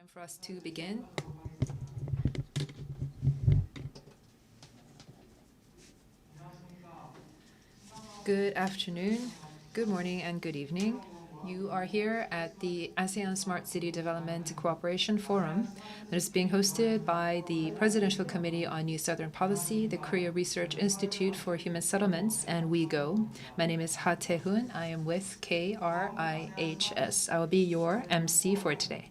Time for us to begin. Good afternoon, good morning, and good evening. You are here at the ASEAN Smart City Development Cooperation Forum that is being hosted by the Presidential Committee on New Southern Policy, the Korea Research Institute for Human Settlements, and WeGo. My name is Ha Tae-hoon. I am with KRIHS. I will be your MC for today.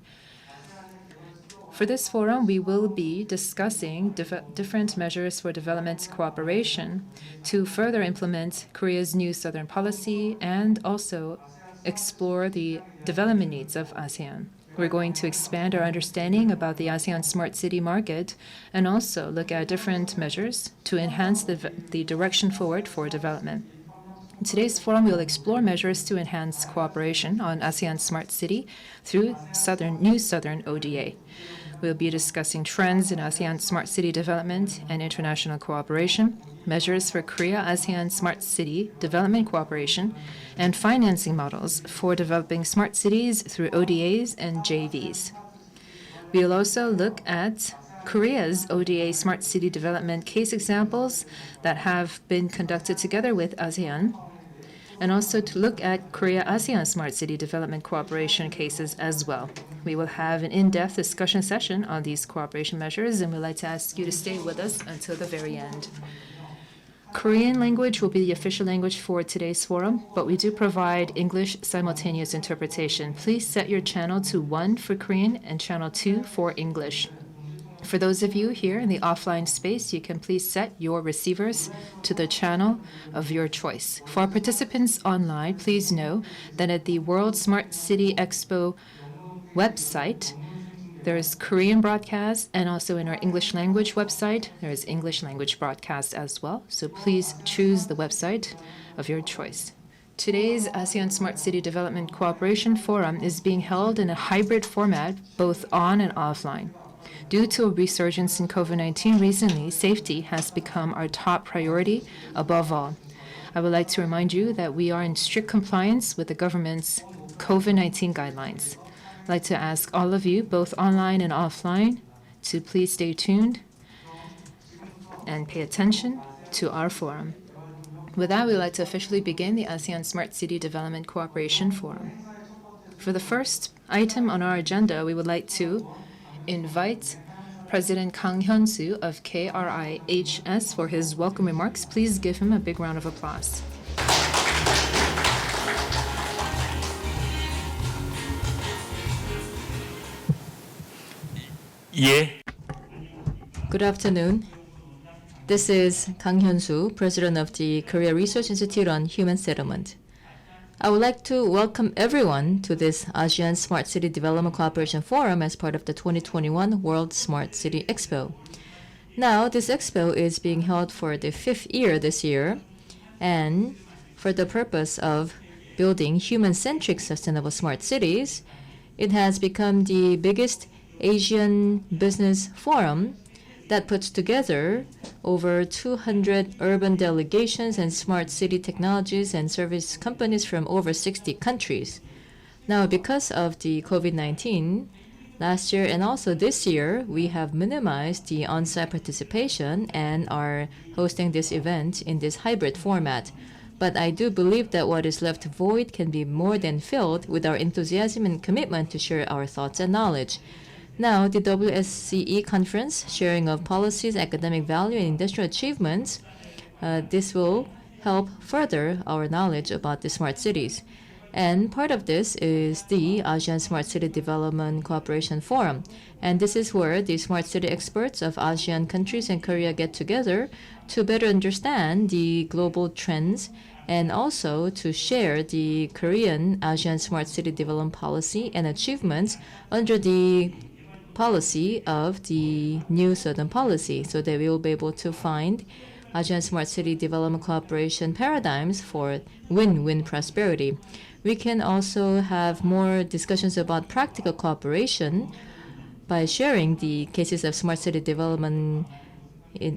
For this forum, we will be discussing different measures for development cooperation to further implement Korea's new Southern policy and also explore the development needs of ASEAN. We're going to expand our understanding about the ASEAN Smart City market and also look at different measures to enhance the direction forward for development. In today's forum, we'll explore measures to enhance cooperation on ASEAN Smart City through New Southern ODA. We'll be discussing trends in ASEAN Smart City development and international cooperation, measures for Korea-ASEAN Smart City development cooperation, and financing models for developing smart cities through ODAs and JVs. We'll also look at Korea's ODA Smart City development case examples that have been conducted together with ASEAN, and also to look at Korea-ASEAN Smart City development cooperation cases as well. We will have an in-depth discussion session on these cooperation measures, and we'd like to ask you to stay with us until the very end. Korean language will be the official language for today's forum, but we do provide English simultaneous interpretation. Please set your channel to 1 for Korean and channel 2 for English. For those of you here in the offline space, you can please set your receivers to the channel of your choice. For our participants online, please know that at the World Smart City Expo website, there is Korean broadcast, and also in our English language website, there is English language broadcast as well. So please choose the website of your choice. Today's ASEAN Smart City Development Cooperation Forum is being held in a hybrid format, both on and offline. Due to a resurgence in COVID-19 recently, safety has become our top priority above all. I would like to remind you that we are in strict compliance with the government's COVID-19 guidelines. I'd like to ask all of you, both online and offline, to please stay tuned and pay attention to our forum. With that, we would like to officially begin the ASEAN Smart City Development Cooperation Forum. For the first item on our agenda, we would like to invite President Kang Hyun-soo of KRIHS for his welcome remarks. Please give him a big round of applause. Good afternoon. This is Kang Hyun-soo, President of the Korea Research Institute on Human Settlement. I would like to welcome everyone to this ASEAN Smart City Development Cooperation Forum as part of the 2021 World Smart City Expo. Now, this expo is being held for the 5th year this year, and for the purpose of building human-centric sustainable smart cities, it has become the biggest Asian business forum that puts together over 200 urban delegations and smart city technologies and service companies from over 60 countries. Now, because of the COVID-19, last year and also this year, we have minimized the on-site participation and are hosting this event in this hybrid format. But I do believe that what is left void can be more than filled with our enthusiasm and commitment to share our thoughts and knowledge. Now, the WSCE conference, sharing of policies, academic value, and industrial achievements, this will help further our knowledge about the smart cities. And part of this is the ASEAN Smart City Development Cooperation Forum. And this is where the smart city experts of ASEAN countries and Korea get together to better understand the global trends and also to share the Korean ASEAN Smart City Development Policy and achievements under the policy of the New Southern Policy, so that we will be able to find ASEAN Smart City Development Cooperation paradigms for win-win prosperity. We can also have more discussions about practical cooperation by sharing the cases of smart city development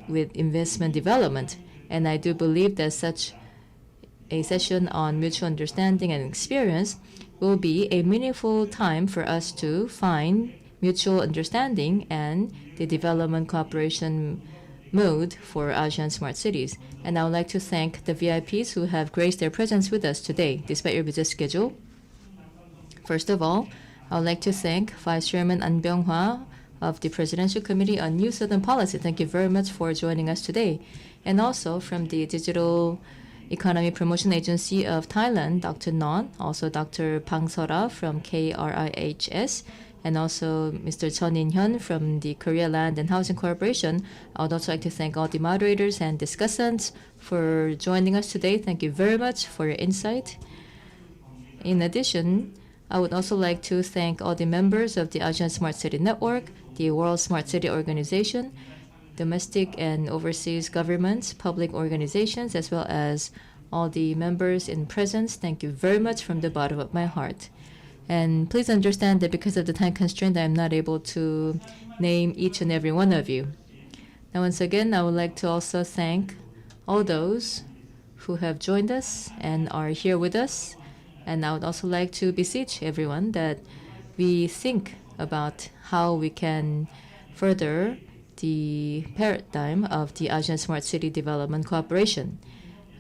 with investment development. And I do believe that such a session on mutual understanding and experience will be a meaningful time for us to find mutual understanding and the development cooperation mode for ASEAN Smart Cities. And I would like to thank the VIPs who have graced their presence with us today, despite your busy schedule. First of all, I would like to thank Vice Chairman An Byung-hwa of the Presidential Committee on New Southern Policy. Thank you very much for joining us today. And also from the Digital Economy Promotion Agency of Thailand, Dr. Non, also Dr. Pang Sora from KRIHS, and also Mr. Chun In-hyun from the Korea Land and Housing Corporation. I would also like to thank all the moderators and discussants for joining us today. Thank you very much for your insight. In addition, I would also like to thank all the members of the ASEAN Smart City Network, the World Smart City Organization, domestic and overseas governments, public organizations, as well as all the members in presence. Thank you very much from the bottom of my heart. And please understand that because of the time constraint, I am not able to name each and every one of you. Now, once again, I would like to also thank all those who have joined us and are here with us. And I would also like to beseech everyone that we think about how we can further the paradigm of the ASEAN Smart City Development Cooperation.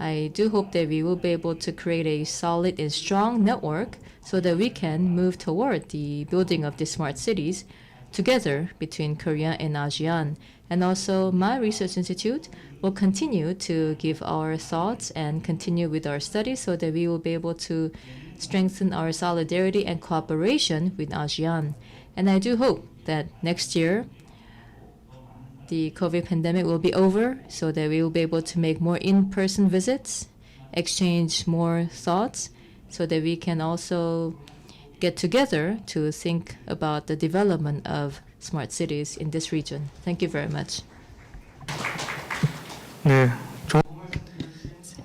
I do hope that we will be able to create a solid and strong network so that we can move toward the building of the smart cities together between Korea and ASEAN. And also, my research institute will continue to give our thoughts and continue with our studies so that we will be able to strengthen our solidarity and cooperation with ASEAN. And I do hope that next year, the COVID pandemic will be over so that we will be able to make more in-person visits, exchange more thoughts, so that we can also get together to think about the development of smart cities in this region. Thank you very much. 네,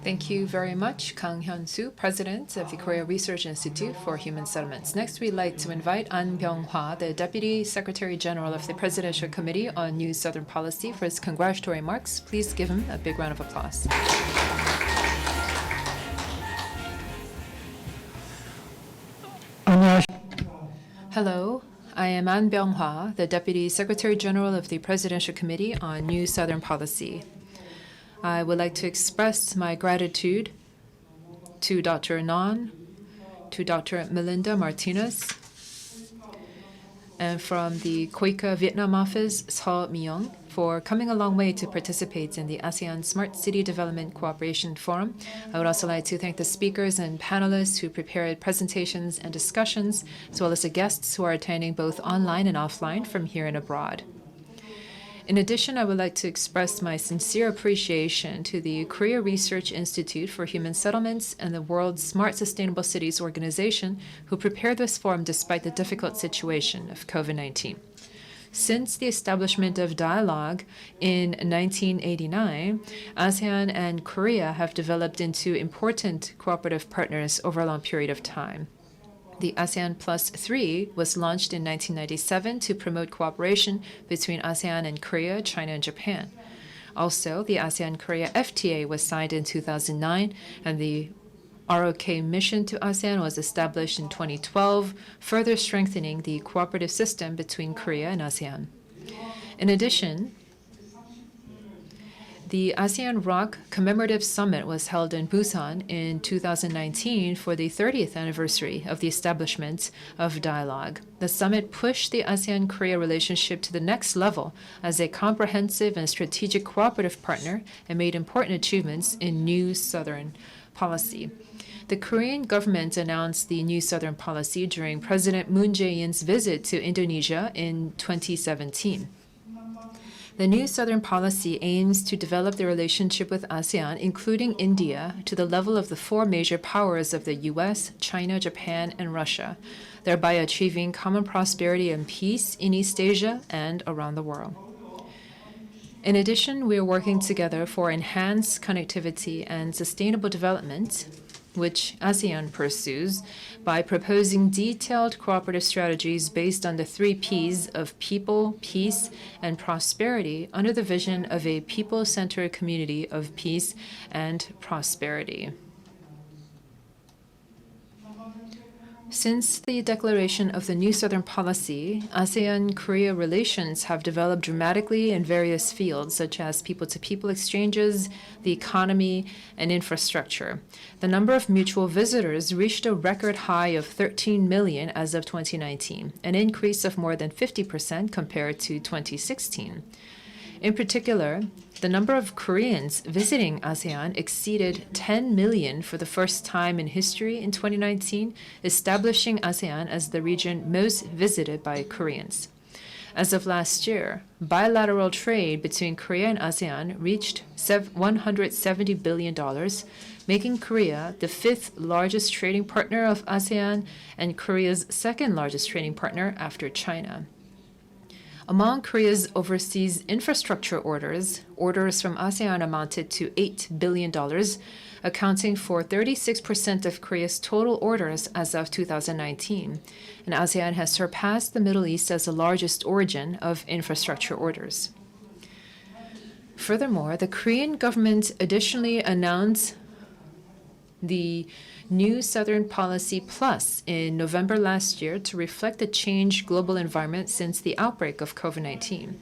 Thank you very much, Kang Hyun-soo, President of the Korea Research Institute for Human Settlements. Next, we'd like to invite An Byung-hwa, the Deputy Secretary General of the Presidential Committee on New Southern Policy, for his congratulatory remarks. Please give him a big round of applause. Hello, I am An Byung-hwa, the Deputy Secretary General of the Presidential Committee on New Southern Policy. I would like to express my gratitude to Dr. Non, to Dr. Melinda Martinez, and from the Khoika Vietnam office, Seo Mi-young, for coming a long way to participate in the ASEAN Smart City Development Cooperation Forum. I would also like to thank the speakers and panelists who prepared presentations and discussions, as well as the guests who are attending both online and offline from here and abroad. In addition, I would like to express my sincere appreciation to the Korea Research Institute for Human Settlements and the World Smart Sustainable Cities Organization, who prepared this forum despite the difficult situation of COVID-19. Since the establishment of dialogue in 1989, ASEAN and Korea have developed into important cooperative partners over a long period of time. The ASEAN Plus 3 was launched in 1997 to promote cooperation between ASEAN and Korea, China, and Japan. Also, the ASEAN-Korea FTA was signed in 2009, and the ROK mission to ASEAN was established in 2012, further strengthening the cooperative system between Korea and ASEAN. In addition, the ASEAN ROC Commemorative Summit was held in Busan in 2019 for the 30th anniversary of the establishment of dialogue. The summit pushed the ASEAN-Korea relationship to the next level as a comprehensive and strategic cooperative partner and made important achievements in New Southern Policy. The Korean government announced the New Southern Policy during President Moon Jae-in's visit to Indonesia in 2017. The New Southern Policy aims to develop the relationship with ASEAN, including India, to the level of the four major powers of the US, China, Japan, and Russia, thereby achieving common prosperity and peace in East Asia and around the world. In addition, we are working together for enhanced connectivity and sustainable development, which ASEAN pursues, by proposing detailed cooperative strategies based on the 3 Ps of people, peace, and prosperity under the vision of a people-centered community of peace and prosperity. Since the declaration of the new Southern Policy, ASEAN-Korea relations have developed dramatically in various fields, such as people-to-people exchanges, the economy, and infrastructure. The number of mutual visitors reached a record high of 13 million as of 2019, an increase of more than 50% compared to 2016. In particular, the number of Koreans visiting ASEAN exceeded 10 million for the first time in history in 2019, establishing ASEAN as the region most visited by Koreans. As of last year, bilateral trade between Korea and ASEAN reached $170 billion, making Korea the fifth largest trading partner of ASEAN and Korea's second largest trading partner after China. Among Korea's overseas infrastructure orders from ASEAN amounted to $8 billion, accounting for 36% of Korea's total orders as of 2019. And ASEAN has surpassed the Middle East as the largest origin of infrastructure orders. Furthermore, the Korean government additionally announced the new Southern Policy Plus in November last year to reflect the changed global environment since the outbreak of COVID-19.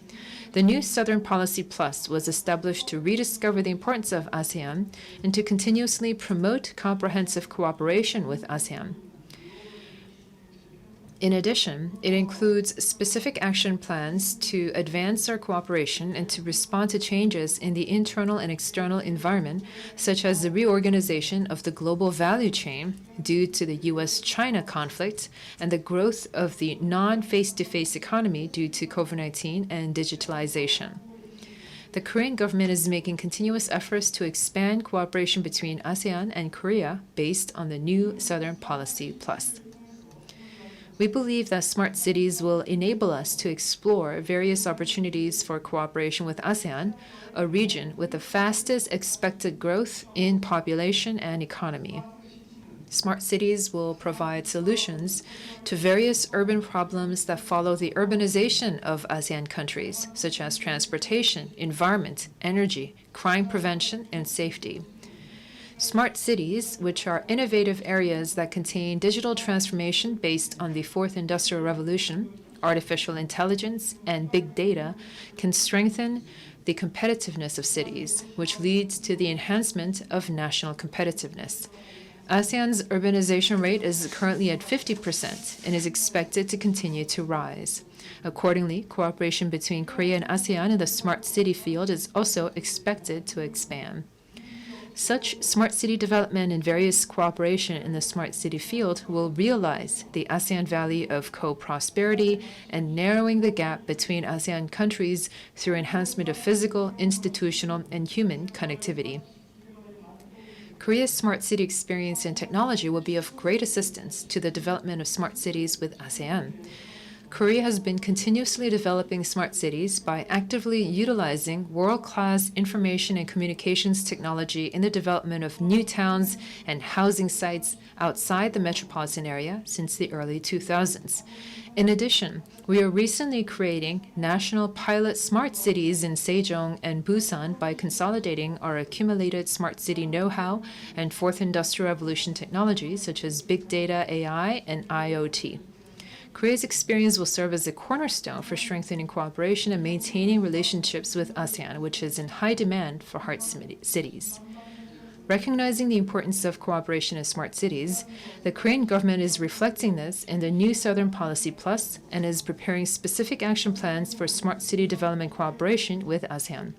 The new Southern Policy Plus was established to rediscover the importance of ASEAN and to continuously promote comprehensive cooperation with ASEAN. In addition, it includes specific action plans to advance our cooperation and to respond to changes in the internal and external environment, such as the reorganization of the global value chain due to the US-China conflict and the growth of the non-face-to-face economy due to COVID-19 and digitalization. The Korean government is making continuous efforts to expand cooperation between ASEAN and Korea based on the new Southern Policy Plus. We believe that smart cities will enable us to explore various opportunities for cooperation with ASEAN, a region with the fastest expected growth in population and economy. Smart cities will provide solutions to various urban problems that follow the urbanization of ASEAN countries, such as transportation, environment, energy, crime prevention, and safety. Smart cities, which are innovative areas that contain digital transformation based on the Fourth Industrial Revolution, artificial intelligence, and big data, can strengthen the competitiveness of cities, which leads to the enhancement of national competitiveness. ASEAN's urbanization rate is currently at 50% and is expected to continue to rise. Accordingly, cooperation between Korea and ASEAN in the smart city field is also expected to expand. Such smart city development and various cooperation in the smart city field will realize the ASEAN value of co-prosperity and narrowing the gap between ASEAN countries through enhancement of physical, institutional, and human connectivity. Korea's smart city experience and technology will be of great assistance to the development of smart cities with ASEAN. Korea has been continuously developing smart cities by actively utilizing world-class information and communications technology in the development of new towns and housing sites outside the metropolitan area since the early 2000s. In addition, we are recently creating national pilot smart cities in Sejong and Busan by consolidating our accumulated smart city know-how and Fourth Industrial Revolution technologies such as big data, AI, and IoT. Korea's experience will serve as a cornerstone for strengthening cooperation and maintaining relationships with ASEAN, which is in high demand for heart cities. Recognizing the importance of cooperation in smart cities, the Korean government is reflecting this in the new Southern Policy Plus and is preparing specific action plans for smart city development cooperation with ASEAN.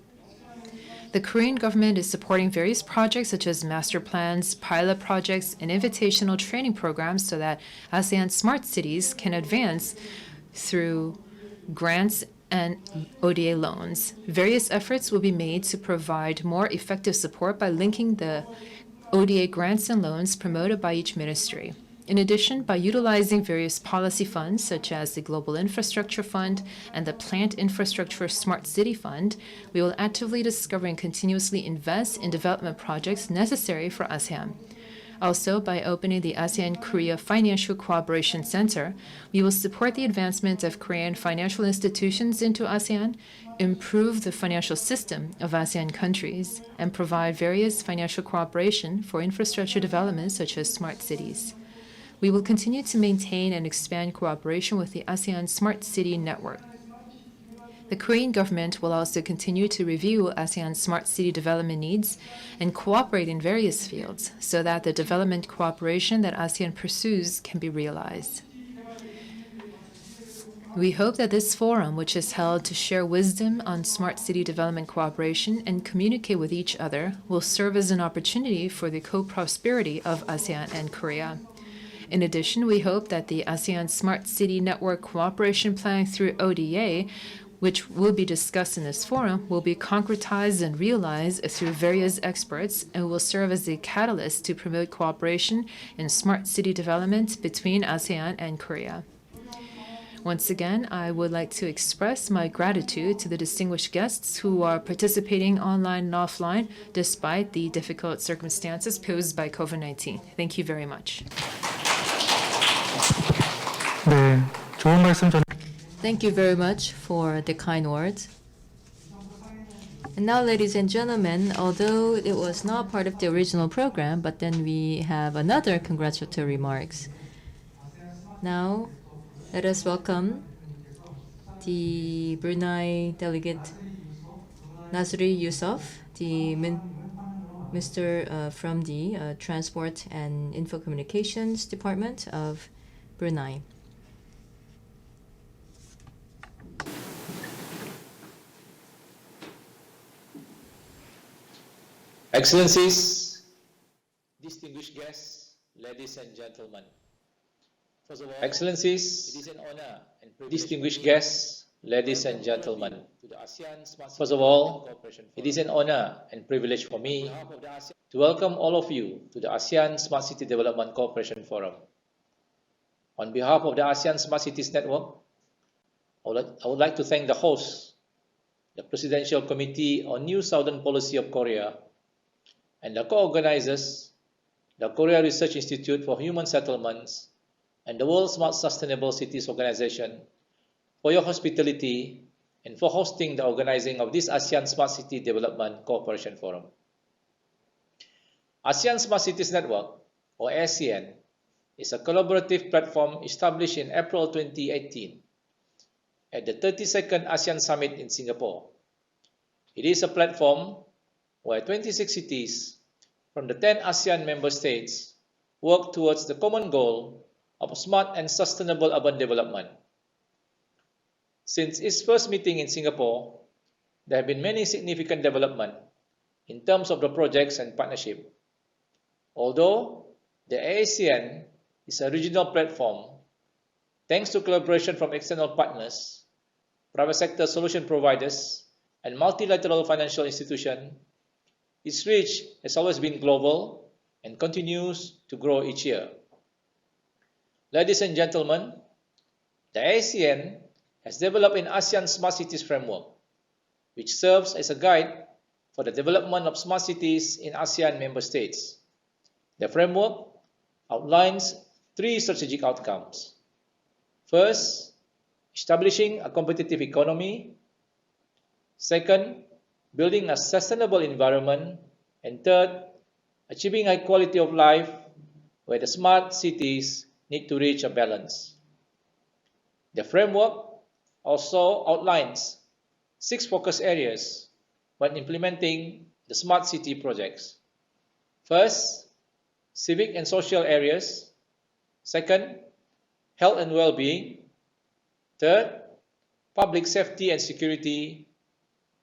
The Korean government is supporting various projects such as master plans, pilot projects, and invitational training programs so that ASEAN smart cities can advance through grants and ODA loans. Various efforts will be made to provide more effective support by linking the ODA grants and loans promoted by each ministry. In addition, by utilizing various policy funds such as the Global Infrastructure Fund and the Plant Infrastructure Smart City Fund, we will actively discover and continuously invest in development projects necessary for ASEAN. Also, by opening the ASEAN-Korea Financial Cooperation Center, we will support the advancement of Korean financial institutions into ASEAN, improve the financial system of ASEAN countries, and provide various financial cooperation for infrastructure development such as smart cities. We will continue to maintain and expand cooperation with the ASEAN Smart City Network. The Korean government will also continue to review ASEAN smart city development needs and cooperate in various fields so that the development cooperation that ASEAN pursues can be realized. We hope that this forum, which is held to share wisdom on smart city development cooperation and communicate with each other, will serve as an opportunity for the co-prosperity of ASEAN and Korea. In addition, we hope that the ASEAN Smart City Network Cooperation Plan through ODA, which will be discussed in this forum, will be concretized and realized through various experts and will serve as a catalyst to promote cooperation in smart city development between ASEAN and Korea. Once again, I would like to express my gratitude to the distinguished guests who are participating online and offline despite the difficult circumstances posed by COVID-19. Thank you very much. 네, 좋은 말씀 전. Thank you very much for the kind words. And now, ladies and gentlemen, although it was not part of the original program, but then we have another congratulatory remarks. Now, let us welcome the Brunei delegate Nasri Yusuf, the Mr. From the Transport and Info Communications Department of Brunei. Excellencies, distinguished guests, ladies and gentlemen. First of all, Excellencies, it is an honor and distinguished guests, ladies and gentlemen. First of all, it is an honor and privilege for me to welcome all of you to the ASEAN Smart City Development Cooperation Forum. On behalf of the ASEAN Smart Cities Network, I would like to thank the host, the Presidential Committee on New Southern Policy of Korea, and the co-organizers, the Korea Research Institute for Human Settlements, and the World Smart Sustainable Cities Organization for your hospitality and for hosting the organizing of this ASEAN Smart City Development Cooperation Forum. ASEAN Smart Cities Network, or ASCN, is a collaborative platform established in April 2018 at the 32nd ASEAN Summit in Singapore. It is a platform where 26 cities from the 10 ASEAN member states work towards the common goal of smart and sustainable urban development. Since its first meeting in Singapore, there have been many significant developments in terms of the projects and partnership. Although the ASEAN is a regional platform, thanks to collaboration from external partners, private sector solution providers, and multilateral financial institutions, its reach has always been global and continues to grow each year. Ladies and gentlemen, the ASEAN has developed an ASEAN Smart Cities Framework, which serves as a guide for the development of smart cities in ASEAN member states. The framework outlines 3 strategic outcomes. First, establishing a competitive economy. Second, building a sustainable environment, and third, achieving high quality of life where the smart cities need to reach a balance. The framework also outlines 6 focus areas when implementing the smart city projects. First, civic and social areas. Second, health and well-being. Third, public safety and security.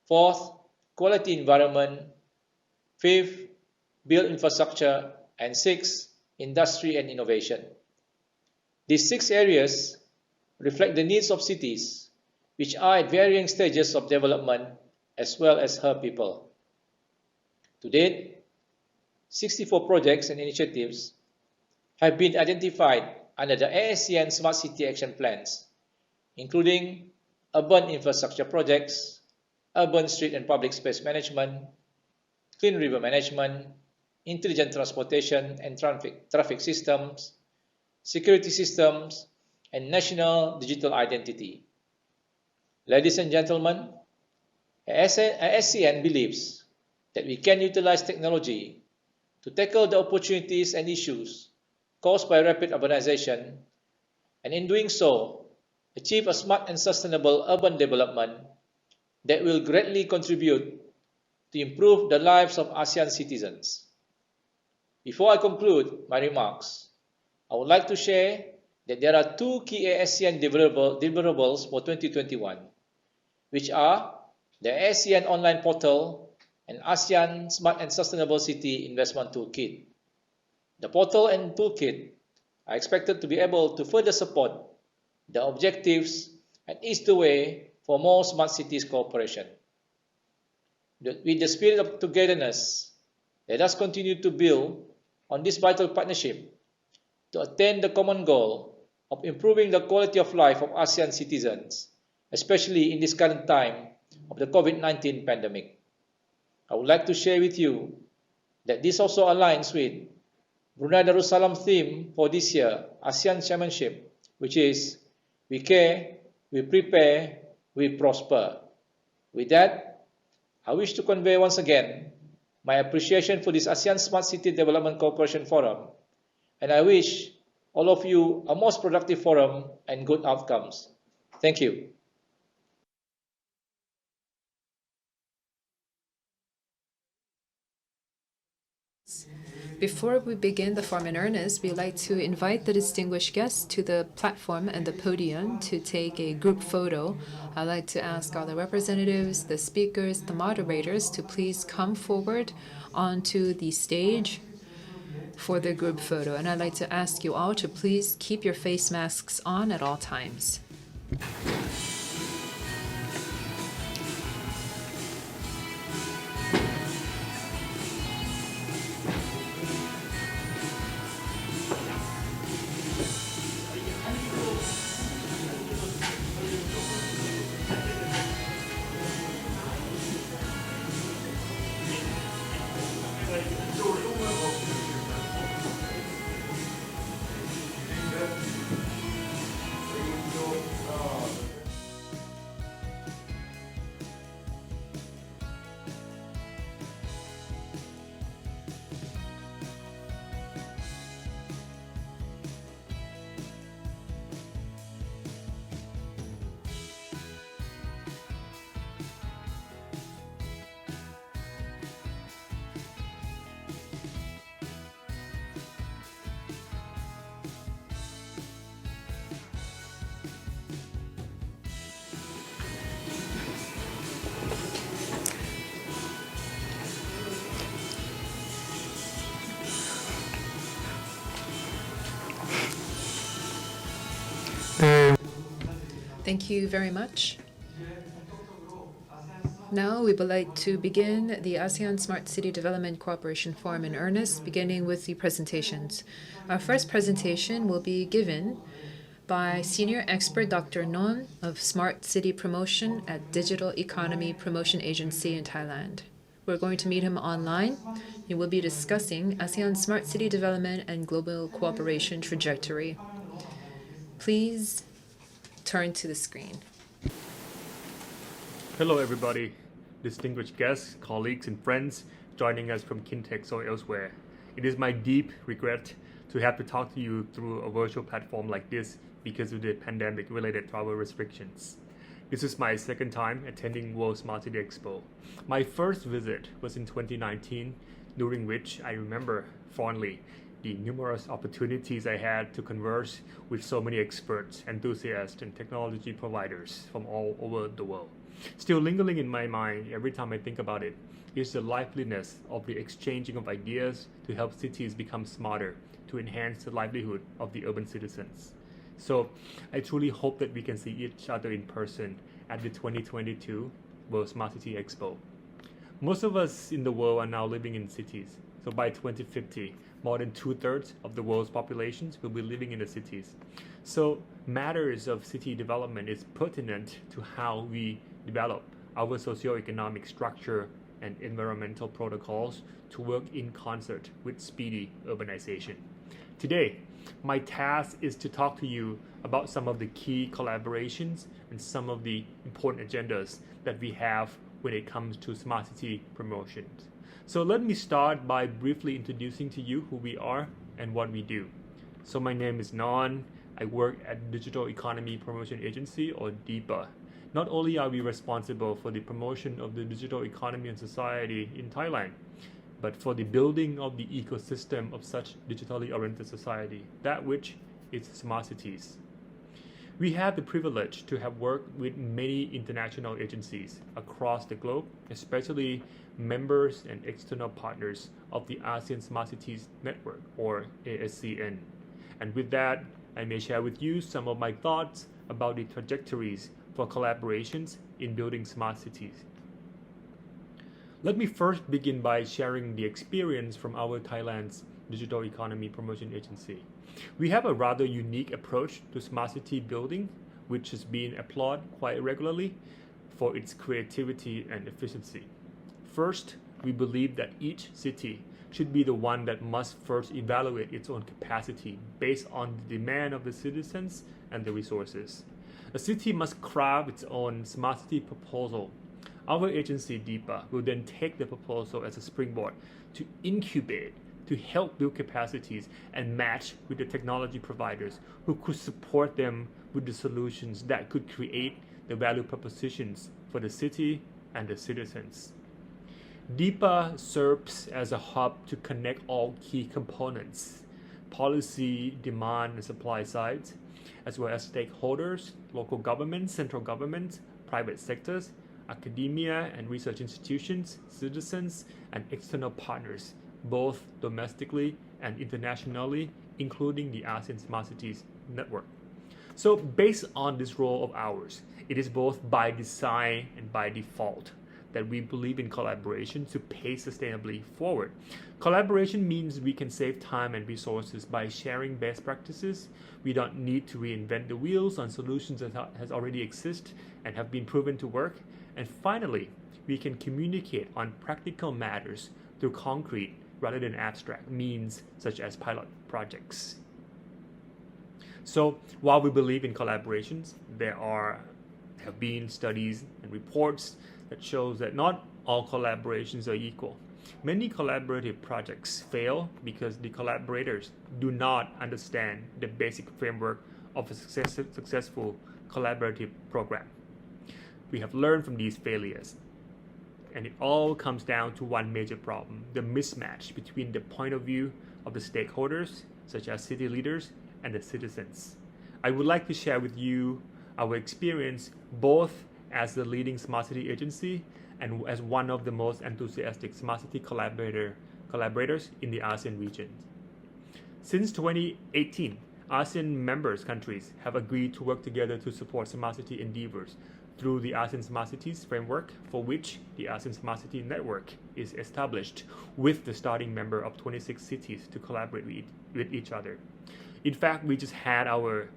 Fourth, quality environment. Fifth, build infrastructure. And 6, industry and innovation. These 6 areas reflect the needs of cities, which are at varying stages of development as well as her people. To date, 64 projects and initiatives have been identified under the ASEAN Smart City Action Plans, including urban infrastructure projects, urban street and public space management, clean river management, intelligent transportation and traffic systems, security systems, and national digital identity. Ladies and gentlemen, ASEAN believes that we can utilize technology to tackle the opportunities and issues caused by rapid urbanization, and in doing so, achieve a smart and sustainable urban development that will greatly contribute to improve the lives of ASEAN citizens. Before I conclude my remarks, I would like to share that there are two key ASEAN deliverables for 2021, which are the ASEAN Online Portal and ASEAN Smart and Sustainable City Investment Toolkit. The portal and toolkit are expected to be able to further support the objectives and ease the way for more smart cities cooperation. With the spirit of togetherness, let us continue to build on this vital partnership to attain the common goal of improving the quality of life of ASEAN citizens, especially in this current time of the COVID-19 pandemic. I would like to share with you that this also aligns with Brunei Darussalam theme for this year, ASEAN Chairmanship, which is we care, we prepare, we prosper. With that, I wish to convey once again my appreciation for this ASEAN Smart City Development Cooperation Forum, and I wish all of you a most productive forum and good outcomes. Thank you. Before we begin the forum in earnest, we'd like to invite the distinguished guests to the platform and the podium to take a group photo. I'd like to ask all the representatives, the speakers, the moderators to please come forward onto the stage for the group photo. And I'd like to ask you all to please keep your face masks on at all times. Thank you very much. Now we would like to begin the ASEAN Smart City Development Cooperation Forum in earnest, beginning with the presentations. Our first presentation will be given by Senior Expert Dr. Non of Smart City Promotion at Digital Economy Promotion Agency in Thailand. We're going to meet him online. He will be discussing ASEAN Smart City Development and Global Cooperation Trajectory. Please turn to the screen. Hello everybody, distinguished guests, colleagues and friends joining us from Kintex or elsewhere. It is my deep regret to have to talk to you through a virtual platform like this because of the pandemic-related travel restrictions. This is my second time attending World Smart City Expo. My first visit was in 2019, during which I remember fondly the numerous opportunities I had to converse with so many experts, enthusiasts, and technology providers from all over the world. Still lingering in my mind every time I think about it is the liveliness of the exchanging of ideas to help cities become smarter, to enhance the livelihood of the urban citizens. So I truly hope that we can see each other in person at the 2022 World Smart City Expo. Most of us in the world are now living in cities. So by 2050, more than 2/3 of the world's populations will be living in the cities. So matters of city development is pertinent to how we develop our socio-economic structure and environmental protocols to work in concert with speedy urbanization. Today, my task is to talk to you about some of the key collaborations and some of the important agendas that we have when it comes to smart city promotions. So let me start by briefly introducing to you who we are and what we do. So my name is Non. I work at Digital Economy Promotion Agency, or DEPA. Not only are we responsible for the promotion of the digital economy and society in Thailand, but for the building of the ecosystem of such digitally oriented society, that which is smart cities. We have the privilege to have worked with many international agencies across the globe, especially members and external partners of the ASEAN Smart Cities Network, or ASCN. And with that, I may share with you some of my thoughts about the trajectories for collaborations in building smart cities. Let me first begin by sharing the experience from our Thailand's Digital Economy Promotion Agency. We have a rather unique approach to smart city building, which has been applauded quite regularly for its creativity and efficiency. First, we believe that each city should be the one that must first evaluate its own capacity based on the demand of the citizens and the resources. A city must craft its own smart city proposal. Our agency, DEPA, will then take the proposal as a springboard to incubate, to help build capacities and match with the technology providers who could support them with the solutions that could create the value propositions for the city and the citizens. DEPA serves as a hub to connect all key components, policy, demand, and supply sides, as well as stakeholders, local governments, central governments, private sectors, academia and research institutions, citizens, and external partners, both domestically and internationally, including the ASEAN Smart Cities Network. So based on this role of ours, it is both by design and by default that we believe in collaboration to pay sustainably forward. Collaboration means we can save time and resources by sharing best practices. We don't need to reinvent the wheels on solutions that has already exist and have been proven to work. And finally, we can communicate on practical matters through concrete rather than abstract means such as pilot projects. So while we believe in collaborations, there have been studies and reports that shows that not all collaborations are equal. Many collaborative projects fail because the collaborators do not understand the basic framework of a successful collaborative program. We have learned from these failures, and it all comes down to one major problem: the mismatch between the point of view of the stakeholders, such as city leaders, and the citizens. I would like to share with you our experience both as the leading smart city agency and as one of the most enthusiastic smart city collaborators in the ASEAN region. Since 2018, ASEAN members countries have agreed to work together to support smart city endeavors through the ASEAN Smart Cities framework, for which the ASEAN Smart City Network is established, with the starting member of 26 cities to collaborate with each other. In fact, we just had our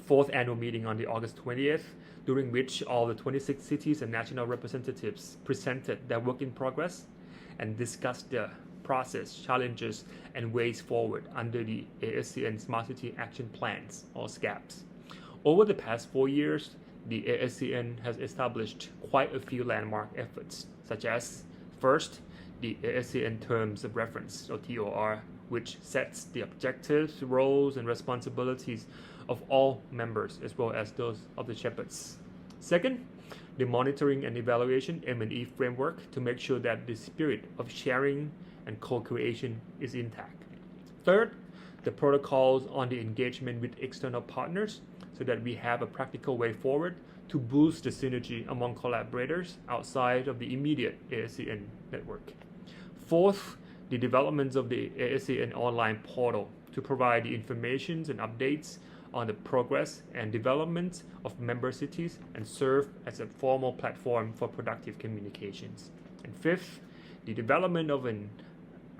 fourth annual meeting on the August 20th, during which all the 26 cities and national representatives presented their work in progress and discussed the process, challenges, and ways forward under the ASCN Smart City Action Plans, or SCAPs. Over the past 4 years, the ASCN has established quite a few landmark efforts, such as, first, the ASCN Terms of Reference, or TOR, which sets the objectives, roles, and responsibilities of all members, as well as those of the shepherds. Second, the Monitoring and Evaluation M&E framework to make sure that the spirit of sharing and co-creation is intact. Third, the protocols on the engagement with external partners so that we have a practical way forward to boost the synergy among collaborators outside of the immediate ASEAN network. Fourth, the developments of the ASEAN online portal to provide the information and updates on the progress and development of member cities and serve as a formal platform for productive communications. And fifth, the development of an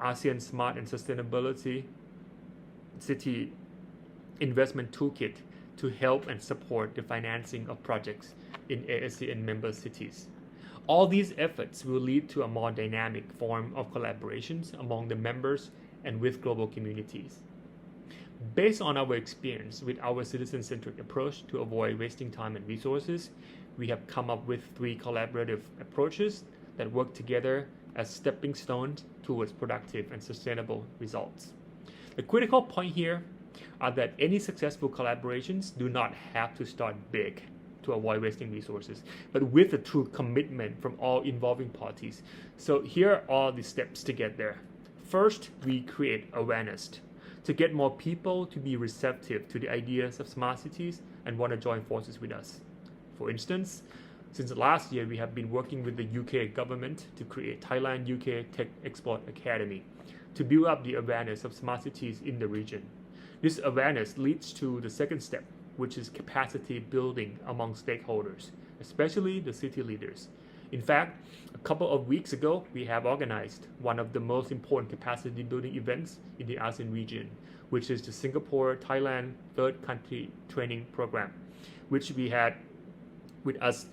ASEAN Smart and Sustainability City Investment Toolkit to help and support the financing of projects in ASEAN member cities. All these efforts will lead to a more dynamic form of collaborations among the members and with global communities. Based on our experience with our citizen-centric approach to avoid wasting time and resources, we have come up with 3 collaborative approaches that work together as stepping stones towards productive and sustainable results. The critical point here are that any successful collaborations do not have to start big to avoid wasting resources, but with a true commitment from all involving parties. So here are the steps to get there. First, we create awareness to get more people to be receptive to the ideas of smart cities and want to join forces with us. For instance, since last year, we have been working with the UK government to create Thailand UK Tech Export Academy to build up the awareness of smart cities in the region. This awareness leads to the second step, which is capacity building among stakeholders, especially the city leaders. In fact, a couple of weeks ago, we have organized one of the most important capacity building events in the ASEAN region, which is the Singapore-Thailand Third Country Training Program, which we had with us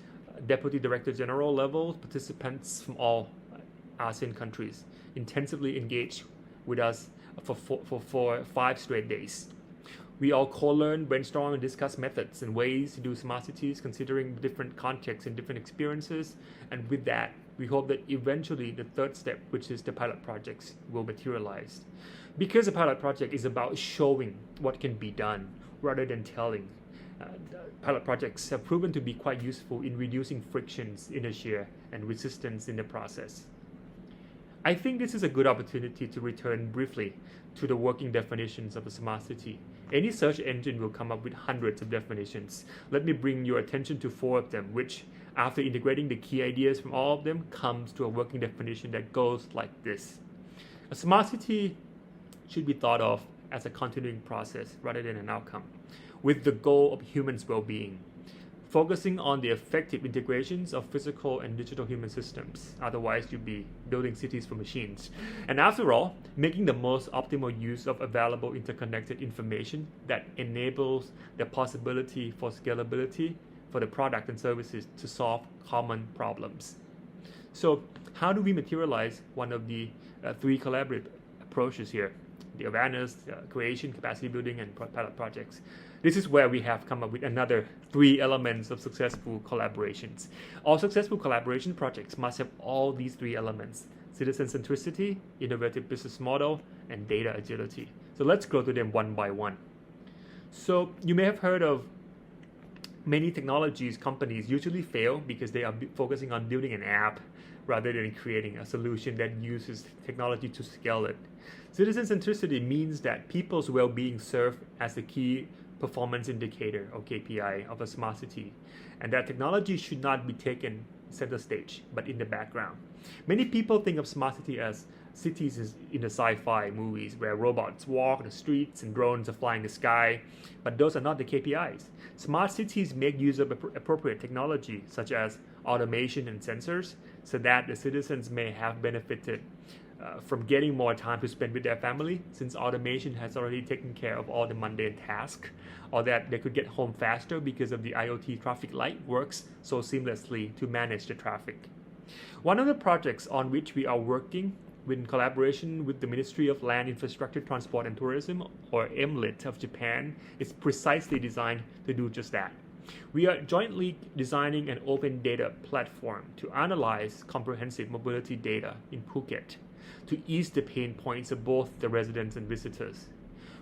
Deputy Director General level participants from all ASEAN countries intensively engaged with us for 5 straight days. We all co-learn, brainstorm, and discuss methods and ways to do smart cities considering different contexts and different experiences. And with that, we hope that eventually the third step, which is the pilot projects, will materialize. Because the pilot project is about showing what can be done rather than telling. Pilot projects have proven to be quite useful in reducing frictions, inertia, and resistance in the process. I think this is a good opportunity to return briefly to the working definitions of a smart city. Any search engine will come up with hundreds of definitions. Let me bring your attention to 4 of them, which, after integrating the key ideas from all of them, comes to a working definition that goes like this. A smart city should be thought of as a continuing process rather than an outcome, with the goal of humans' well-being, focusing on the effective integrations of physical and digital human systems. Otherwise, you'd be building cities for machines. And after all, making the most optimal use of available interconnected information that enables the possibility for scalability for the product and services to solve common problems. So how do we materialize one of the 3 collaborative approaches here? The awareness, creation, capacity building, and pilot projects. This is where we have come up with another 3 elements of successful collaborations. All successful collaboration projects must have all these 3 elements: citizen centricity, innovative business model, and data agility. So let's go to them one by one. So you may have heard of many technologies companies usually fail because they are focusing on building an app rather than creating a solution that uses technology to scale it. Citizen centricity means that people's well-being serve as the key performance indicator or KPI of a smart city, and that technology should not be taken center stage but in the background. Many people think of smart city as cities in the sci-fi movies where robots walk the streets and drones are flying the sky, but those are not the KPIs. Smart cities make use of appropriate technology such as automation and sensors so that the citizens may have benefited from getting more time to spend with their family, since automation has already taken care of all the mundane tasks, or that they could get home faster because of the IoT traffic light works so seamlessly to manage the traffic. One of the projects on which we are working in collaboration with the Ministry of Land, Infrastructure, Transport and Tourism, or MLIT of Japan, is precisely designed to do just that. We are jointly designing an open data platform to analyze comprehensive mobility data in Phuket to ease the pain points of both the residents and visitors.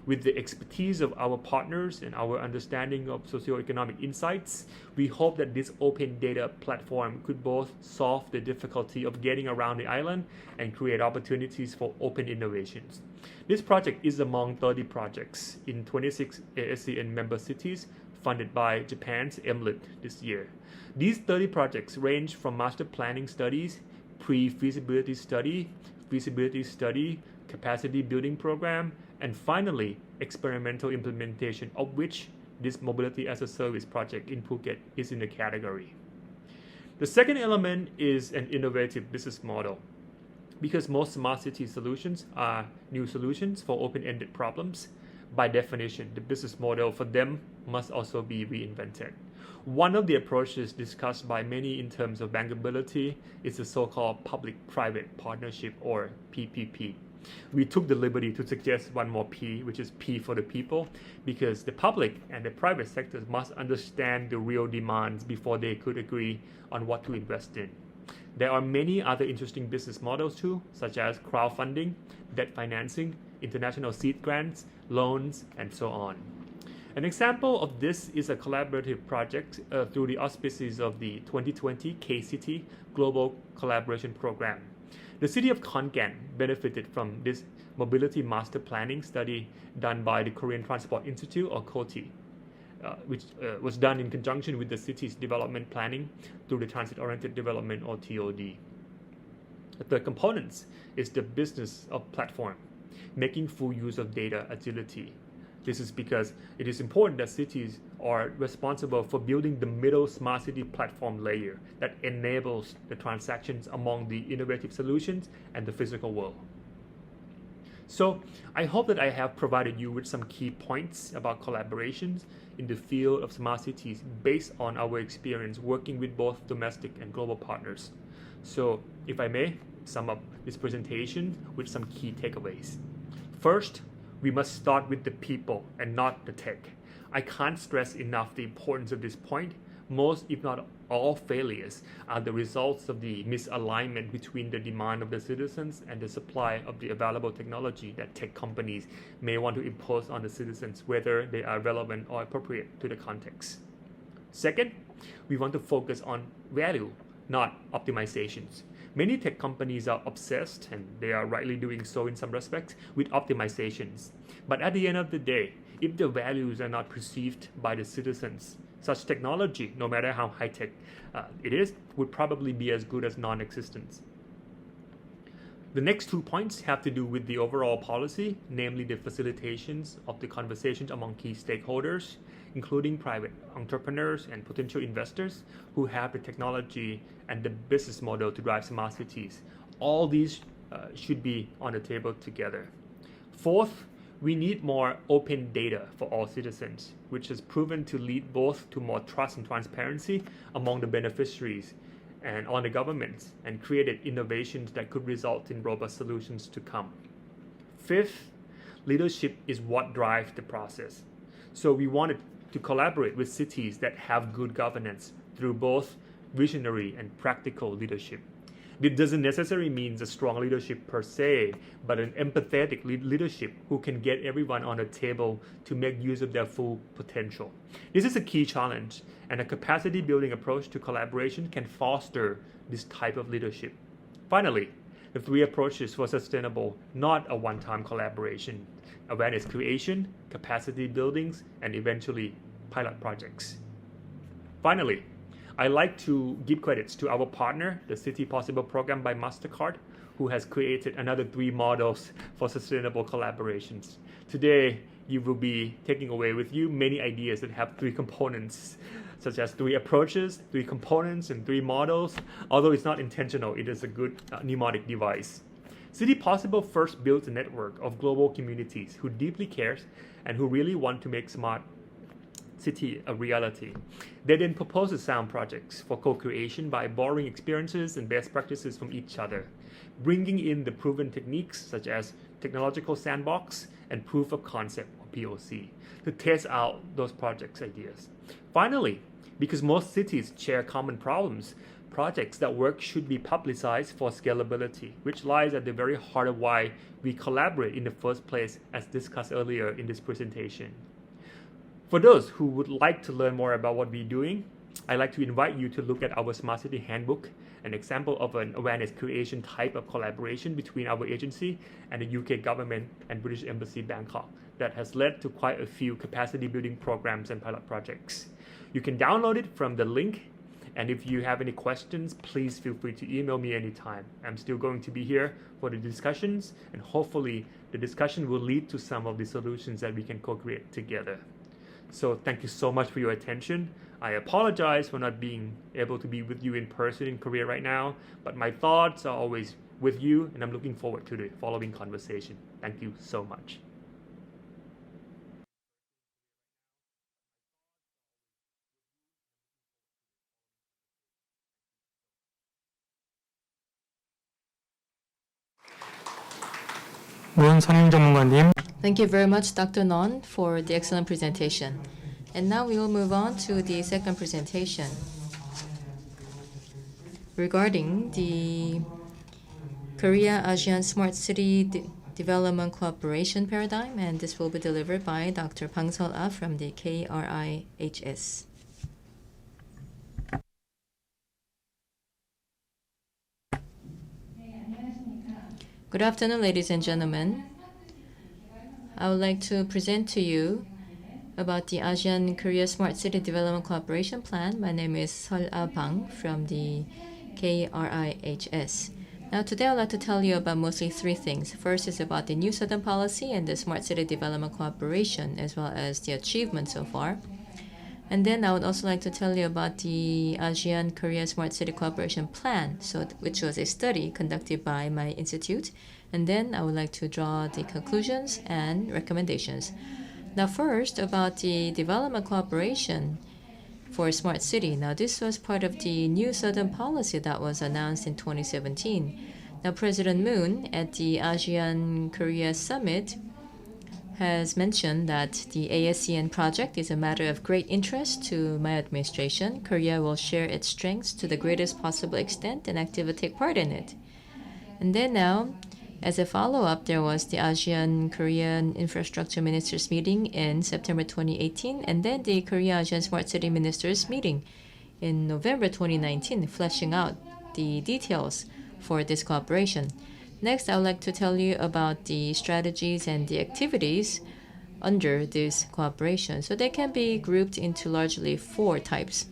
With the expertise of our partners and our understanding of socioeconomic insights, we hope that this open data platform could both solve the difficulty of getting around the island and create opportunities for open innovations. This project is among 30 projects in 26 ASEAN member cities funded by Japan's MLIT this year. These 30 projects range from master planning studies, pre-feasibility study, feasibility study, capacity building program, and finally, experimental implementation, of which this Mobility as a Service project in Phuket is in the category. The second element is an innovative business model. Because most smart city solutions are new solutions for open-ended problems, by definition, the business model for them must also be reinvented. One of the approaches discussed by many in terms of bankability is the so-called public-private partnership, or PPP. We took the liberty to suggest one more P, which is P for the people, because the public and the private sectors must understand the real demands before they could agree on what to invest in. There are many other interesting business models too, such as crowdfunding, debt financing, international seed grants, loans, and so on. An example of this is a collaborative project through the auspices of the 2020 K-City Global Collaboration Program. The city of Khon Kaen benefited from this mobility master planning study done by the Korean Transport Institute, or KOTI, which was done in conjunction with the city's development planning through the Transit-Oriented Development, or TOD. The components is the business of platform, making full use of data agility. This is because it is important that cities are responsible for building the middle smart city platform layer that enables the transactions among the innovative solutions and the physical world. So I hope that I have provided you with some key points about collaborations in the field of smart cities based on our experience working with both domestic and global partners. So if I may sum up this presentation with some key takeaways. First, we must start with the people and not the tech. I can't stress enough the importance of this point. Most, if not all, failures are the results of the misalignment between the demand of the citizens and the supply of the available technology that tech companies may want to impose on the citizens, whether they are relevant or appropriate to the context. Second, we want to focus on value, not optimizations. Many tech companies are obsessed, and they are rightly doing so in some respects, with optimizations. But at the end of the day, if the values are not perceived by the citizens, such technology, no matter how high-tech it is, would probably be as good as non-existent. The next 2 points have to do with the overall policy, namely the facilitations of the conversations among key stakeholders, including private entrepreneurs and potential investors who have the technology and the business model to drive smart cities. All these should be on the table together. Fourth, we need more open data for all citizens, which has proven to lead both to more trust and transparency among the beneficiaries and on the governments, and created innovations that could result in robust solutions to come. Fifth, leadership is what drives the process. So we wanted to collaborate with cities that have good governance through both visionary and practical leadership. It doesn't necessarily mean a strong leadership per se, but an empathetic leadership who can get everyone on the table to make use of their full potential. This is a key challenge, and a capacity building approach to collaboration can foster this type of leadership. Finally, the 3 approaches for sustainable, not a one-time collaboration: awareness creation, capacity buildings, and eventually pilot projects. Finally, I like to give credits to our partner, the City Possible program by MasterCard, who has created another 3 models for sustainable collaborations. Today, you will be taking away with you many ideas that have 3 components, such as 3 approaches, 3 components, and 3 models. Although it's not intentional, it is a good mnemonic device. City Possible first built a network of global communities who deeply cares and who really want to make smart city a reality. They then propose sound projects for co-creation by borrowing experiences and best practices from each other, bringing in the proven techniques such as technological sandbox and proof of concept, or POC, to test out those projects' ideas. Finally, because most cities share common problems, projects that work should be publicized for scalability, which lies at the very heart of why we collaborate in the first place, as discussed earlier in this presentation. For those who would like to learn more about what we're doing, I'd like to invite you to look at our Smart City Handbook, an example of an awareness creation type of collaboration between our agency and the UK government and British Embassy Bangkok that has led to quite a few capacity building programs and pilot projects. You can download it from the link, and if you have any questions, please feel free to email me anytime. I'm still going to be here for the discussions, and hopefully the discussion will lead to some of the solutions that we can co-create together. So thank you so much for your attention. I apologize for not being able to be with you in person in Korea right now, but my thoughts are always with you, and I'm looking forward to the following conversation. Thank you so much. 노현 선임 전문가님, Thank you very much, Dr. Non, for the excellent presentation. And now we will move on to the second presentation regarding the Korea ASEAN Smart City development cooperation paradigm, and this will be delivered by Dr. Bang Seol-ah from the KRIHS. Good afternoon, ladies and gentlemen. I would like to present to you about the ASEAN Korea Smart City Development Cooperation Plan. My name is Seol-ah Bang from the KRIHS. Now today I'd like to tell you about mostly three things. First is about the new Southern Policy and the Smart City Development Cooperation, as well as the achievements so far. And then I would also like to tell you about the ASEAN Korea Smart City Cooperation Plan, which was a study conducted by my institute. And then I would like to draw the conclusions and recommendations. Now first, about the development cooperation for Smart City. Now this was part of the new Southern Policy that was announced in 2017. Now President Moon at the ASEAN Korea Summit has mentioned that the ASCN project is a matter of great interest to my administration. Korea will share its strengths to the greatest possible extent and actively take part in it. And then now, as a follow-up, there was the ASEAN Korean Infrastructure Ministers meeting in September 2018, and then the Korea ASEAN Smart City Ministers meeting in November 2019, fleshing out the details for this cooperation. Next, I would like to tell you about the strategies and the activities under this cooperation. So they can be grouped into largely four types.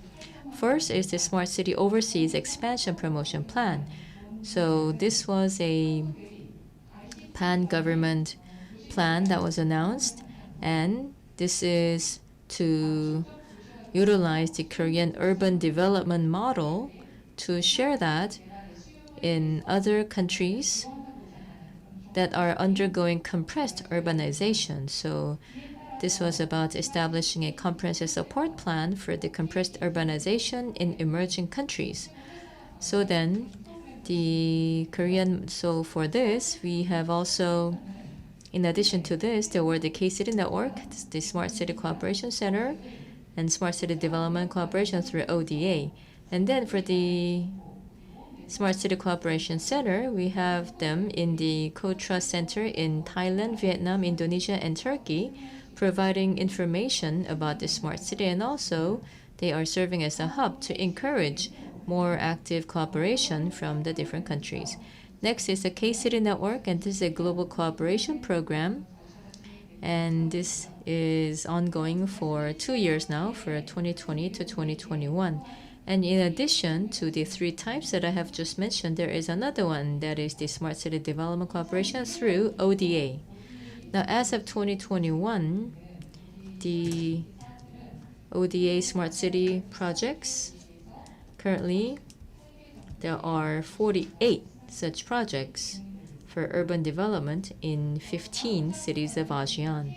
First is the Smart City Overseas Expansion Promotion Plan. So this was a pan-government plan that was announced, and this is to utilize the Korean urban development model to share that in other countries that are undergoing compressed urbanization. So this was about establishing a comprehensive support plan for the compressed urbanization in emerging countries. So then for this, we have also, in addition to this, there were the K-City Network, the Smart City Cooperation Center, and Smart City Development Cooperation through ODA. And then for the Smart City Cooperation Center, we have them in the Co-Trust Center in Thailand, Vietnam, Indonesia, and Turkey, providing information about the smart city, and also they are serving as a hub to encourage more active cooperation from the different countries. Next is the K-City Network, and this is a global cooperation program, and this is ongoing for 2 years now, for 2020 to 2021. And in addition to the three types that I have just mentioned, there is another one that is the Smart City Development Cooperation through ODA. Now, as of 2021, the ODA Smart City projects, currently there are 48 such projects for urban development in 15 cities of ASEAN.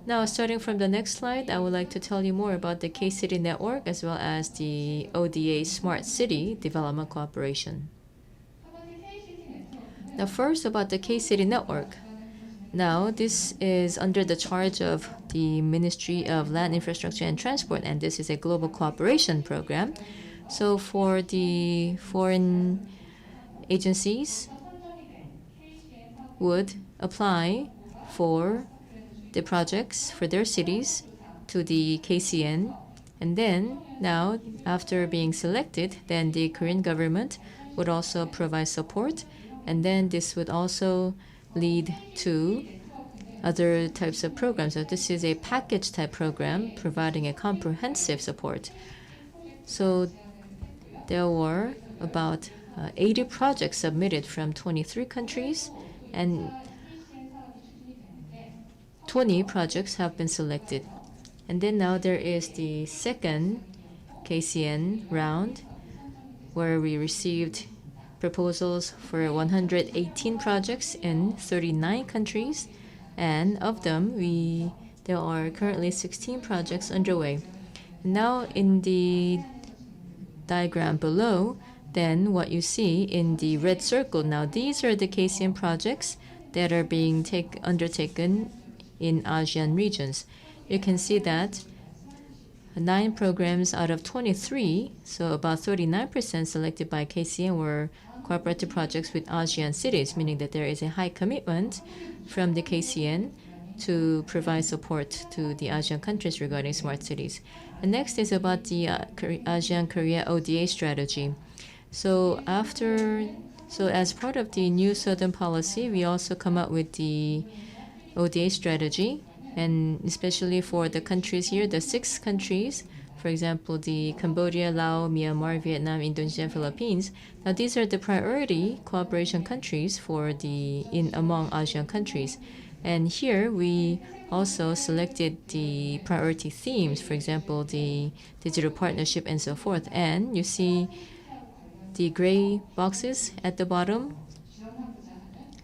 Now, starting from the next slide, I would like to tell you more about the K-City Network as well as the ODA Smart City Development Cooperation. Now, first about the K-City Network. Now, this is under the charge of the Ministry of Land, Infrastructure, and Transport, and this is a global cooperation program. So for the foreign agencies would apply for the projects for their cities to the KCN, and then now after being selected, then the Korean government would also provide support, and then this would also lead to other types of programs. So this is a package type program providing a comprehensive support. So there were about 80 projects submitted from 23 countries, and 20 projects have been selected. And then now there is the second KCN round, where we received proposals for 118 projects in 39 countries, and of them there are currently 16 projects underway. Now in the diagram below, then what you see in the red circle, now these are the KCN projects that are being undertaken in ASEAN regions. You can see that 9 programs out of 23, so about 39% selected by KCN, were cooperative projects with ASEAN cities, meaning that there is a high commitment from the KCN to provide support to the ASEAN countries regarding smart cities. And next is about the ASEAN-Korea ODA strategy. So as part of the new Southern policy, we also come up with the ODA strategy, and especially for the countries here, the 6 countries, for example, the Cambodia, Laos, Myanmar, Vietnam, Indonesia, and Philippines. Now, these are the priority cooperation countries among ASEAN countries. And here we also selected the priority themes, for example, the digital partnership and so forth. And you see the gray boxes at the bottom.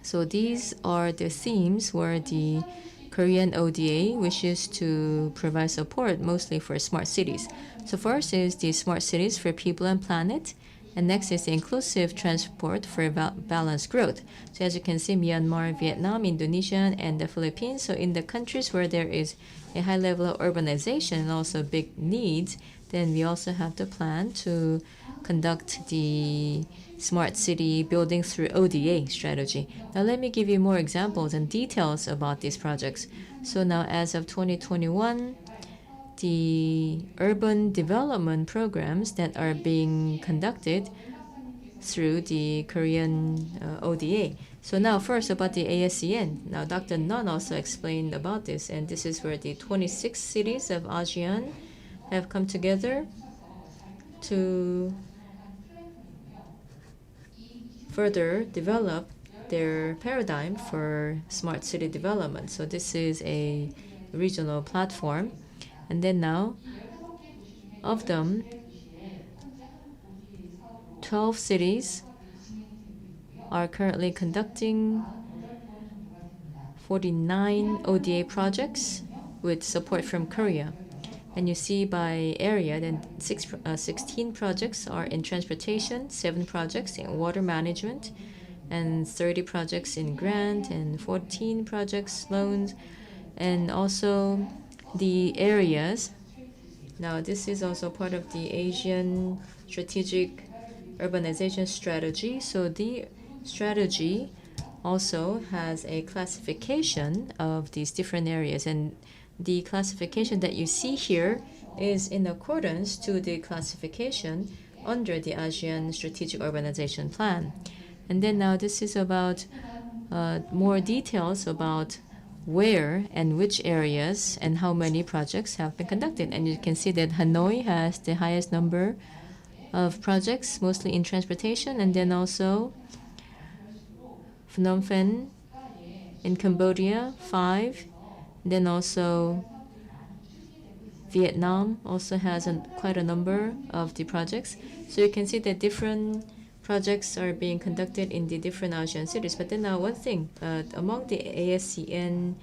So these are the themes where the Korean ODA wishes to provide support mostly for smart cities. So first is the smart cities for people and planet, and next is the inclusive transport for balanced growth. So as you can see, Myanmar, Vietnam, Indonesia, and the Philippines. So in the countries where there is a high level of urbanization and also big needs, then we also have the plan to conduct the smart city building through ODA strategy. Now let me give you more examples and details about these projects. So now as of 2021, the urban development programs that are being conducted through the Korean ODA. So now first about the ASCN. Now Dr. Nun also explained about this, and this is where the 26 cities of ASEAN have come together to further develop their paradigm for smart city development. So this is a regional platform. And then now, of them, 12 cities are currently conducting 49 ODA projects with support from Korea. And you see by area, then 16 projects are in transportation, 7 projects in water management, and 30 projects in grant, and 14 projects loans, and also the areas. Now this is also part of the Asian Strategic Urbanization Strategy. So the strategy also has a classification of these different areas, and the classification that you see here is in accordance to the classification under the ASEAN Strategic Urbanization Plan. And then now this is about more details about where and which areas and how many projects have been conducted. And you can see that Hanoi has the highest number of projects, mostly in transportation, and then also Phnom Penh in Cambodia, 5. Then also Vietnam also has quite a number of the projects. So you can see that different projects are being conducted in the different ASEAN cities. But then now one thing, among the ASCN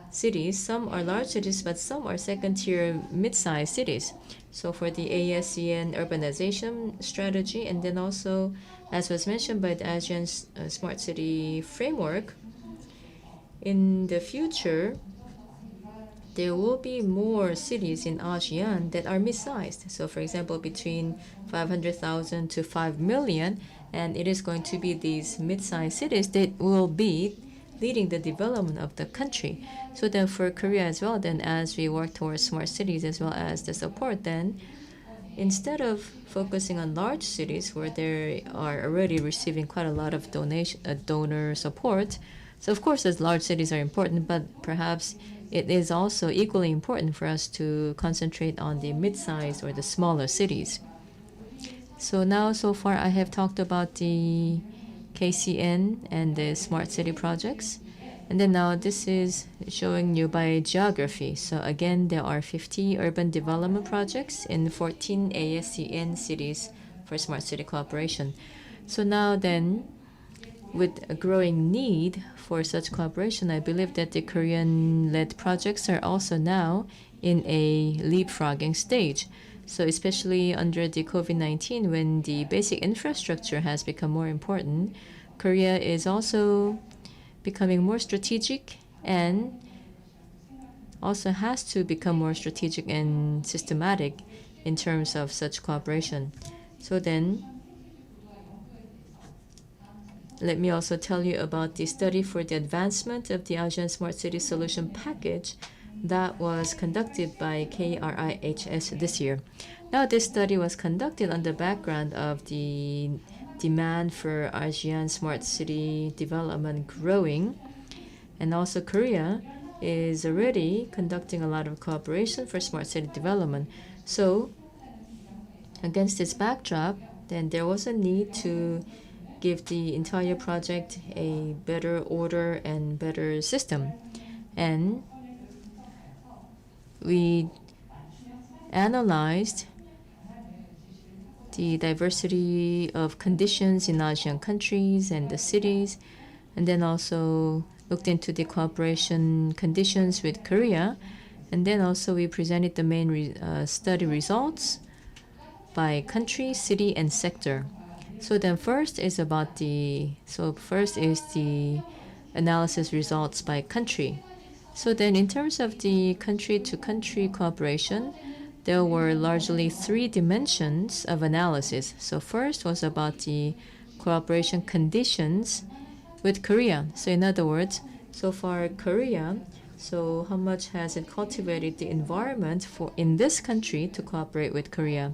cities, some are large cities, but some are second-tier mid-sized cities. So for the ASEAN urbanization strategy, and then also, as was mentioned by the ASEAN Smart City Framework, in the future, there will be more cities in ASEAN that are mid-sized. So for example, between 500,000 to 5 million, and it is going to be these mid-sized cities that will be leading the development of the country. So then for Korea as well, then as we work towards smart cities as well as the support, then instead of focusing on large cities where they are already receiving quite a lot of donor support, so of course those large cities are important, but perhaps it is also equally important for us to concentrate on the mid-sized or the smaller cities. So now, so far, I have talked about the KCN and the smart city projects. And then now this is showing you by geography. So again, there are 50 urban development projects in 14 ASCN cities for smart city cooperation. So now then, with a growing need for such cooperation, I believe that the Korean-led projects are also now in a leapfrogging stage. So especially under the COVID-19, when the basic infrastructure has become more important, Korea is also becoming more strategic and also has to become more strategic and systematic in terms of such cooperation. So then, let me also tell you about the study for the advancement of the ASEAN Smart City Solution Package that was conducted by KRIHS this year. Now, this study was conducted on the background of the demand for ASEAN Smart City development growing, and also Korea is already conducting a lot of cooperation for smart city development. So, against this backdrop, then there was a need to give the entire project a better order and better system. And we analyzed the diversity of conditions in ASEAN countries and the cities, and then also looked into the cooperation conditions with Korea, and then also we presented the main study results by country, city, and sector. So then first is the analysis results by country. So then in terms of the country-to-country cooperation, there were largely 3 dimensions of analysis. So first was about the cooperation conditions with Korea. So in other words, so far Korea, so how much has it cultivated the environment in this country to cooperate with Korea?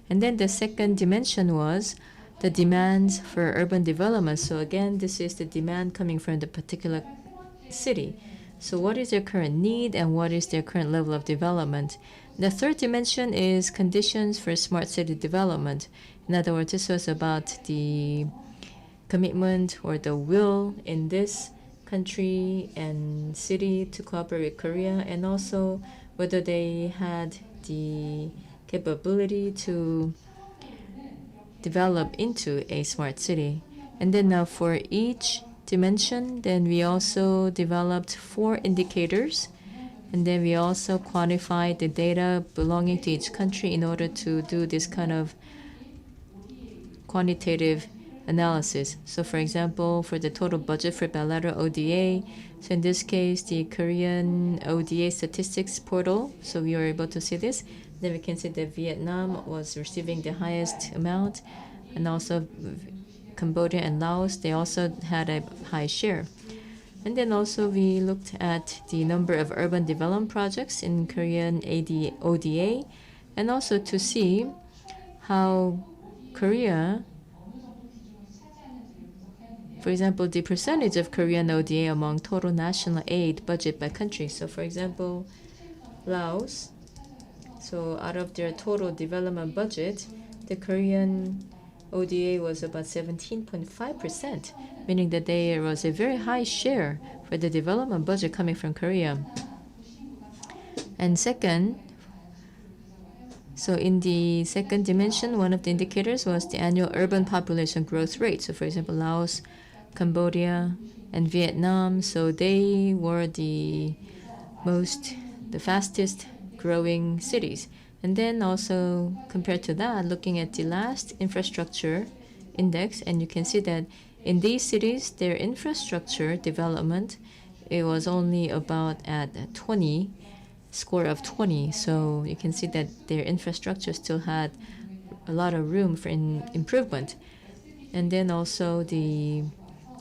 And then the second dimension was the demands for urban development. So again, this is the demand coming from the particular city. So what is their current need and what is their current level of development? The third dimension is conditions for smart city development. In other words, this was about the commitment or the will in this country and city to cooperate with Korea, and also whether they had the capability to develop into a smart city. And then now for each dimension, then we also developed 4 indicators, and then we also quantified the data belonging to each country in order to do this kind of quantitative analysis. So for example, for the total budget for bilateral ODA, so in this case, the Korean ODA statistics portal, so we were able to see this. Then we can see that Vietnam was receiving the highest amount, and also Cambodia and Laos, they also had a high share. And then also we looked at the number of urban development projects in Korean ODA, and also to see how Korea, for example, the percentage of Korean ODA among total national aid budget by country. So for example, Laos, so out of their total development budget, the Korean ODA was about 17.5%, meaning that there was a very high share for the development budget coming from Korea. And second, so in the second dimension, one of the indicators was the annual urban population growth rate. So for example, Laos, Cambodia, and Vietnam, so they were the fastest growing cities. And then also compared to that, looking at the last infrastructure index, and you can see that in these cities, their infrastructure development, it was only about at 20, score of 20. So you can see that their infrastructure still had a lot of room for improvement. And then also the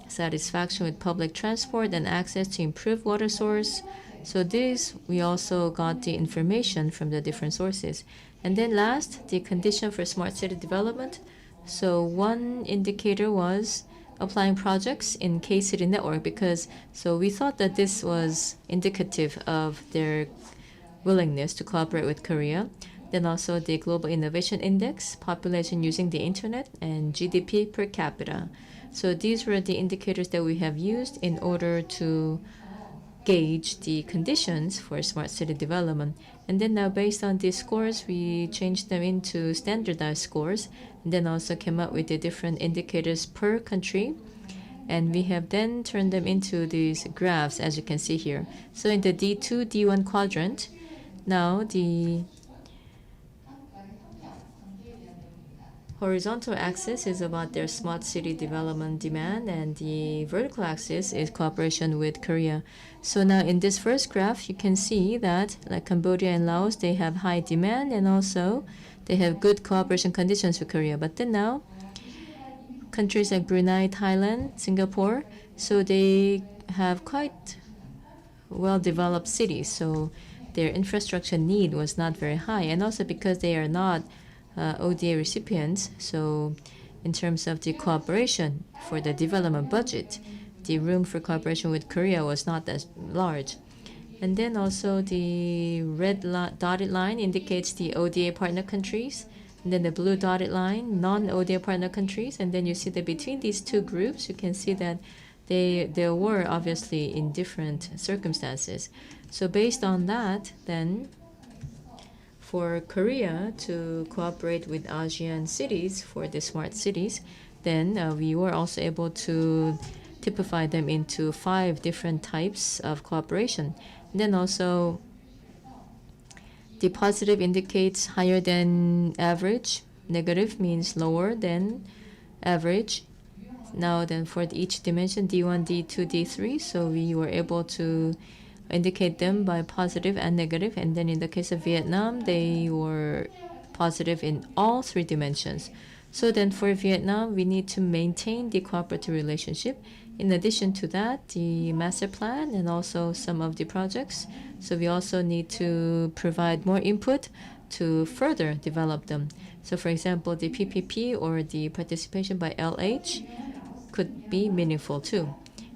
satisfaction with public transport and access to improved water source. So this, we also got the information from the different sources. And then last, the condition for smart city development. So one indicator was applying projects in K-City Network, because so we thought that this was indicative of their willingness to cooperate with Korea. Then also the Global Innovation Index, population using the internet, and GDP per capita. So these were the indicators that we have used in order to gauge the conditions for smart city development. And then now based on these scores, we changed them into standardized scores, and then also came up with the different indicators per country. And we have then turned them into these graphs, as you can see here. So in the D2, D1 quadrant, now the horizontal axis is about their smart city development demand, and the vertical axis is cooperation with Korea. So now in this first graph, you can see that like Cambodia and Laos, they have high demand and also they have good cooperation conditions with Korea. But then now, countries like Brunei, Thailand, Singapore. So they have quite well-developed cities. So their infrastructure need was not very high. And also because they are not ODA recipients, so in terms of the cooperation for the development budget, the room for cooperation with Korea was not as large. And then also the red dotted line indicates the ODA partner countries. And then the blue dotted line, non-ODA partner countries. And then you see that between these two groups, you can see that they were obviously in different circumstances. So based on that, then for Korea to cooperate with ASEAN cities for the smart cities, then we were also able to typify them into 5 different types of cooperation. And then also the positive indicates higher than average, negative means lower than average. Now then for each dimension, D1, D2, D3, so we were able to indicate them by positive and negative. And then in the case of Vietnam, they were positive in all 3 dimensions. So then for Vietnam, we need to maintain the cooperative relationship. In addition to that, the master plan and also some of the projects. So we also need to provide more input to further develop them. So for example, the PPP or the participation by LH could be meaningful too.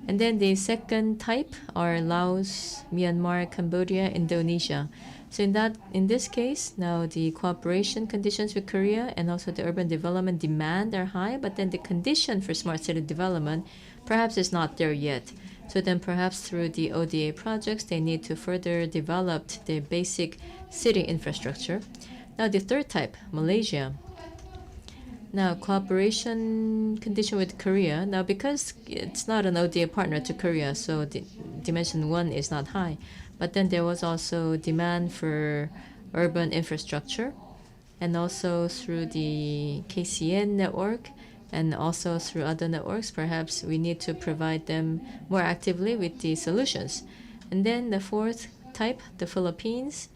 And then the second type are Laos, Myanmar, Cambodia, Indonesia. So in this case, now the cooperation conditions with Korea and also the urban development demand are high, but then the condition for smart city development perhaps is not there yet. So then perhaps through the ODA projects, they need to further develop the basic city infrastructure. Now the third type, Malaysia. Now, cooperation condition with Korea. Now, because it's not an ODA partner to Korea, so the dimension 1 is not high. But then there was also demand for urban infrastructure, and also through the KCN network, and also through other networks, perhaps we need to provide them more actively with the solutions. And then the fourth type, the Philippines.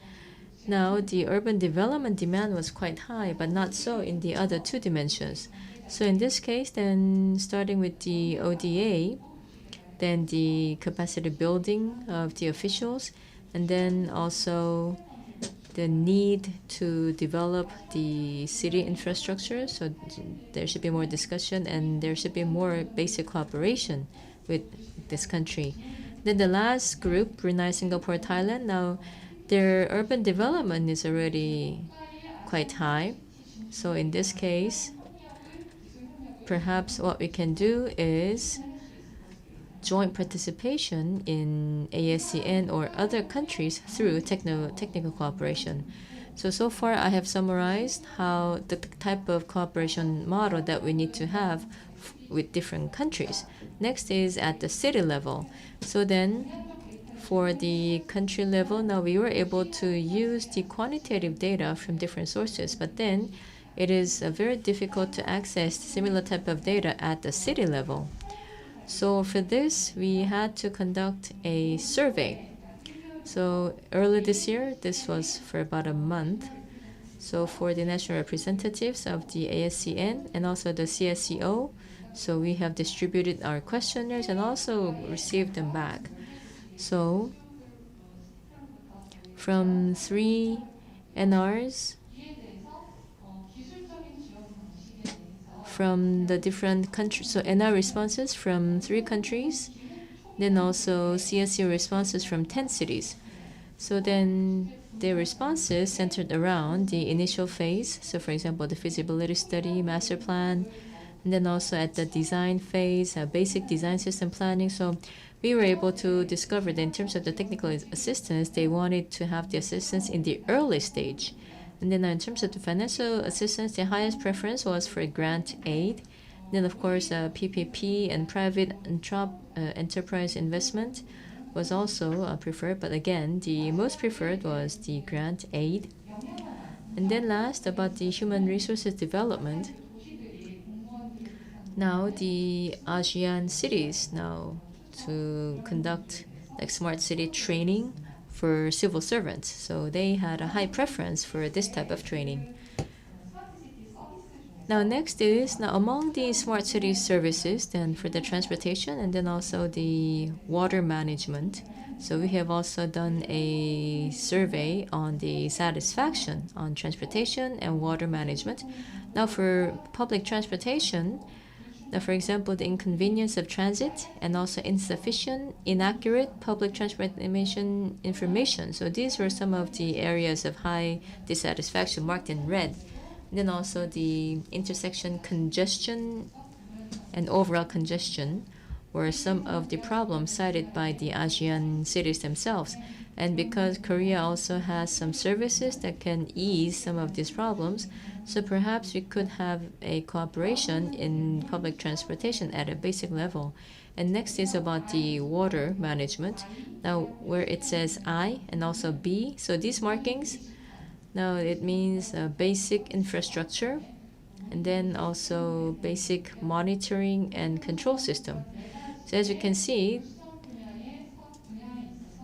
Now, the urban development demand was quite high, but not so in the other 2 dimensions. So in this case, then starting with the ODA, then the capacity building of the officials, and then also the need to develop the city infrastructure. So there should be more discussion and there should be more basic cooperation with this country. Then the last group, Brunei, Singapore, Thailand. Now, their urban development is already quite high. So in this case, perhaps what we can do is joint participation in ASCN or other countries through technical cooperation. So far I have summarized how the type of cooperation model that we need to have with different countries. Next is at the city level. So then for the country level, now we were able to use the quantitative data from different sources, but then it is very difficult to access similar type of data at the city level. So for this, we had to conduct a survey. So early this year, this was for about a month. So for the national representatives of the ASCN and also the CSCO, so we have distributed our questionnaires and also received them back. So from 3 NRs, from the different countries, so NR responses from 3 countries, then also CSC responses from 10 cities. So then the responses centered around the initial phase. So for example, the feasibility study, master plan, and then also at the design phase, basic design system planning. So we were able to discover that in terms of the technical assistance, they wanted to have the assistance in the early stage. And then in terms of the financial assistance, the highest preference was for grant aid. Then of course, PPP and private enterprise investment was also preferred. But again, the most preferred was the grant aid. And then last, about the human resources development. Now the ASEAN cities now to conduct like smart city training for civil servants. So they had a high preference for this type of training. Now next is, now among the smart city services, then for the transportation and then also the water management. So we have also done a survey on the satisfaction on transportation and water management. Now for public transportation, now for example, the inconvenience of transit and also insufficient, inaccurate public transportation information. So these were some of the areas of high dissatisfaction marked in red. Then also the intersection congestion and overall congestion were some of the problems cited by the ASEAN cities themselves. And because Korea also has some services that can ease some of these problems, so perhaps we could have a cooperation in public transportation at a basic level. And next is about the water management. Now, where it says I and also B, so these markings, now it means basic infrastructure and then also basic monitoring and control system. So as you can see,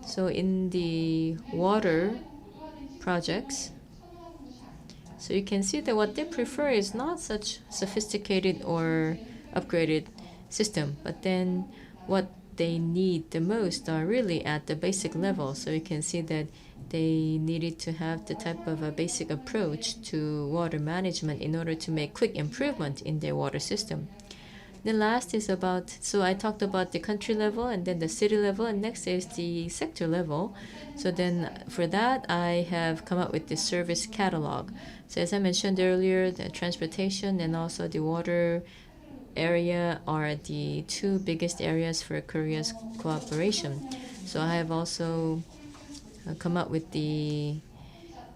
so in the water projects, so you can see that what they prefer is not such sophisticated or upgraded system, but then what they need the most are really at the basic level. So you can see that they needed to have the type of a basic approach to water management in order to make quick improvement in their water system. The last is about, so I talked about the country level and then the city level, and next is the sector level. So then for that, I have come up with the service catalog. So as I mentioned earlier, the transportation and also the water area are the two biggest areas for Korea's cooperation. So I have also come up with the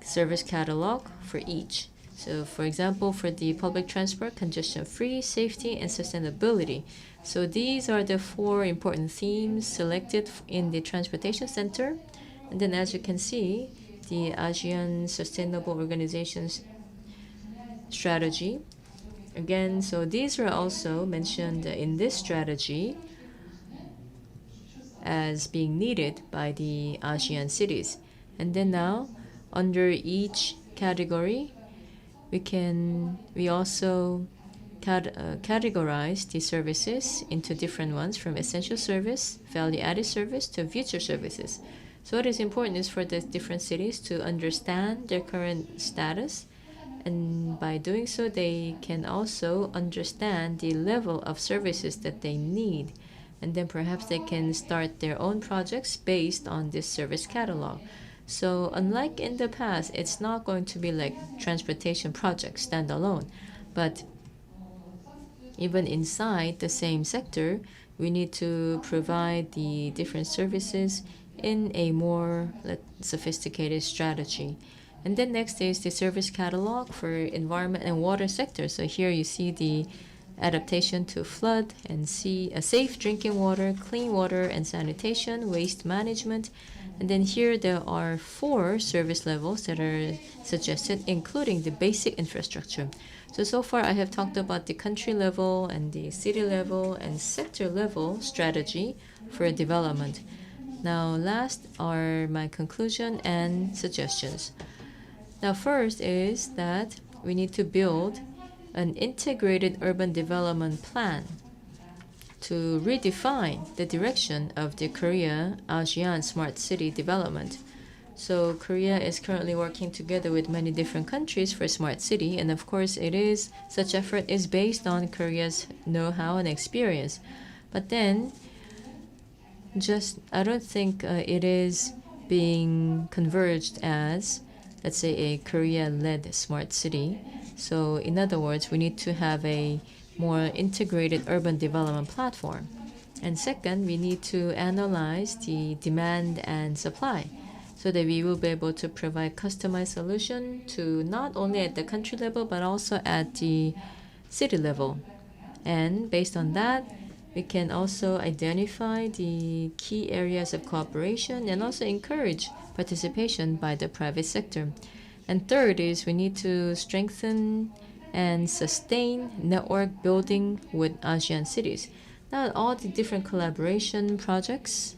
service catalog for each. So for example, for the public transport, congestion-free, safety, and sustainability. So these are the 4 important themes selected in the transportation center. And then as you can see, the ASEAN Sustainable Organizations strategy. Again, so these are also mentioned in this strategy as being needed by the ASEAN cities. And then now, under each category, we also categorize the services into different ones, from essential service, value-added service, to future services. So what is important is for the different cities to understand their current status, and by doing so, they can also understand the level of services that they need, and then perhaps they can start their own projects based on this service catalog. So unlike in the past, it's not going to be like transportation projects standalone, but even inside the same sector, we need to provide the different services in a more sophisticated strategy. And then next is the service catalog for environment and water sector. So here you see the adaptation to flood and safe drinking water, clean water and sanitation, waste management. And then here there are 4 service levels that are suggested, including the basic infrastructure. So far I have talked about the country level and the city level and sector level strategy for development. Now last are my conclusion and suggestions. Now first is that we need to build an integrated urban development plan to redefine the direction of the Korea ASEAN Smart City development. So Korea is currently working together with many different countries for smart city, and of course such effort is based on Korea's know-how and experience. But then I don't think it is being converged as, let's say, a Korea-led smart city. So in other words, we need to have a more integrated urban development platform. And second, we need to analyze the demand and supply so that we will be able to provide customized solution to not only at the country level, but also at the city level. And based on that, we can also identify the key areas of cooperation and also encourage participation by the private sector. And third is we need to strengthen and sustain network building with ASEAN cities. Now all the different collaboration projects,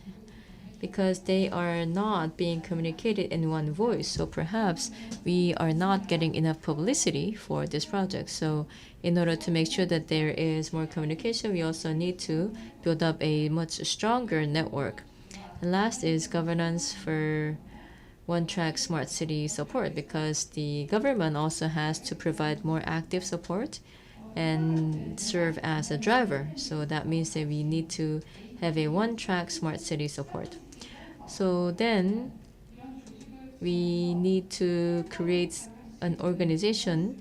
because they are not being communicated in one voice. So perhaps we are not getting enough publicity for this project. So in order to make sure that there is more communication, we also need to build up a much stronger network. And last is governance for one-track smart city support, because the government also has to provide more active support and serve as a driver. So that means that we need to have a one-track smart city support. So then we need to create an organization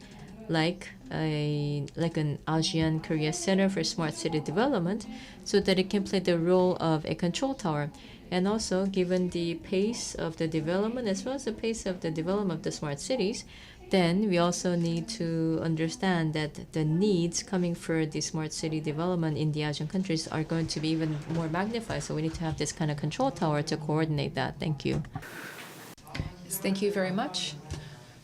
like an ASEAN Korea Center for Smart City Development, so that it can play the role of a control tower. And also, given the pace of the development as well as the pace of the development of the smart cities, then we also need to understand that the needs coming for the smart city development in the Asian countries are going to be even more magnified. So we need to have this kind of control tower to coordinate that. Thank you. Yes, thank you very much.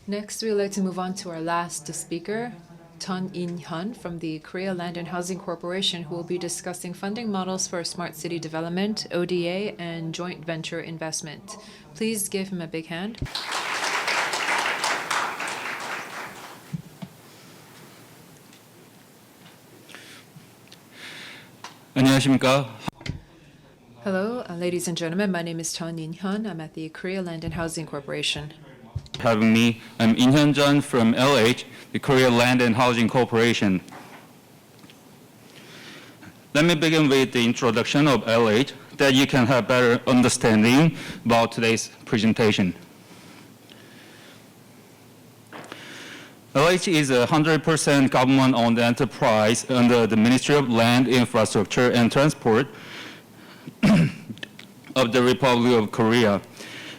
Next, we'd like to move on to our last speaker, Ton In-hyun from the Korea Land and Housing Corporation, who will be discussing funding models for smart city development, ODA, and joint venture investment. Please give him a big hand. 안녕하십니까. Hello, ladies and gentlemen. My name is Ton In-hyun. I'm at the Korea Land and Housing Corporation. Having me, I'm In-hyun Jeon from LH, the Korea Land and Housing Corporation. Let me begin with the introduction of LH, that you can have better understanding about today's presentation. LH is a 100% government-owned enterprise under the Ministry of Land, Infrastructure, and Transport of the Republic of Korea.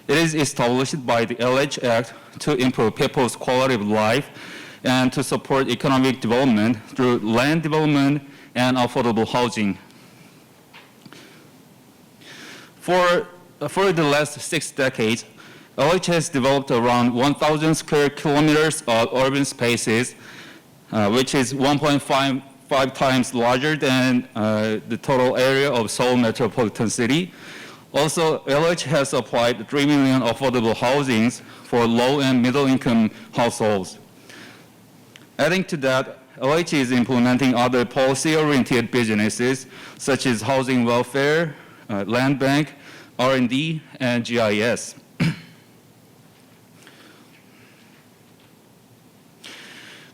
It is established by the LH Act to improve people's quality of life and to support economic development through land development and affordable housing. For the last 6 decades, LH has developed around 1,000 square kilometers of urban spaces, which is 1.5 times larger than the total area of Seoul metropolitan city. Also, LH has applied 3 million affordable housings for low and middle income households. Adding to that, LH is implementing other policy-oriented businesses such as housing welfare, land bank, R&D, and GIS.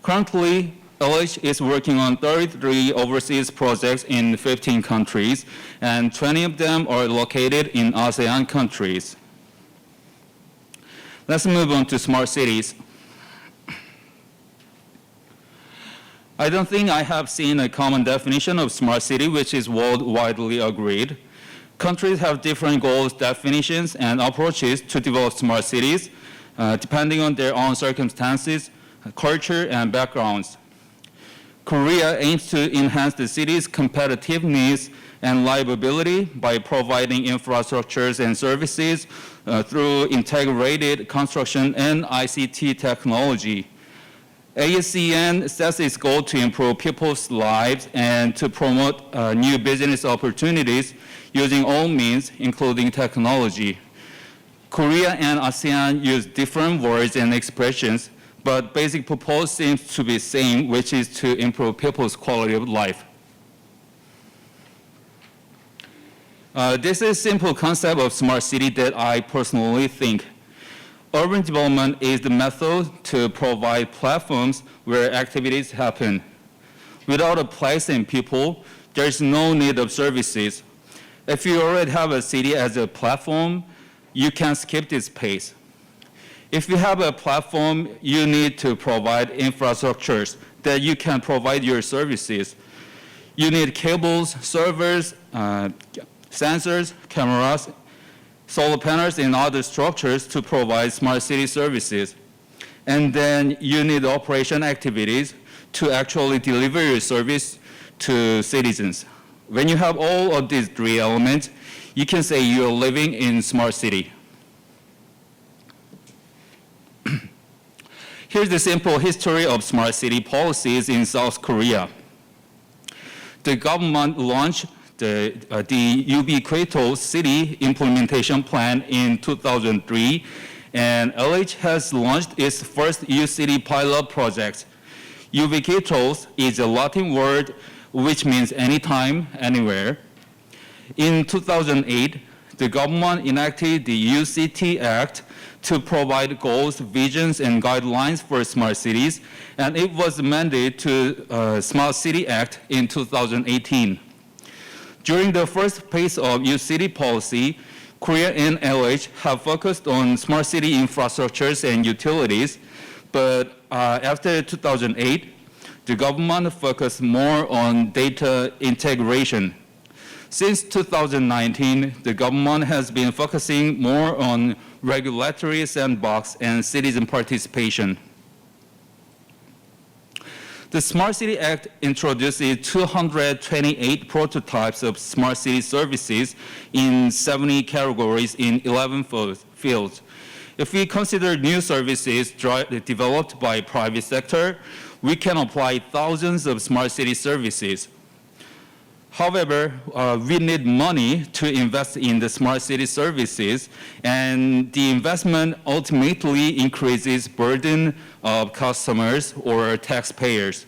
Currently, LH is working on 33 overseas projects in 15 countries, and 20 of them are located in ASEAN countries. Let's move on to smart cities. I don't think I have seen a common definition of smart city which is widely agreed. Countries have different goals, definitions, and approaches to develop smart cities, depending on their own circumstances, culture, and backgrounds. Korea aims to enhance the city's competitiveness and livability by providing infrastructures and services through integrated construction and ICT technology. ASCN sets its goal to improve people's lives and to promote new business opportunities using all means, including technology. Korea and ASEAN use different words and expressions, but basic purpose seems to be the same, which is to improve people's quality of life. This is a simple concept of smart city that I personally think. Urban development is the method to provide platforms where activities happen. Without a place and people, there is no need of services. If you already have a city as a platform, you can skip this phase. If you have a platform, you need to provide infrastructures that you can provide your services. You need cables, servers, sensors, cameras, solar panels, and other structures to provide smart city services. And then you need operation activities to actually deliver your service to citizens. When you have all of these 3 elements, you can say you're living in smart city. Here's the simple history of smart city policies in South Korea. The government launched the Ubiquitous City Implementation Plan in 2003, and LH has launched its first U-City pilot project. Ubiquitous is a Latin word which means anytime, anywhere. In 2008, the government enacted the UCT Act to provide goals, visions, and guidelines for smart cities, and it was amended to Smart City Act in 2018. During the first phase of U-City policy, Korea and LH have focused on smart city infrastructures and utilities, but after 2008, the government focused more on data integration. Since 2019, the government has been focusing more on regulatory sandbox and citizen participation. The Smart City Act introduces 228 prototypes of smart city services in 70 categories in 11 fields. If we consider new services developed by private sector, we can apply thousands of smart city services. However, we need money to invest in the smart city services, and the investment ultimately increases burden of customers or taxpayers.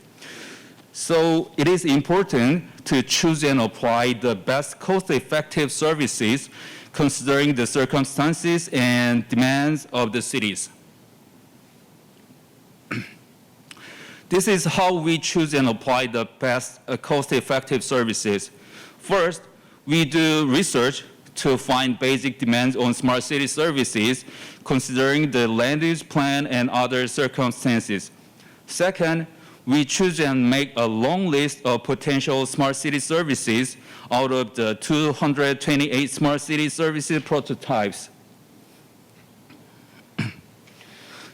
So it is important to choose and apply the best cost-effective services considering the circumstances and demands of the cities. This is how we choose and apply the best cost-effective services. First, we do research to find basic demands on smart city services, considering the land use plan and other circumstances. Second, we choose and make a long list of potential smart city services out of the 228 smart city services prototypes.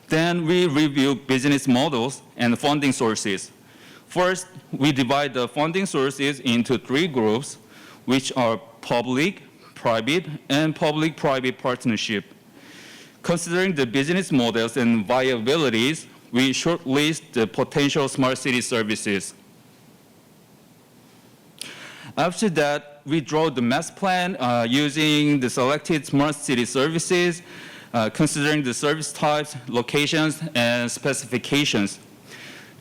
Then we review business models and funding sources. First, we divide the funding sources into 3 groups, which are public, private, and public-private partnership. Considering the business models and viabilities, we shortlist the potential smart city services. After that, we draw the master plan using the selected smart city services, considering the service types, locations, and specifications.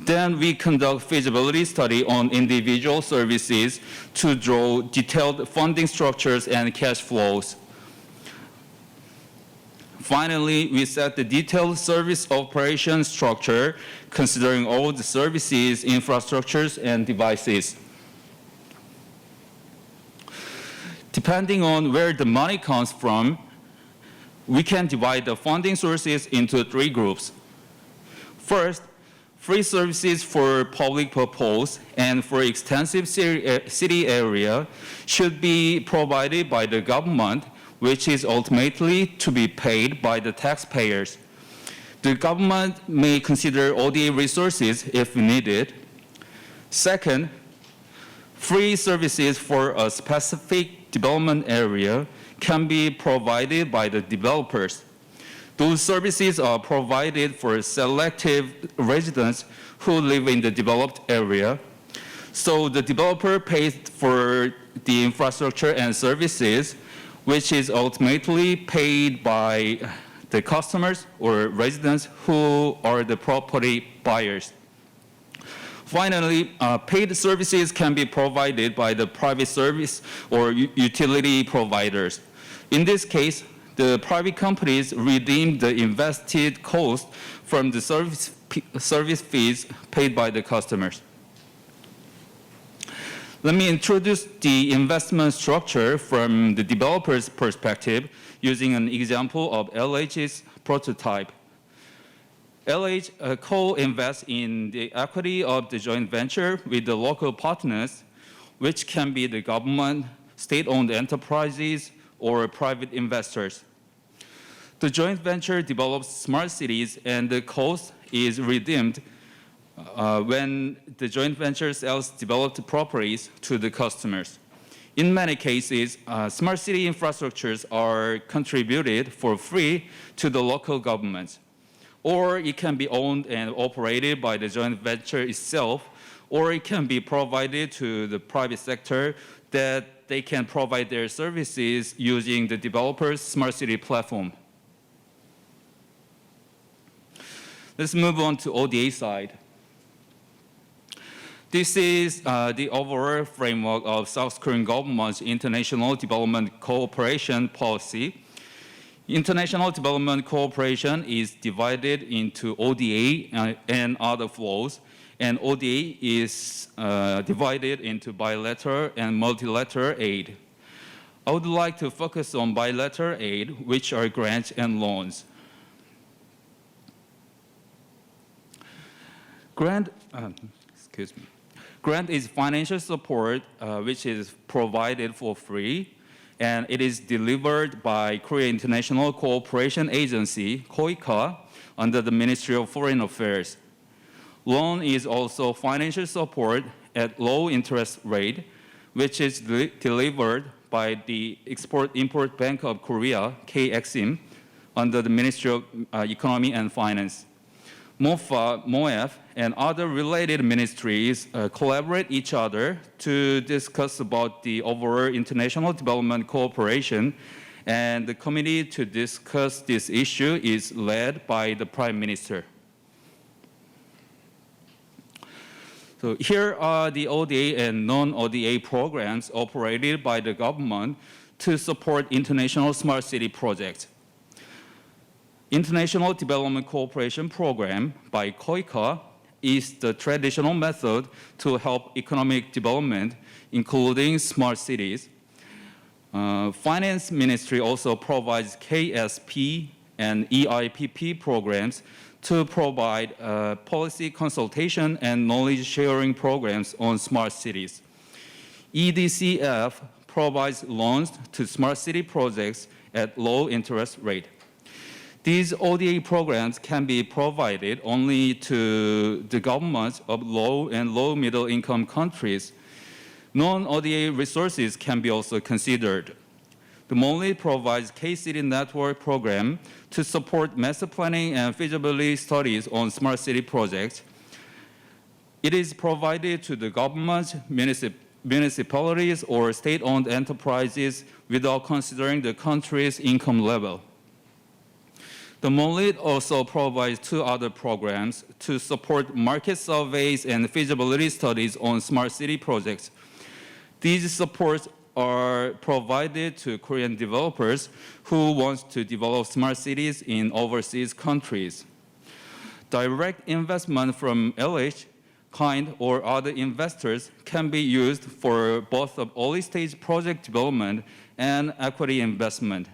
Then we conduct feasibility study on individual services to draw detailed funding structures and cash flows. Finally, we set the detailed service operation structure, considering all the services, infrastructures, and devices. Depending on where the money comes from, we can divide the funding sources into 3 groups. First, free services for public purpose and for extensive city area should be provided by the government, which is ultimately to be paid by the taxpayers. The government may consider ODA resources if needed. Second, free services for a specific development area can be provided by the developers. Those services are provided for selective residents who live in the developed area. So the developer pays for the infrastructure and services, which is ultimately paid by the customers or residents who are the property buyers. Finally, paid services can be provided by the private service or utility providers. In this case, the private companies redeem the invested cost from the service fees paid by the customers. Let me introduce the investment structure from the developer's perspective using an example of LH's prototype. LH co-invests in the equity of the joint venture with the local partners, which can be the government, state-owned enterprises, or private investors. The joint venture develops smart cities, and the cost is redeemed when the joint venture sells developed properties to the customers. In many cases, smart city infrastructures are contributed for free to the local governments, or it can be owned and operated by the joint venture itself, or it can be provided to the private sector that they can provide their services using the developer's smart city platform. Let's move on to ODA side. This is the overall framework of South Korean government's international development cooperation policy. International development cooperation is divided into ODA and other flows, and ODA is divided into bilateral and multilateral aid. I would like to focus on bilateral aid, which are grants and loans. Grant is financial support which is provided for free, and it is delivered by Korea International Cooperation Agency, KOICA, under the Ministry of Foreign Affairs. Loan is also financial support at low interest rate, which is delivered by the Export-Import Bank of Korea, KEXIM, under the Ministry of Economy and Finance. MOFA, MOF, and other related ministries collaborate each other to discuss about the overall international development cooperation, and the committee to discuss this issue is led by the Prime Minister. So here are the ODA and non-ODA programs operated by the government to support international smart city projects. International Development Cooperation Program by KOICA is the traditional method to help economic development, including smart cities. Finance Ministry also provides KSP and EIPP programs to provide policy consultation and knowledge sharing programs on smart cities. EDCF provides loans to smart city projects at low interest rate. These ODA programs can be provided only to the governments of low and low middle income countries. Non-ODA resources can be also considered. The MOLI provides K-City Network program to support master planning and feasibility studies on smart city projects. It is provided to the governments, municipalities, or state-owned enterprises without considering the country's income level. The MOLID also provides two other programs to support market surveys and feasibility studies on smart city projects. These supports are provided to Korean developers who want to develop smart cities in overseas countries. Direct investment from LH, kind, or other investors can be used for both of early stage project development and equity investment.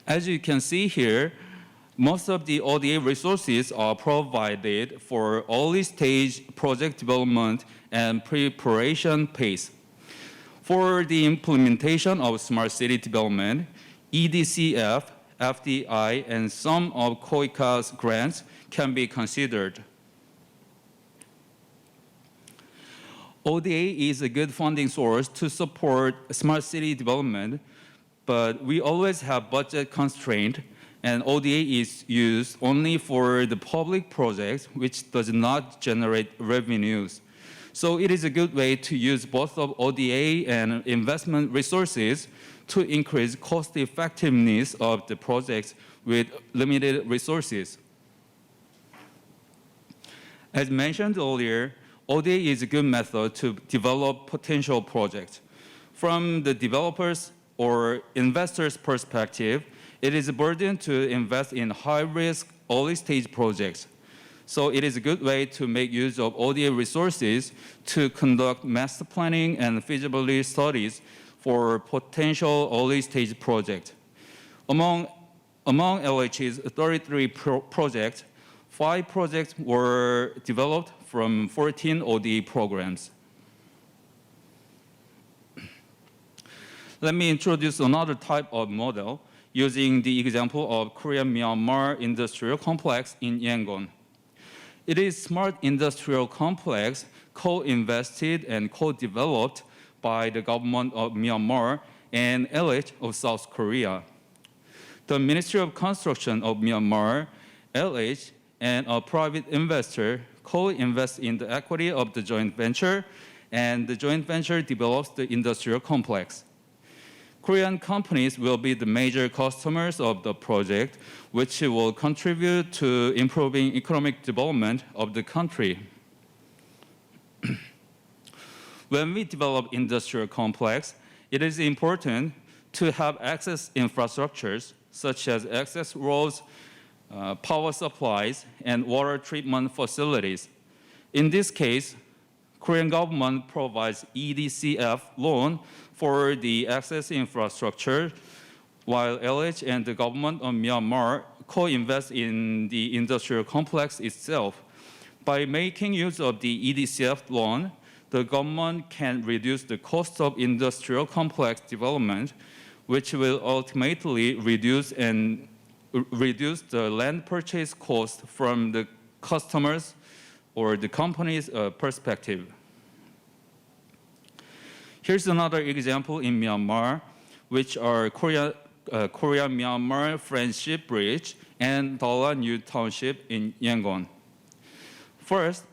As you can see here, most of the ODA resources are provided for early stage project development and preparation phase. For the implementation of smart city development, EDCF, FDI, and some of KOICA's grants can be considered. ODA is a good funding source to support smart city development, but we always have budget constraint, and ODA is used only for the public projects, which does not generate revenues. So it is a good way to use both of ODA and investment resources to increase cost effectiveness of the projects with limited resources. As mentioned earlier, ODA is a good method to develop potential projects. From the developers or investors' perspective, it is a burden to invest in high-risk, early-stage projects. So it is a good way to make use of ODA resources to conduct master planning and feasibility studies for potential early-stage projects. Among LH's 33 projects, 5 projects were developed from 14 ODA programs. Let me introduce another type of model using the example of Korea-Myanmar Industrial Complex in Yangon. It is smart industrial complex co-invested and co-developed by the government of Myanmar and LH of South Korea. The Ministry of Construction of Myanmar, LH, and a private investor co-invest in the equity of the joint venture, and the joint venture develops the industrial complex. Korean companies will be the major customers of the project, which will contribute to improving economic development of the country. When we develop industrial complex, it is important to have access infrastructures such as access roads, power supplies, and water treatment facilities. In this case, Korean government provides EDCF loan for the access infrastructure, while LH and the government of Myanmar co-invest in the industrial complex itself. By making use of the EDCF loan, the government can reduce the cost of industrial complex development, which will ultimately reduce the land purchase cost from the customers or the company's perspective. Here's another example in Myanmar, which are Korea-Myanmar Friendship Bridge and Dala New Township in Yangon. First,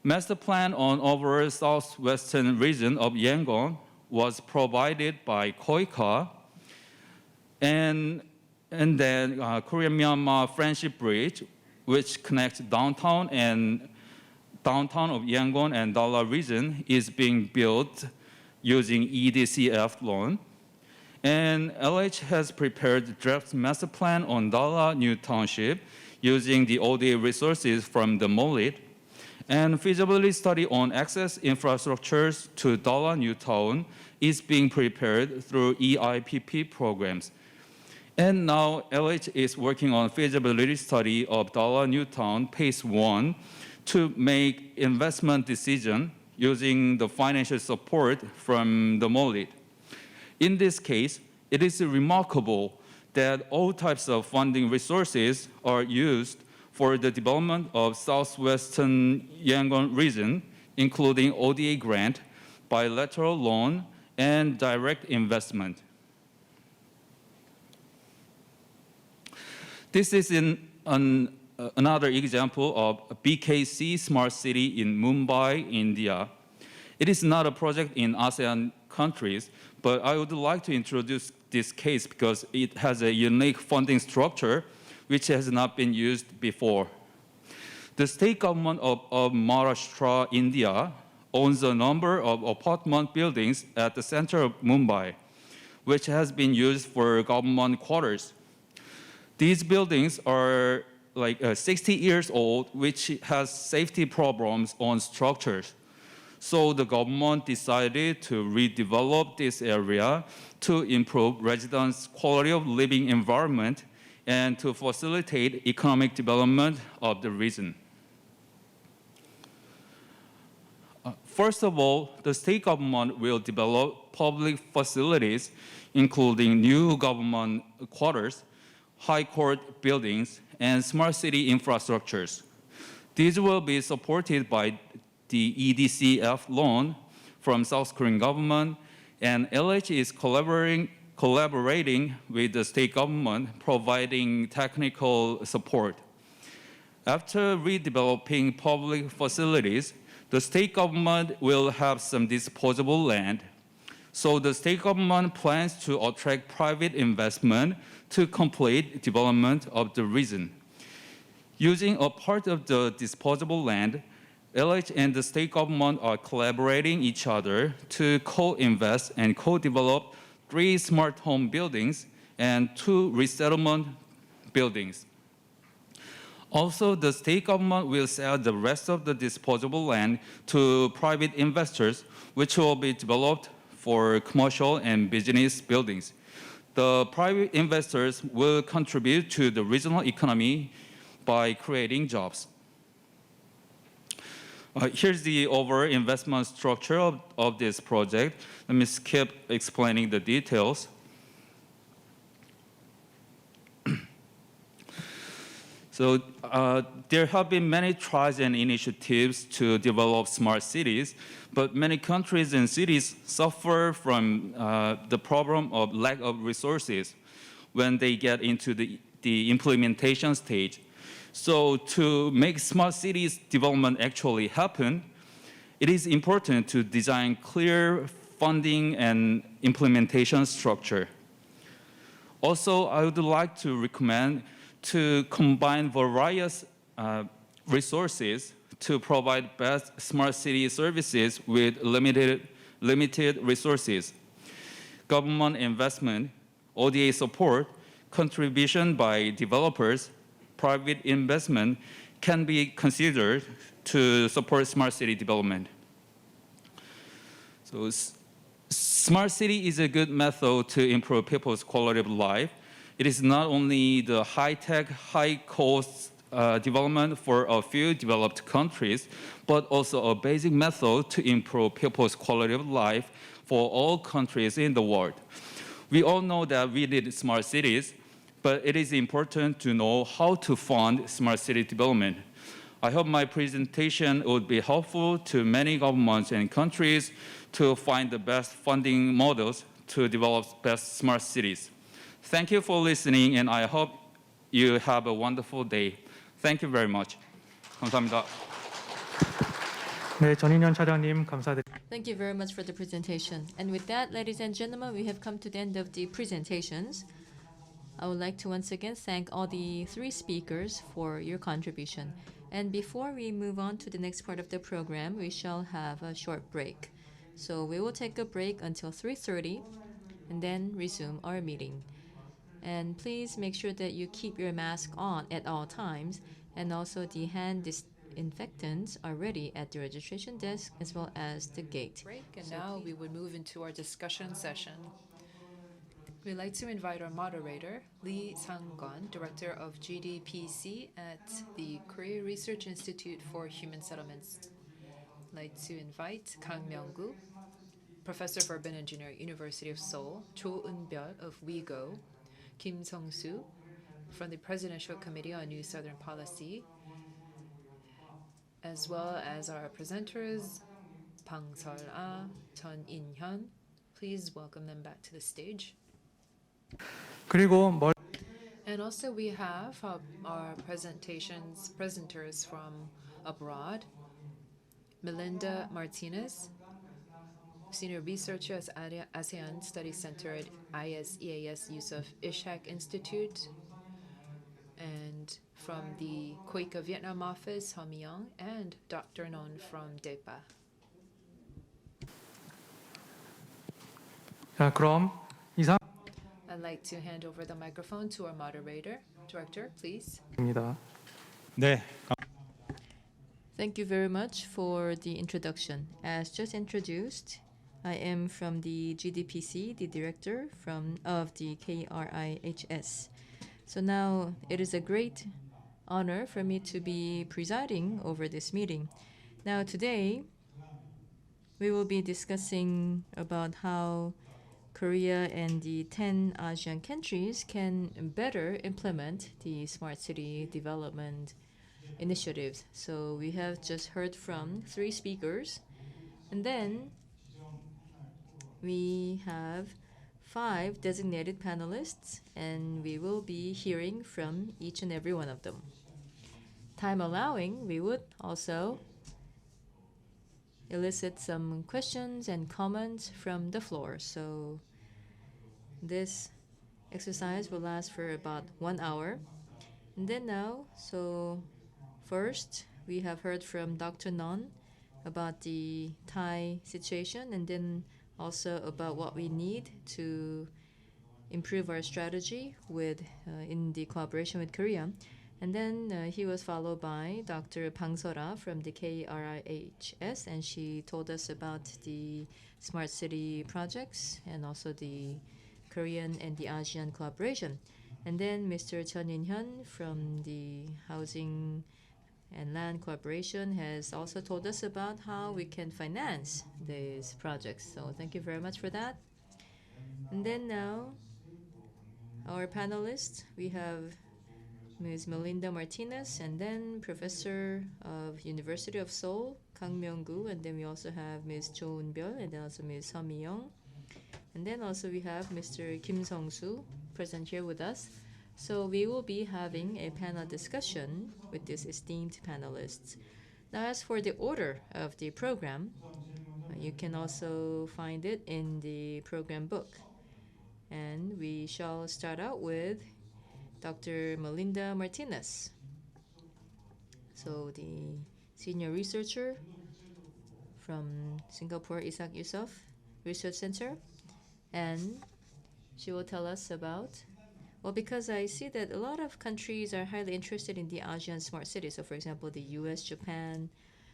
master plan on overall southwestern region of Yangon was provided by KOICA, and then Korea-Myanmar Friendship Bridge, which connects downtown of Yangon and Dala region, is being built using EDCF loan. And LH has prepared draft master plan on Dala New Township using the ODA resources from the MOLIT. And feasibility study on access infrastructures to Dala New Town is being prepared through EIPP programs. And now LH is working on feasibility study of Dala New Town Phase 1 to make investment decision using the financial support from the MOLIT. In this case, it is remarkable that all types of funding resources are used for the development of southwestern Yangon region, including ODA grant, bilateral loan, and direct investment. This is another example of BKC Smart City in Mumbai, India. It is not a project in ASEAN countries, but I would like to introduce this case because it has a unique funding structure which has not been used before. The state government of Maharashtra, India, owns a number of apartment buildings at the center of Mumbai, which has been used for government quarters. These buildings are like 60 years old, which has safety problems on structures. So the government decided to redevelop this area to improve residents' quality of living environment and to facilitate economic development of the region. First of all, the state government will develop public facilities, including new government quarters, high court buildings, and smart city infrastructures. These will be supported by the EDCF loan from South Korean government, and LH is collaborating with the state government, providing technical support. After redeveloping public facilities, the state government will have some disposable land. So the state government plans to attract private investment to complete development of the region. Using a part of the disposable land, LH and the state government are collaborating each other to co-invest and co-develop 3 smart home buildings and 2 resettlement buildings. Also, the state government will sell the rest of the disposable land to private investors, which will be developed for commercial and business buildings. The private investors will contribute to the regional economy by creating jobs. Here's the overall investment structure of this project. Let me skip explaining the details. So there have been many tries and initiatives to develop smart cities, but many countries and cities suffer from the problem of lack of resources when they get into the implementation stage. So to make smart cities development actually happen, it is important to design clear funding and implementation structure. Also, I would like to recommend to combine various resources to provide best smart city services with limited resources. Government investment, ODA support, contribution by developers, private investment can be considered to support smart city development. So smart city is a good method to improve people's quality of life. It is not only the high-tech, high-cost development for a few developed countries, but also a basic method to improve people's quality of life for all countries in the world. We all know that we need smart cities, but it is important to know how to fund smart city development. I hope my presentation would be helpful to many governments and countries to find the best funding models to develop best smart cities. Thank you for listening, and I hope you have a wonderful day. Thank you very much. 감사합니다. 네, 전인현 차장님 감사드립니다. Thank you very much for the presentation. And with that, ladies and gentlemen, we have come to the end of the presentations. I would like to once again thank all the three speakers for your contribution. And before we move on to the next part of the program, we shall have a short break. So we will take a break until 3:30 and then resume our meeting. And please make sure that you keep your mask on at all times, and also the hand disinfectants are ready at the registration desk as well as the gate. Break, and now we would move into our discussion session. We'd like to invite our moderator, Lee Sang-gon, Director of GDPC at the Korea Research Institute for Human Settlements. I'd like to invite Kang Myung-gu, Professor of Urban Engineering, University of Seoul, Cho Eun-byul of WeGo, Kim Song-soo from the Presidential Committee on New Southern Policy, as well as our presenters, Bang Seol-ah, Chun In-hyun. Please welcome them back to the stage. 그리고 And also we have our presenters from abroad. Melinda Martinez, Senior Researcher at ASEAN Study Center at ISEAS Yusof Ishak Institute, and from the Quaker Vietnam office, Ho Mi-young, and Dr. Non from DEPA. 자, 그럼 이상 I'd like to hand over the microphone to our director, please. 입니다. 네, Thank you very much for the introduction. As just introduced, I am from the GDPC, the director of the KRIHS. So now it is a great honor for me to be presiding over this meeting. Now today, we will be discussing about how Korea and the 10 ASEAN countries can better implement the smart city development initiatives. So we have just heard from three speakers, and then we have 5 designated panelists, and we will be hearing from each and every one of them. Time allowing, we would also elicit some questions and comments from the floor. So this exercise will last for about 1 hour. And then now, so first, we have heard from Dr. Non about the Thai situation, and then also about what we need to improve our strategy in the cooperation with Korea. And then he was followed by Dr. Bang Seol-ah from the KRIHS, and she told us about the smart city projects and also the Korean and the ASEAN cooperation. And then Mr. Chun In-hyun from the Housing and Land Corporation has also told us about how we can finance these projects. So thank you very much for that. And then now, our panelists, we have Ms. Melinda Martinez, and then Professor of University of Seoul, Kang Myung-gu, and then we also have Ms. Cho Eun-byul, and then also Ms. Ho Mi-young. And then also we have Mr. Kim Song-soo present here with us. So we will be having a panel discussion with these esteemed panelists. Now, as for the order of the program, you can also find it in the program book. And we shall start out with Dr. Melinda Martinez. So, the senior researcher from Singapore Isaac Yusof Research Center. And she will tell us about, well, because I see that a lot of countries are highly interested in the ASEAN Smart City. So, for example, the US, Japan.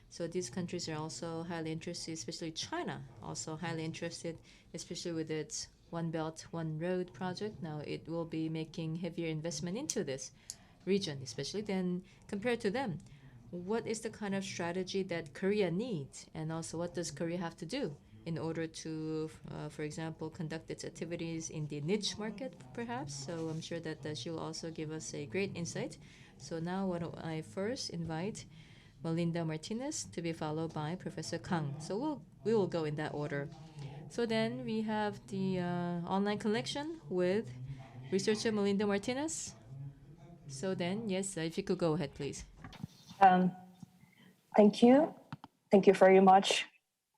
So these countries are also highly interested, especially China, also highly interested, especially with its One Belt, One Road project. Now it will be making heavier investment into this region, especially then compared to them. What is the kind of strategy that Korea needs? And also, what does Korea have to do in order to, for example, conduct its activities in the niche market, perhaps? So I'm sure that she will also give us a great insight. So now, why don't I first invite Melinda Martinez to be followed by Professor Kang. So we will go in that order. So then we have the online connection with researcher Melinda Martinez. So then, yes, if you could go ahead, please. Thank you. Thank you very much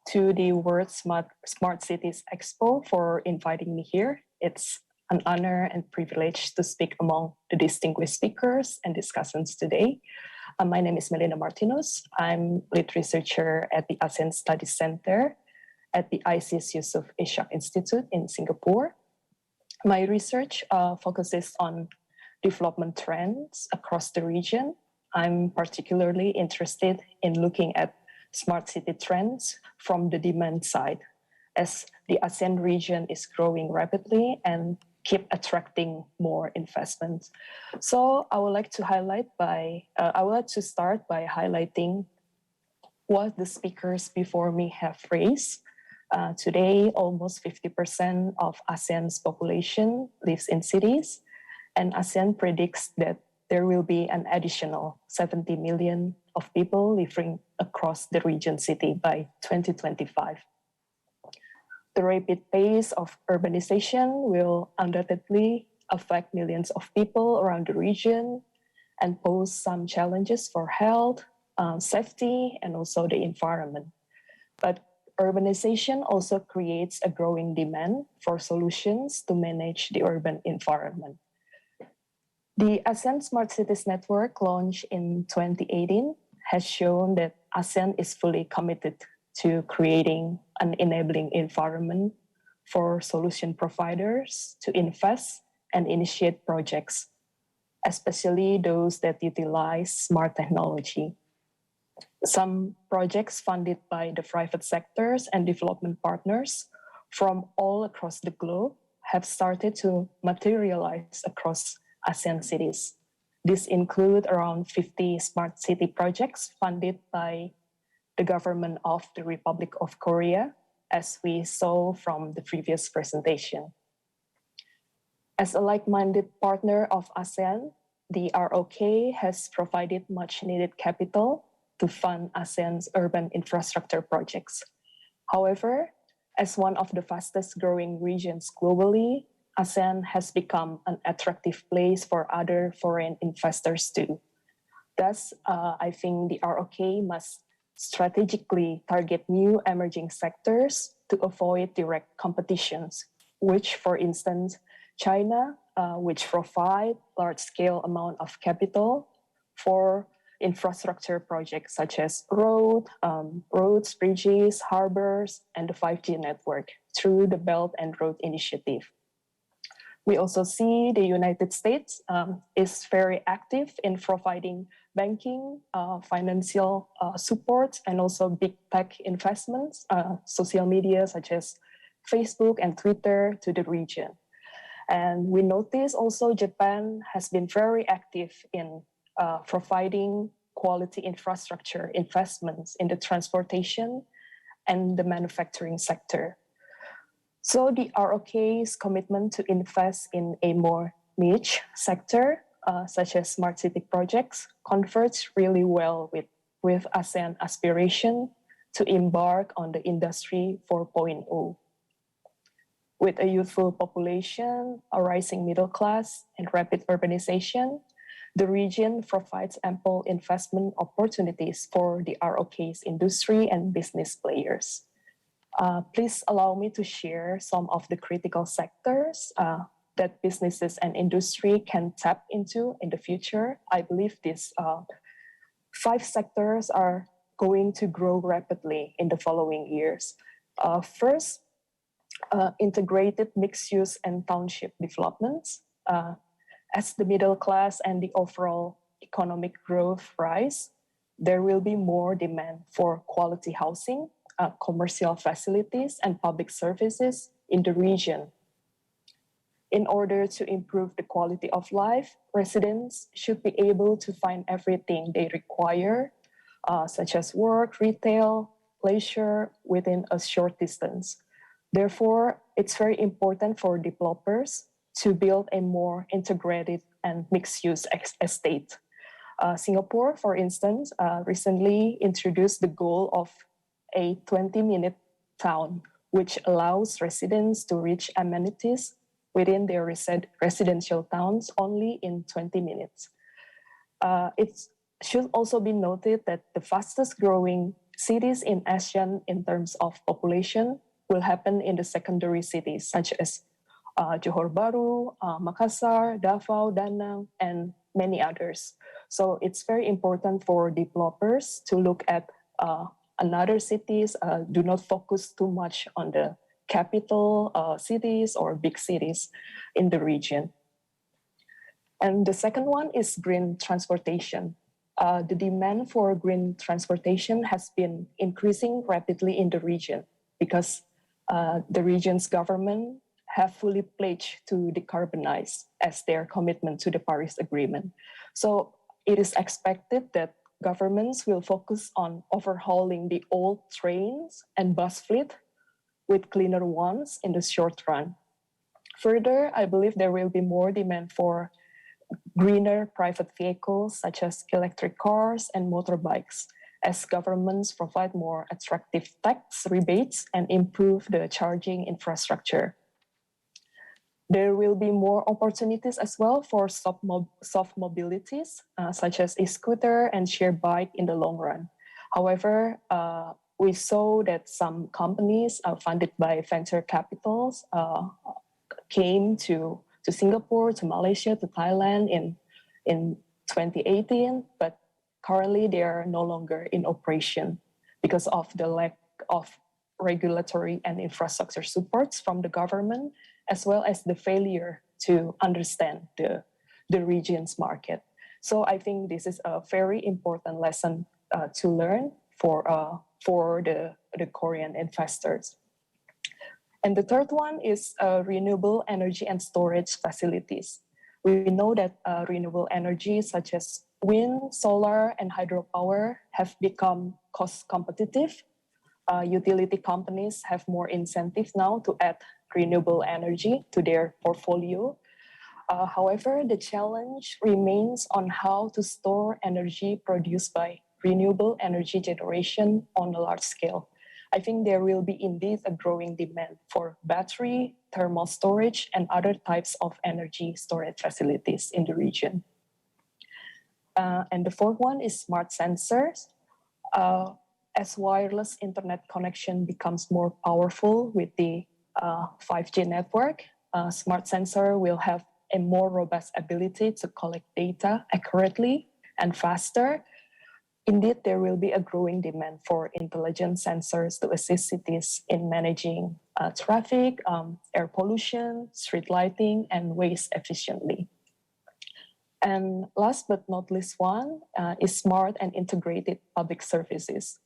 to the World Smart Cities Expo for inviting me here. It's an honor and privilege to speak among the distinguished speakers and discussants today. My name is Melinda Martinez. I'm lead researcher at the ASEAN Studies Center at the ICS Yusof Ishak Institute in Singapore. My research focuses on development trends across the region. I'm particularly interested in looking at smart city trends from the demand side, as the ASEAN region is growing rapidly and keep attracting more investments. So I would like to start by highlighting what the speakers before me have raised. Today, almost 50% of ASEAN's population lives in cities, and ASEAN predicts that there will be an additional 70 million of people living across the region city by 2025. The rapid pace of urbanization will undoubtedly affect millions of people around the region and pose some challenges for health, safety, and also the environment. But urbanization also creates a growing demand for solutions to manage the urban environment. The ASEAN Smart Cities Network, launched in 2018, has shown that ASEAN is fully committed to creating an enabling environment for solution providers to invest and initiate projects, especially those that utilize smart technology. Some projects funded by the private sectors and development partners from all across the globe have started to materialize across ASEAN cities. These include around 50 smart city projects funded by the government of the Republic of Korea, as we saw from the previous presentation. As a like-minded partner of ASEAN, the ROK has provided much needed capital to fund ASEAN's urban infrastructure projects. However, as one of the fastest growing regions globally, ASEAN has become an attractive place for other foreign investors too. Thus, I think the ROK must strategically target new emerging sectors to avoid direct competitions, which, for instance, China, which provide large-scale amount of capital for infrastructure projects such as roads, bridges, harbors, and the 5G network through the Belt and Road Initiative. We also see the United States is very active in providing banking, financial support, and also big tech investments, social media such as Facebook and Twitter to the region. And we notice also Japan has been very active in providing quality infrastructure investments in the transportation and the manufacturing sector. So the ROK's commitment to invest in a more niche sector, such as smart city projects, converts really well with ASEAN aspiration to embark on the Industry 4.0. With a youthful population, a rising middle class, and rapid urbanization, The region provides ample investment opportunities for the ROK's industry and business players. Please allow me to share some of the critical sectors that businesses and industry can tap into in the future. I believe these 5 sectors are going to grow rapidly in the following years. First, integrated mixed-use and township developments. As the middle class and the overall economic growth rise, there will be more demand for quality housing, commercial facilities, and public services in the region. In order to improve the quality of life, residents should be able to find everything they require, such as work, retail, leisure, within a short distance. Therefore, it's very important for developers to build a more integrated and mixed-use estate. Singapore, for instance, recently introduced the goal of a 20-minute town, which allows residents to reach amenities within their residential towns only in 20 minutes. It should also be noted that the fastest growing cities in ASEAN in terms of population will happen in the secondary cities, such as Johor Bahru, Makassar, Davao, Da Nang, and many others. So it's very important for developers to look at another cities, do not focus too much on the capital cities or big cities in the region. And the second one is green transportation. The demand for green transportation has been increasing rapidly in the region because the region's government have fully pledged to decarbonize as their commitment to the Paris Agreement. So it is expected that governments will focus on overhauling the old trains and bus fleet with cleaner ones in the short run. Further, I believe there will be more demand for greener private vehicles such as electric cars and motorbikes as governments provide more attractive tax rebates and improve the charging infrastructure. There will be more opportunities as well for soft mobilities, such as a scooter and shared bike in the long run. However, we saw that some companies funded by venture capitals came to Singapore, to Malaysia, to Thailand in 2018, but currently they are no longer in operation because of the lack of regulatory and infrastructure supports from the government, as well as the failure to understand the region's market. So I think this is a very important lesson to learn for the Korean investors. And the third one is renewable energy and storage facilities. We know that renewable energy such as wind, solar, and hydropower have become cost competitive. Utility companies have more incentive now to add renewable energy to their portfolio. However, the challenge remains on how to store energy produced by renewable energy generation on a large scale. I think there will be indeed a growing demand for battery, thermal storage, and other types of energy storage facilities in the region. And the fourth one is smart sensors. As wireless internet connection becomes more powerful with the 5G network, smart sensor will have a more robust ability to collect data accurately and faster. Indeed, there will be a growing demand for intelligent sensors to assist cities in managing traffic, air pollution, street lighting, and waste efficiently. And last but not least one is smart and integrated public services.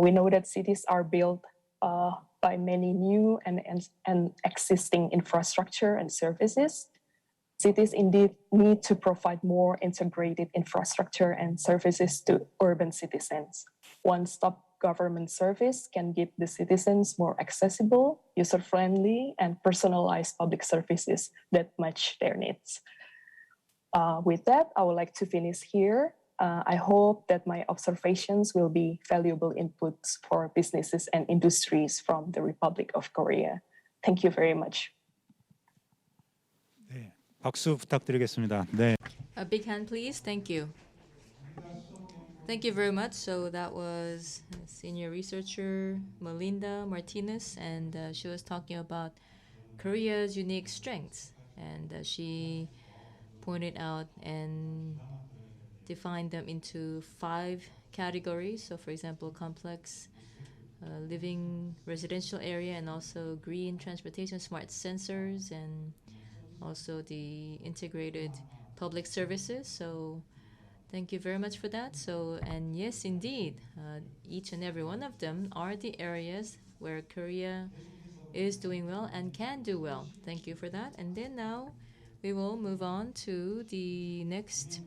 We know that cities are built by many new and existing infrastructure and services. Cities indeed need to provide more integrated infrastructure and services to urban citizens. One-stop government service can give the citizens more accessible, user-friendly, and personalized public services that match their needs. With that, I would like to finish here. I hope that my observations will be valuable inputs for businesses and industries from the Republic of Korea. Thank you very much. 네, 박수 부탁드리겠습니다. 네. A big hand, please. Thank you. Thank you very much. So that was senior researcher Melinda Martinez, and she was talking about Korea's unique strengths, and she pointed out and defined them into 5 categories. So, for example, complex living residential area, and also green transportation, smart sensors, and also the integrated public services. So thank you very much for that. So, and yes, indeed, each and every one of them are the areas where Korea is doing well and can do well. Thank you for that. And then now we will move on to the next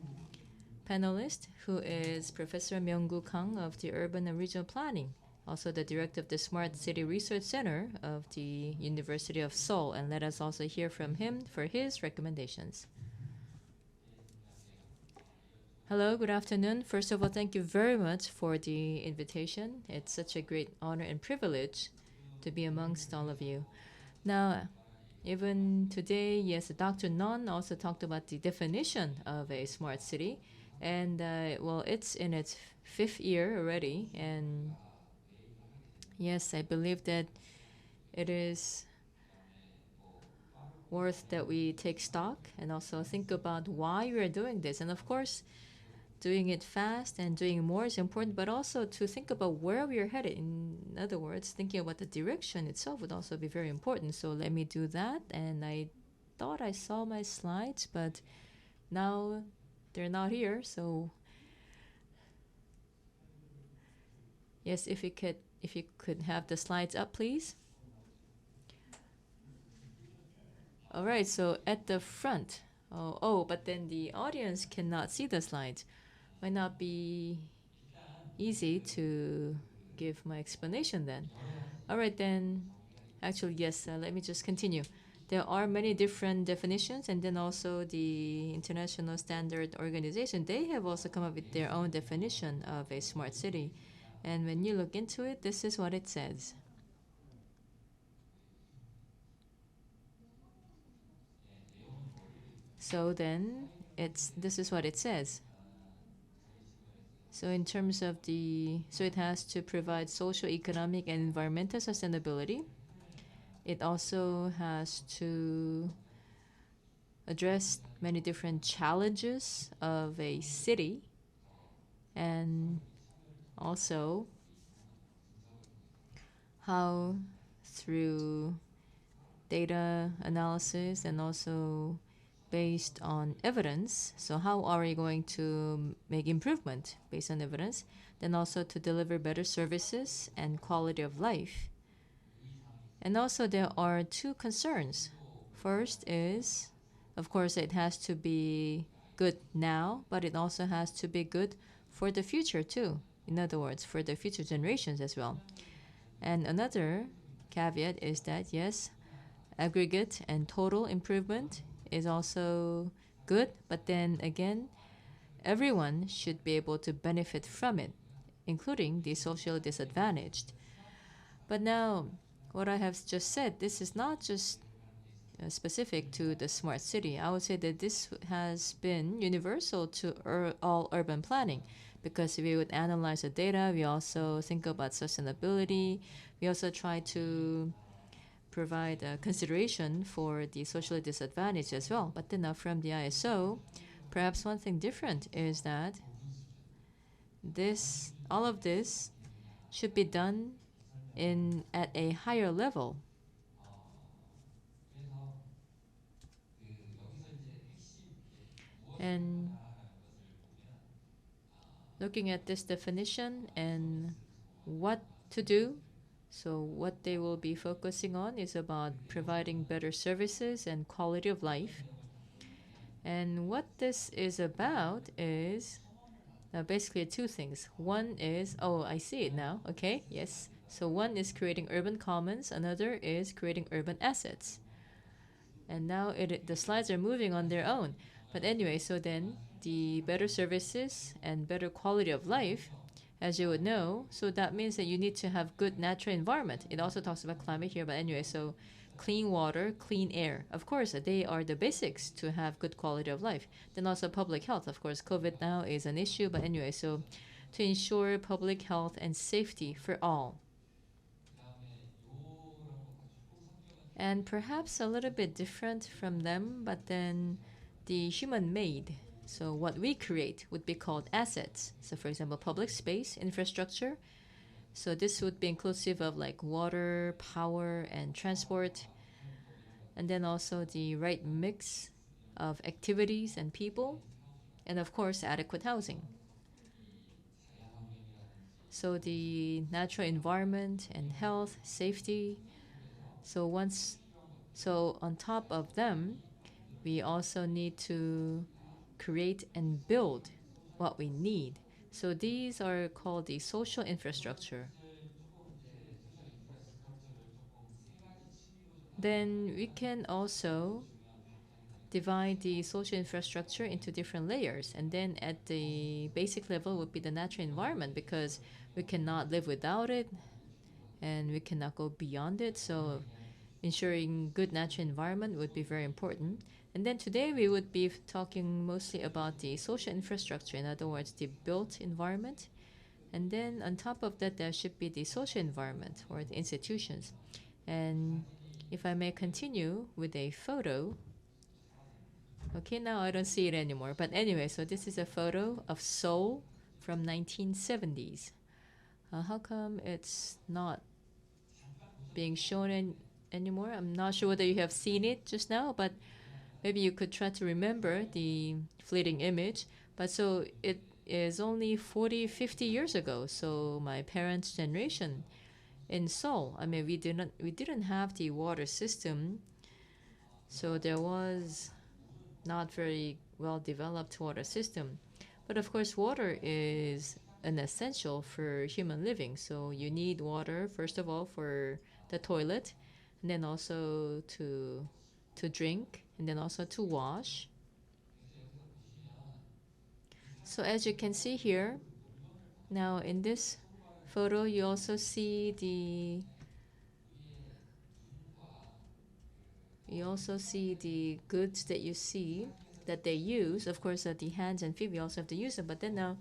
panelist, who is Professor Myung-gu Kang of the Urban and Regional Planning, also the director of the Smart City Research Center of the University of Seoul. And let us also hear from him for his recommendations. Hello, good afternoon. First of all, thank you very much for the invitation. It's such a great honor and privilege to be amongst all of you. Now, even today, yes, Dr. Non also talked about the definition of a smart city. And well, it's in its 5th year already. And yes, I believe that it is worth that we take stock and also think about why we are doing this. And of course, doing it fast and doing more is important, but also to think about where we are headed. In other words, thinking about the direction itself would also be very important. So let me do that. And I thought I saw my slides, but now they're not here. So yes, if you could have the slides up, please. All right, so at the front. But then the audience cannot see the slides. Might not be easy to give my explanation then. All right, then. Actually, yes, let me just continue. There are many different definitions, and then also the International Standard Organization, they have also come up with their own definition of a smart city. And when you look into it, this is what it says. So then, this is what it says. So in terms of it has to provide social, economic, and environmental sustainability. It also has to address many different challenges of a city, and also how through data analysis and also based on evidence. So how are we going to make improvement based on evidence? Then also to deliver better services and quality of life. And also there are 2 concerns. First is, of course, it has to be good now, but it also has to be good for the future too. In other words, for the future generations as well. And another caveat is that, yes, aggregate and total improvement is also good, but then again, everyone should be able to benefit from it, including the socially disadvantaged. But now, what I have just said, this is not just specific to the smart city. I would say that this has been universal to all urban planning, because we would analyze the data, we also think about sustainability, we also try to provide consideration for the socially disadvantaged as well. But then from the ISO, perhaps one thing different is that all of this should be done at a higher level. And looking at this definition and what to do, so what they will be focusing on is about providing better services and quality of life. And what this is about is basically 2 things. One is, I see it now. Okay, yes. So one is creating urban commons, another is creating urban assets. And now the slides are moving on their own. But anyway, so then the better services and better quality of life, as you would know, so that means that you need to have good natural environment. It also talks about climate here, but anyway, so clean water, clean air. Of course, they are the basics to have good quality of life. Then also public health. Of course, COVID now is an issue, but anyway, so to ensure public health and safety for all. And perhaps a little bit different from them, but then the human-made. So what we create would be called assets. So for example, public space, infrastructure. So this would be inclusive of like water, power, and transport. And then also the right mix of activities and people. And of course, adequate housing. So the natural environment and health, safety. So on top of them, we also need to create and build what we need. So these are called the social infrastructure. Then we can also divide the social infrastructure into different layers. And then at the basic level would be the natural environment, because we cannot live without it and we cannot go beyond it. So ensuring good natural environment would be very important. And then today we would be talking mostly about the social infrastructure, in other words, the built environment. And then on top of that, there should be the social environment or the institutions. And if I may continue with a photo. Okay, now I don't see it anymore. But anyway, so this is a photo of Seoul from 1970s. How come it's not being shown anymore? I'm not sure whether you have seen it just now, but maybe you could try to remember the fleeting image. But so it is only 40, 50 years ago. So my parents' generation in Seoul, I mean, we didn't have the water system. So there was not very well developed water system. But of course, water is an essential for human living. So you need water, first of all, for the toilet, and then also to drink, and then also to wash. So as you can see here, now in this photo, you also see the goods that they use. Of course, the hands and feet, we also have to use them. But then now,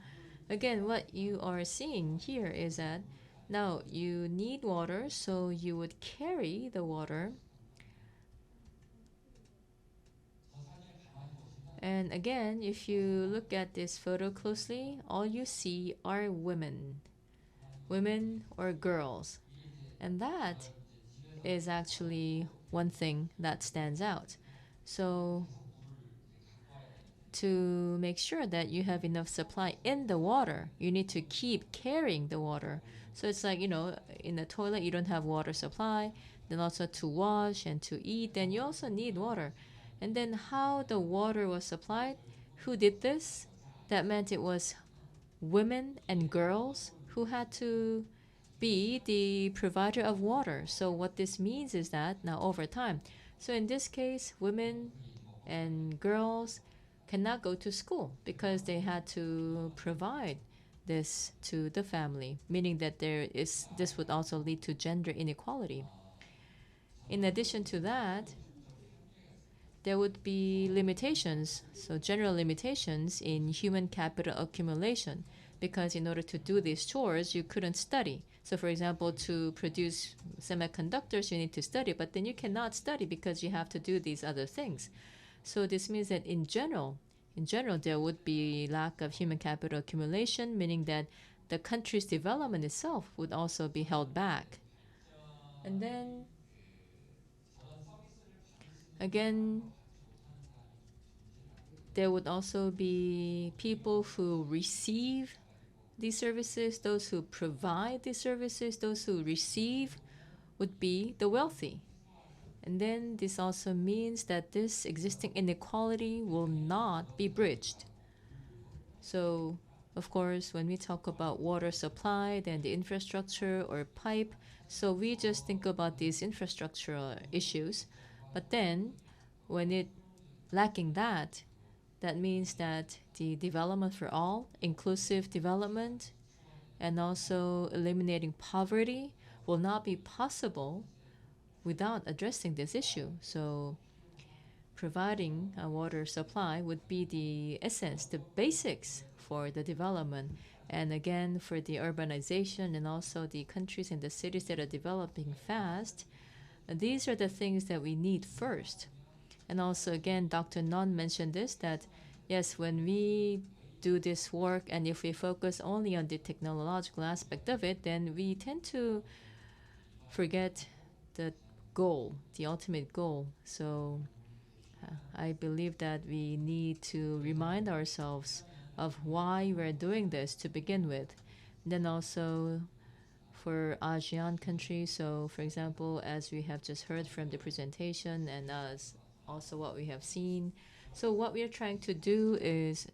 again, what you are seeing here is that now you need water, so you would carry the water. And again, if you look at this photo closely, all you see are women or girls. And that is actually one thing that stands out. So to make sure that you have enough supply in the water, you need to keep carrying the water. So it's like, in the toilet, you don't have water supply. Then also to wash and to eat, then you also need water. And then how the water was supplied, who did this? That meant it was women and girls who had to be the provider of water. So what this means is that now over time, so in this case, women and girls cannot go to school because they had to provide this to the family, meaning that this would also lead to gender inequality. In addition to that, there would be limitations, so general limitations in human capital accumulation, because in order to do these chores, you couldn't study. So for example, to produce semiconductors, you need to study, but then you cannot study because you have to do these other things. So this means that in general, there would be lack of human capital accumulation, meaning that the country's development itself would also be held back. And then again, there would also be people who receive these services, those who provide these services, those who receive would be the wealthy. And then this also means that this existing inequality will not be bridged. So, of course, when we talk about water supply, then the infrastructure or pipe, so we just think about these infrastructural issues. But then, when it lacking that means that the development for all, inclusive development, and also eliminating poverty will not be possible without addressing this issue. So providing a water supply would be the essence, the basics for the development. And again, for the urbanization and also the countries and the cities that are developing fast, these are the things that we need first. And also, again, Dr. Non mentioned this, that yes, when we do this work and if we focus only on the technological aspect of it, then we tend to forget the goal, the ultimate goal. So I believe that we need to remind ourselves of why we're doing this to begin with. Then also for ASEAN countries, so for example, as we have just heard from the presentation and as also what we have seen, so what we are trying to do is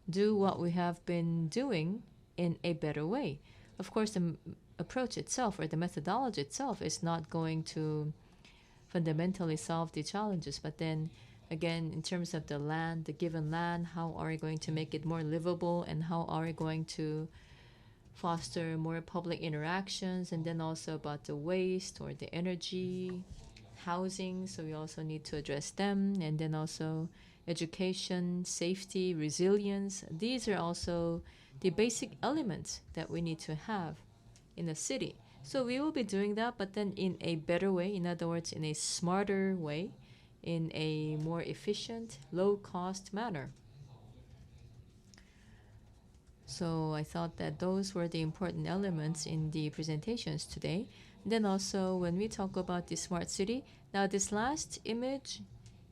do what we have been doing in a better way. Of course, the approach itself or the methodology itself is not going to fundamentally solve the challenges, but then again, in terms of the land, the given land, how are we going to make it more livable and how are we going to foster more public interactions, and then also about the waste or the energy, housing, so we also need to address them, and then also education, safety, resilience. These are also the basic elements that we need to have in a city. So we will be doing that, but then in a better way, in other words, in a smarter way, in a more efficient, low-cost manner. So I thought that those were the important elements in the presentations today. Then also when we talk about the smart city, now this last image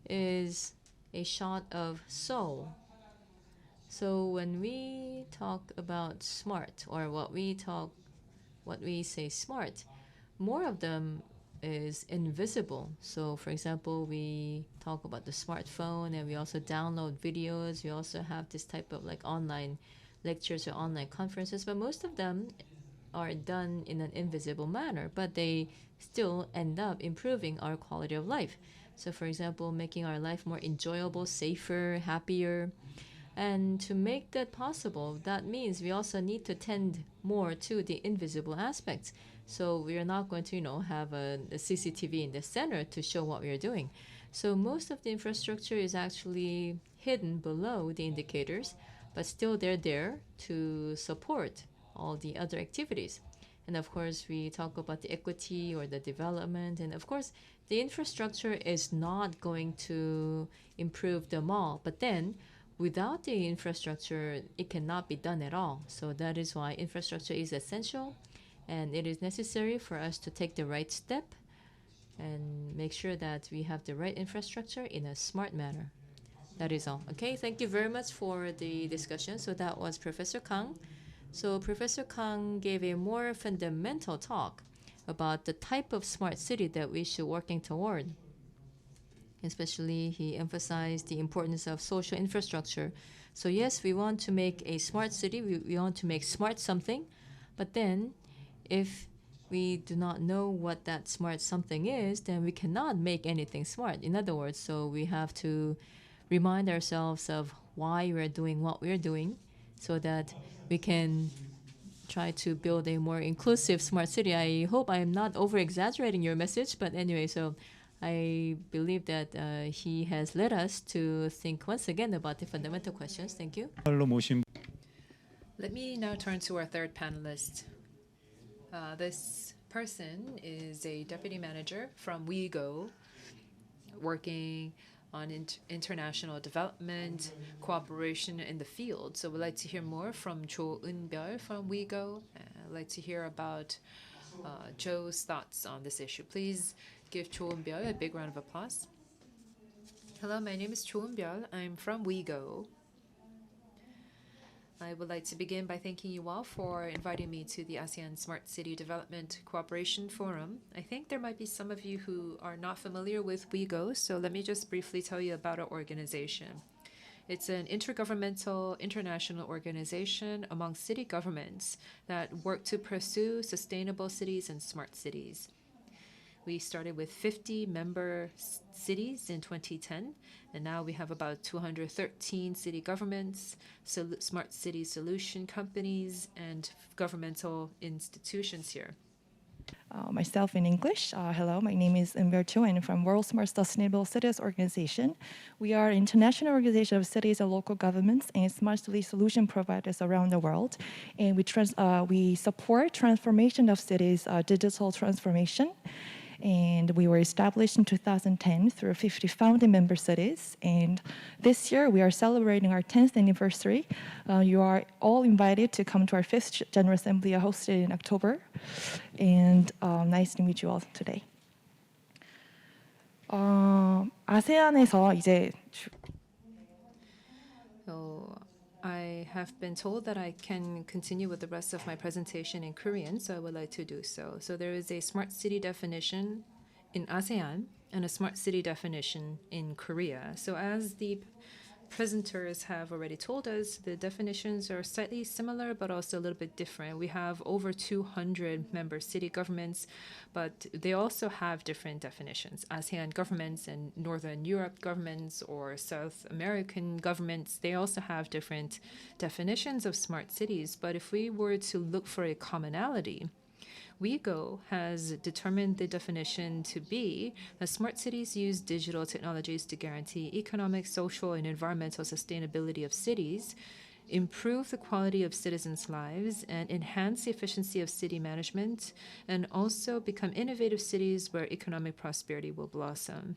is a shot of Seoul. So when we talk about smart, or what we say smart, more of them is invisible. So for example, we talk about the smartphone and we also download videos. We also have this type of like online lectures or online conferences, but most of them are done in an invisible manner, but they still end up improving our quality of life. So for example, making our life more enjoyable, safer, happier. And to make that possible, that means we also need to tend more to the invisible aspects. So we are not going to, have a CCTV in the center to show what we are doing. So most of the infrastructure is actually hidden below the indicators, but still they're there to support all the other activities. And of course, we talk about the equity or the development. And of course, the infrastructure is not going to improve them all. But then, without the infrastructure, it cannot be done at all. So that is why infrastructure is essential. And it is necessary for us to take the right step and make sure that we have the right infrastructure in a smart manner. That is all. Okay, thank you very much for the discussion. So that was Professor Kang. So Professor Kang gave a more fundamental talk about the type of smart city that we should working toward. Especially, he emphasized the importance of social infrastructure. So yes, we want to make a smart city. We want to make smart something. But then, if we do not know what that smart something is, then we cannot make anything smart. In other words, so we have to remind ourselves of why we're doing what we're doing so that we can try to build a more inclusive smart city. I hope I am not over-exaggerating your message, but anyway, so I believe that he has led us to think once again about the fundamental questions. Thank you. Let me now turn to our third panelist. This person is a deputy manager from WeGo, working on international development, cooperation in the field. So we'd like to hear more from Cho Eun-byul from WeGo. I'd like to hear about Joe's thoughts on this issue. Please give Cho Eun-byul a big round of applause. Hello, my name is Cho Eun-byul. I'm from WeGo. I would like to begin by thanking you all for inviting me to the ASEAN Smart City Development Cooperation Forum. I think there might be some of you who are not familiar with WeGo, so let me just briefly tell you about our organization. It's an intergovernmental international organization among city governments that work to pursue sustainable cities and smart cities. We started with 50 member cities in 2010, and now we have about 213 city governments, smart city solution companies, and governmental institutions here. Myself in English. Hello, my name is Umber Cho, and I'm from World Smart Sustainable Cities Organization. We are an international organization of cities and local governments and smart city solution providers around the world. And we support transformation of cities, digital transformation. And we were established in 2010 through 50 founding member cities. And this year we are celebrating our 10th anniversary. You are all invited to come to our 5th General Assembly hosted in October. And nice to meet you all today. 아세안에서 이제 So I have been told that I can continue with the rest of my presentation in Korean, so I would like to do so. So there is a smart city definition in ASEAN and a smart city definition in Korea. So as the presenters have already told us, the definitions are slightly similar but also a little bit different. We have over 200 member city governments, but they also have different definitions. ASEAN governments and Northern Europe governments or South American governments, they also have different definitions of smart cities. But if we were to look for a commonality, WeGo has determined the definition to be that smart cities use digital technologies to guarantee economic, social, and environmental sustainability of cities, improve the quality of citizens' lives, and enhance the efficiency of city management, and also become innovative cities where economic prosperity will blossom.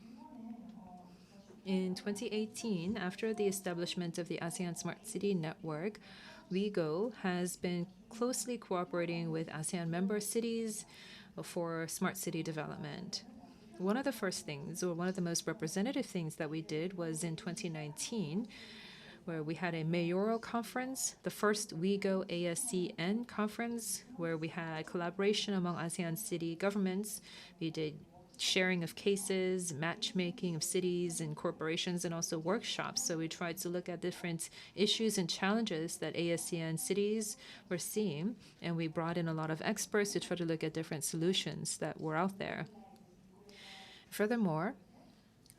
In 2018, after the establishment of the ASEAN Smart City Network, WeGo has been closely cooperating with ASEAN member cities for smart city development. One of the first things, or one of the most representative things that we did was in 2019, where we had a mayoral conference, the first WeGo ASCN conference, where we had collaboration among ASEAN city governments. We did sharing of cases, matchmaking of cities and corporations, and also workshops. So we tried to look at different issues and challenges that ASEAN cities were seeing, and we brought in a lot of experts to try to look at different solutions that were out there. Furthermore,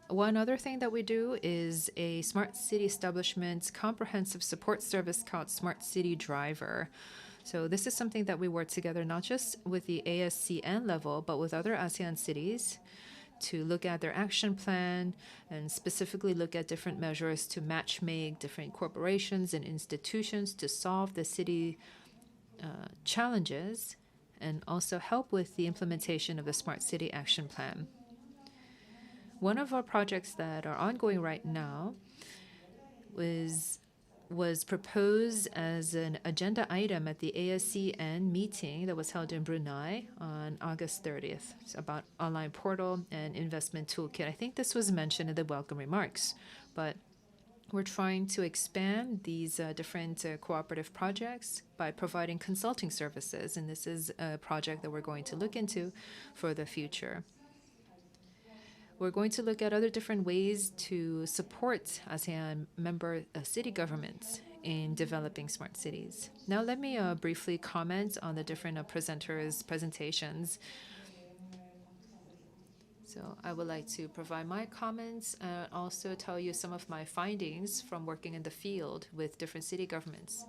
one other thing that we do is a smart city establishment comprehensive support service called Smart City Driver. So this is something that we work together not just with the ASCN level, but with other ASEAN cities to look at their action plan and specifically look at different measures to matchmake different corporations and institutions to solve the city challenges and also help with the implementation of the Smart City Action Plan. One of our projects that are ongoing right now was proposed as an agenda item at the ASCN meeting that was held in Brunei on August 30th. It's about online portal and investment toolkit. I think this was mentioned in the welcome remarks, but we're trying to expand these different cooperative projects by providing consulting services, and this is a project that we're going to look into for the future. We're going to look at other different ways to support ASEAN member city governments in developing smart cities. Now let me briefly comment on the different presenters' presentations. So I would like to provide my comments and also tell you some of my findings from working in the field with different city governments.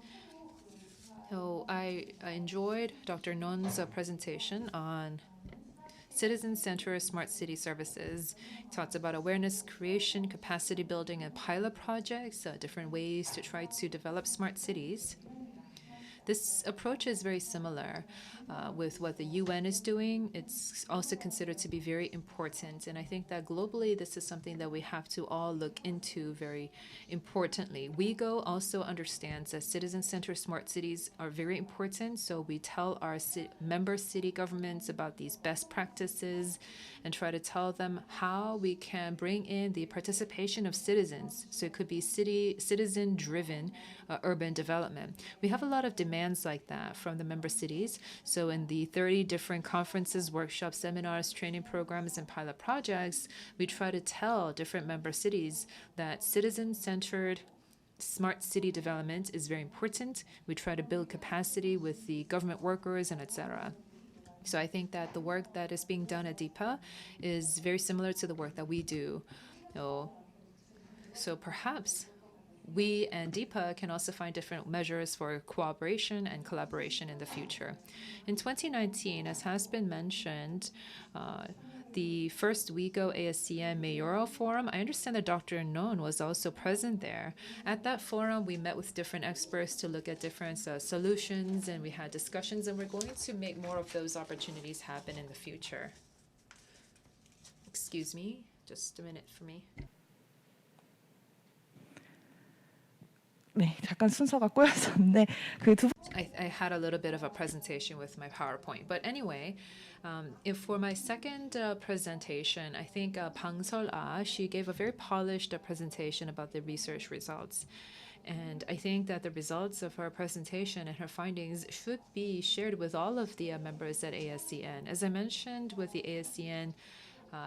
So I enjoyed Dr. Non's presentation on citizen-centered smart city services. It talks about awareness creation, capacity building, and pilot projects, different ways to try to develop smart cities. This approach is very similar with what the UN is doing. It's also considered to be very important. And I think that globally, this is something that we have to all look into very importantly. WeGo also understands that citizen-centered smart cities are very important. So we tell our member city governments about these best practices and try to tell them how we can bring in the participation of citizens. So it could be citizen-driven urban development. We have a lot of demands like that from the member cities. So in the 30 different conferences, workshops, seminars, training programs, and pilot projects, we try to tell different member cities that citizen-centered smart city development is very important. We try to build capacity with the government workers and etc. So I think that the work that is being done at DIPA is very similar to the work that we do. So perhaps we and DEPA can also find different measures for cooperation and collaboration in the future. In 2019, as has been mentioned, the first WIGO ASCN Mayoral Forum, I understand that Dr. Non was also present there. At that forum, we met with different experts to look at different solutions, and we had discussions, and we're going to make more of those opportunities happen in the future. Excuse me, just a minute for me. 네, 잠깐 순서가 꼬였었는데 I had a little bit of a presentation with my PowerPoint. But anyway, if for my second presentation, I think Bang Sol-ah, she gave a very polished presentation about the research results. And I think that the results of her presentation and her findings should be shared with all of the members at ASCN. As I mentioned with the ASCN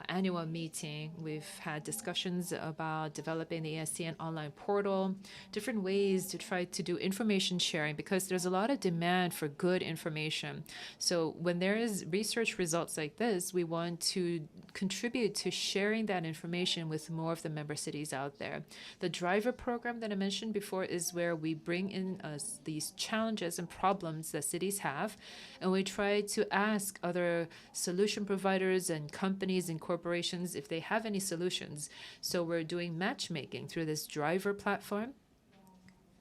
annual meeting, we've had discussions about developing the ASCN online portal, different ways to try to do information sharing, because there's a lot of demand for good information. So when there is research results like this, we want to contribute to sharing that information with more of the member cities out there. The driver program that I mentioned before is where we bring in these challenges and problems that cities have, and we try to ask other solution providers and companies and corporations if they have any solutions. So we're doing matchmaking through this driver platform.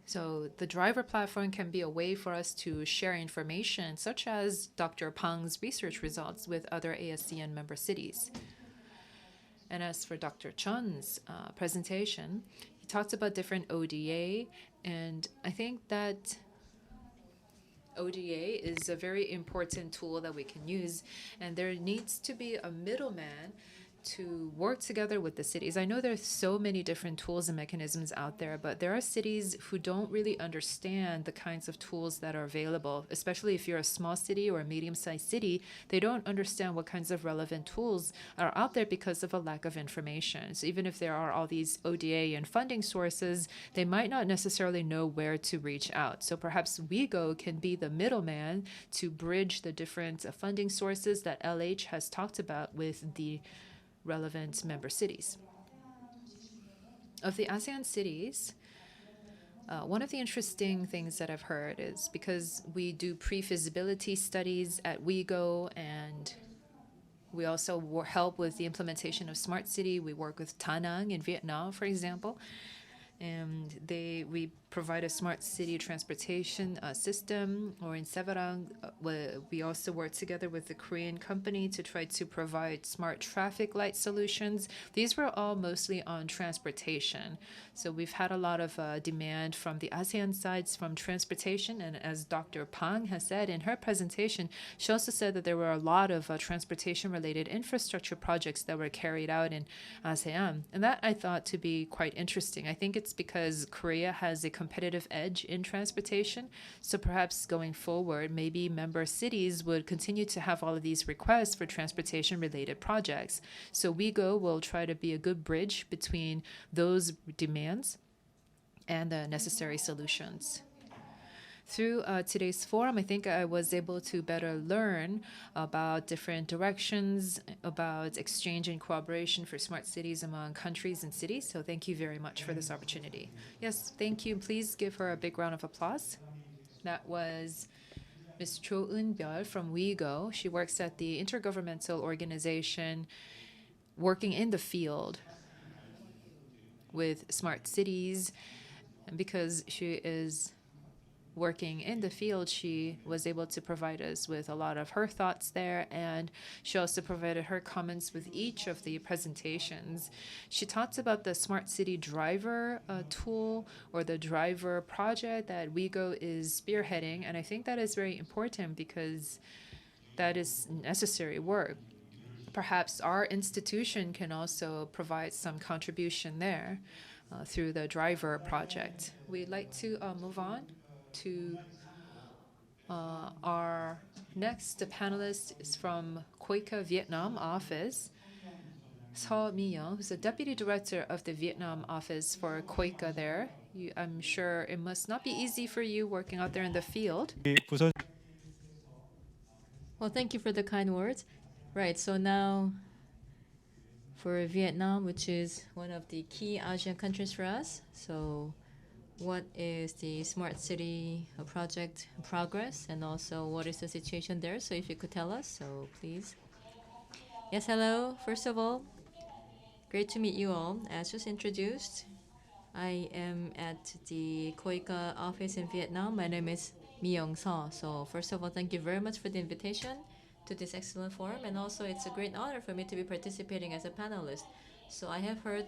So the driver platform can be a way for us to share information, such as Dr. Pang's research results, with other ASEAN member cities. And as for Dr. Chun's presentation, he talked about different ODA, and I think that ODA is a very important tool that we can use, and there needs to be a middleman to work together with the cities. I know there's so many different tools and mechanisms out there, but there are cities who don't really understand the kinds of tools that are available, especially if you're a small city or a medium-sized city. They don't understand what kinds of relevant tools are out there because of a lack of information. So even if there are all these ODA and funding sources, they might not necessarily know where to reach out. So perhaps WIGO can be the middleman to bridge the different funding sources that LH has talked about with the relevant member cities. Of the ASEAN cities, one of the interesting things that I've heard is because we do pre-feasibility studies at WIGO, and we also help with the implementation of Smart City. We work with Da Nang in Vietnam, for example, and we provide a smart city transportation system. Or in Sevarang, we also work together with the Korean company to try to provide smart traffic light solutions. These were all mostly on transportation. So we've had a lot of demand from the ASEAN sides from transportation. And as Dr. Pang has said in her presentation, she also said that there were a lot of transportation-related infrastructure projects that were carried out in ASEAN. And that I thought to be quite interesting. I think it's because Korea has a competitive edge in transportation. So perhaps going forward, maybe member cities would continue to have all of these requests for transportation-related projects. So WIGO will try to be a good bridge between those demands and the necessary solutions. Through today's forum, I think I was able to better learn about different directions, about exchange and cooperation for smart cities among countries and cities. So thank you very much for this opportunity. Yes, thank you. Please give her a big round of applause. That was Ms. Cho Eun-byul from WIGO. She works at the intergovernmental organization working in the field with smart cities. And because she is working in the field, she was able to provide us with a lot of her thoughts there, and she also provided her comments with each of the presentations. She talked about the Smart City Driver tool, or the driver project that WIGO is spearheading, and I think that is very important because that is necessary work. Perhaps our institution can also provide some contribution there through the driver project. We'd like to move on to our next panelist is from KOICA Vietnam office, Seo Mi-young, who's the deputy director of the Vietnam office for KOICA there. I'm sure it must not be easy for you working out there in the field. Well, thank you for the kind words. Right, so now for Vietnam, which is one of the key ASEAN countries for us. So what is the smart city project progress and also what is the situation there. So if you could tell us, so please. Yes, hello. First of all, great to meet you all. As just introduced, I am at the KOICA office in Vietnam. My name is Mi Young So. So first of all, thank you very much for the invitation to this excellent forum, and also it's a great honor for me to be participating as a panelist. So I have heard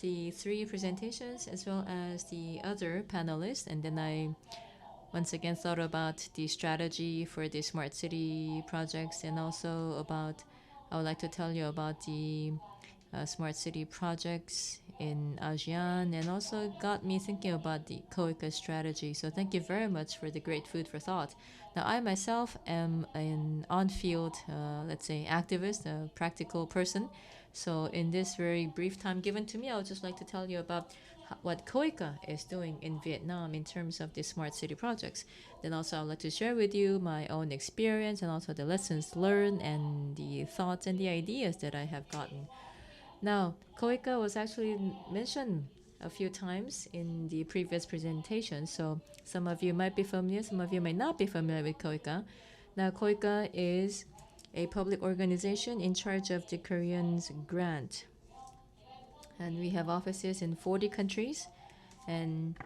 the three presentations as well as the other panelists, and then I once again thought about the strategy for the smart city projects, and also about I would like to tell you about the smart city projects in ASEAN, and also got me thinking about the COICA strategy. So thank you very much for the great food for thought. Now I myself am an on-field, let's say, activist, a practical person. So in this very brief time given to me, I would just like to tell you about what COICA is doing in Vietnam in terms of the smart city projects. Then also I would like to share with you my own experience and also the lessons learned and the thoughts and the ideas that I have gotten. Now, COICA was actually mentioned a few times in the previous presentation, so some of you might be familiar, some of you may not be familiar with COICA. Now, COICA is a public organization in charge of the Koreans' grant. And we have offices in 40 countries, and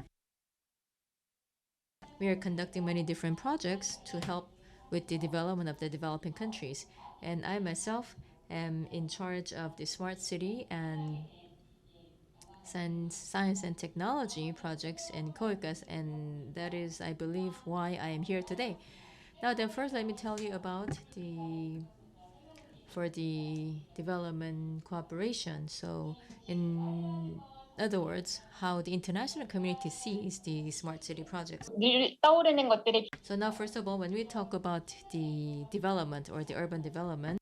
we are conducting many different projects to help with the development of the developing countries. And I myself am in charge of the smart city and science and technology projects in COICAS, and that is, I believe, why I am here today. Now, then, first, let me tell you about the development cooperation. So, in other words, how the international community sees the smart city projects. So now, first of all, when we talk about the development or the urban development,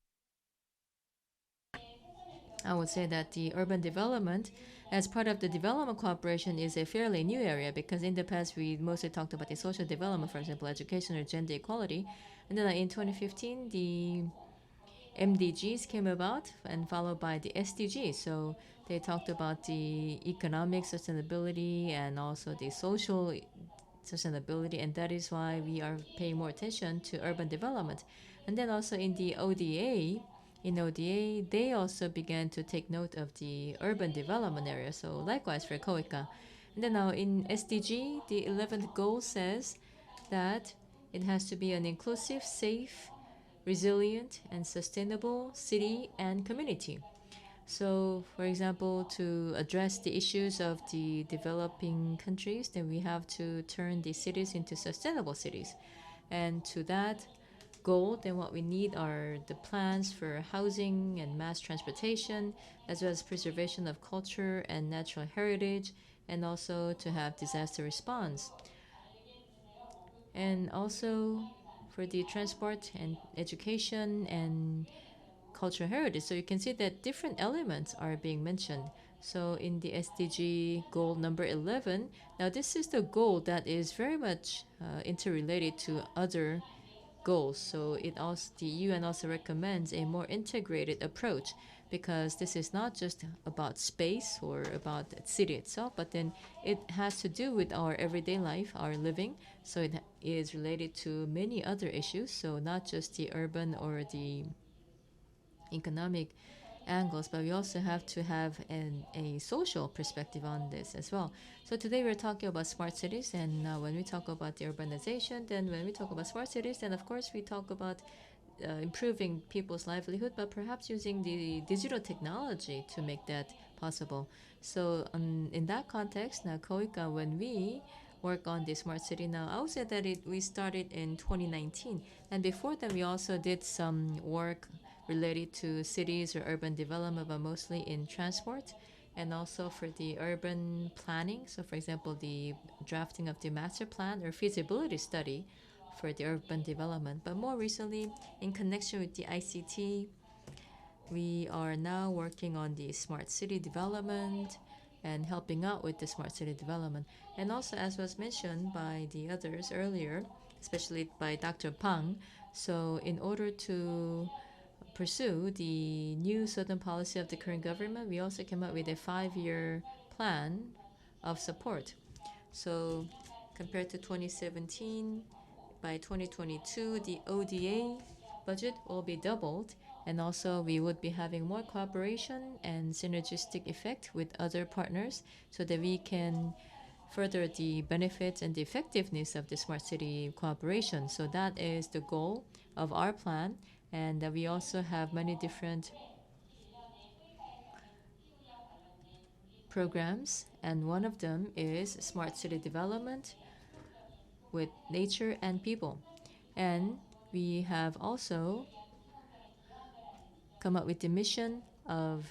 I would say that the urban development as part of the development cooperation is a fairly new area, because in the past we mostly talked about the social development, for example, education or gender equality. And then in 2015, the MDGs came about and followed by the SDGs. So they talked about the economic sustainability and also the social sustainability, and that is why we are paying more attention to urban development. And then also in the ODA, they also began to take note of the urban development area. So likewise for COICA. And then now in SDG, the 11th goal says that it has to be an inclusive, safe, resilient, and sustainable city and community. So, for example, to address the issues of the developing countries, then we have to turn the cities into sustainable cities. And to that goal, then what we need are the plans for housing and mass transportation, as well as preservation of culture and natural heritage, and also to have disaster response. And also for the transport and education and cultural heritage. So you can see that different elements are being mentioned. So in the SDG goal number 11, now this is the goal that is very much interrelated to other goals. So the UN also recommends a more integrated approach, because this is not just about space or about the city itself, but then it has to do with our everyday life, our living. So it is related to many other issues. So not just the urban or the economic angles, but we also have to have a social perspective on this as well. So today we're talking about smart cities, and when we talk about the urbanization, then when we talk about smart cities, then of course we talk about improving people's livelihood, but perhaps using the digital technology to make that possible. So in that context, now COICA, when we work on the smart city now, I would say that we started in 2019, and before that we also did some work related to cities or urban development, but mostly in transport and also for the urban planning. So for example, the drafting of the master plan or feasibility study for the urban development. But more recently, in connection with the ICT, we are now working on the smart city development and helping out with the smart city development. And also, as was mentioned by the others earlier, especially by Dr. Pang, so in order to pursue the new southern policy of the current government, we also came up with a 5-year plan of support. So compared to 2017, by 2022, the ODA budget will be doubled, and also we would be having more cooperation and synergistic effect with other partners so that we can further the benefits and the effectiveness of the smart city cooperation. So that is the goal of our plan, and we also have many different programs, and one of them is smart city development with nature and people. And we have also come up with the mission of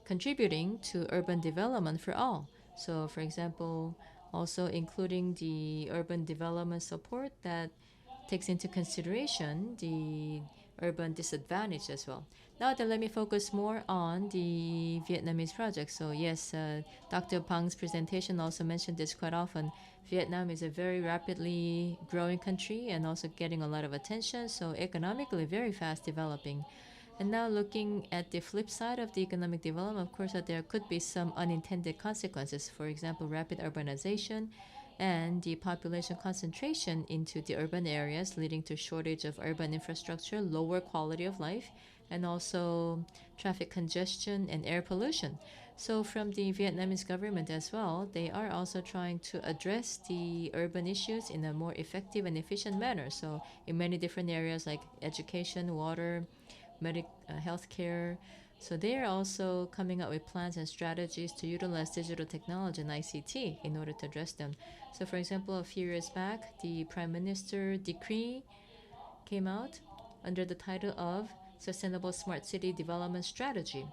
contributing to urban development for all. So, for example, also including the urban development support that takes into consideration the urban disadvantage as well. Now then, let me focus more on the Vietnamese project. So yes, Dr. Pang's presentation also mentioned this quite often. Vietnam is a very rapidly growing country and also getting a lot of attention, so economically very fast developing. And now looking at the flip side of the economic development, of course, that there could be some unintended consequences. For example, rapid urbanization and the population concentration into the urban areas, leading to shortage of urban infrastructure, lower quality of life, and also traffic congestion and air pollution. So from the Vietnamese government as well, they are also trying to address the urban issues in a more effective and efficient manner. So in many different areas like education, water, healthcare. So they are also coming up with plans and strategies to utilize digital technology and ICT in order to address them. So for example, a few years back, the Prime Minister decree came out under the title of Sustainable Smart City Development Strategy.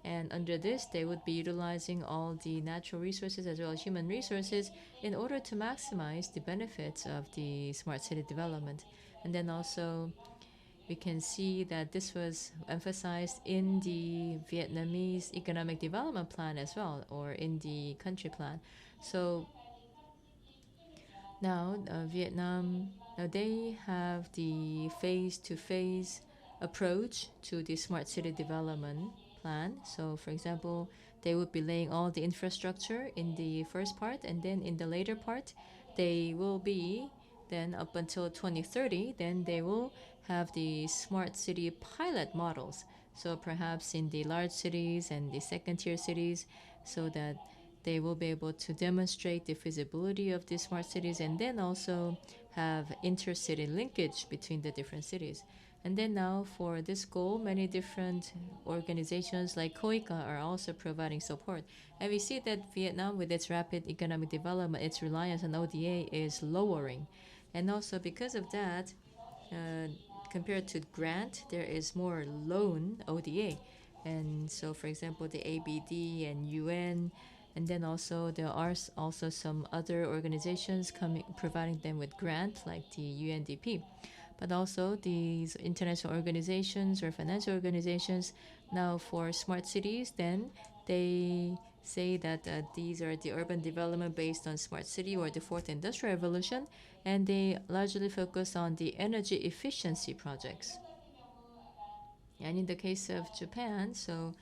And under this, they would be utilizing all the natural resources as well as human resources in order to maximize the benefits of the smart city development. And then also we can see that this was emphasized in the Vietnamese economic development plan as well, or in the country plan. So now Vietnam, now they have the phase-to-phase approach to the smart city development plan. So for example, they would be laying all the infrastructure in the first part, and then in the later part, they will be then up until 2030, then they will have the smart city pilot models. So perhaps in the large cities and the second tier cities, so that they will be able to demonstrate the feasibility of these smart cities and then also have intercity linkage between the different cities. And then now for this goal, many different organizations like COICA are also providing support. And we see that Vietnam, with its rapid economic development, its reliance on ODA is lowering. And also because of that, compared to grant, there is more loan ODA. And so, for example, the ABD and UN, and then also there are also some other organizations providing them with grant, like the UNDP. But also these international organizations or financial organizations, now for smart cities, then they say that these are the urban development based on smart city or the fourth industrial revolution, and they largely focus on the energy efficiency projects. And in the case of Japan, so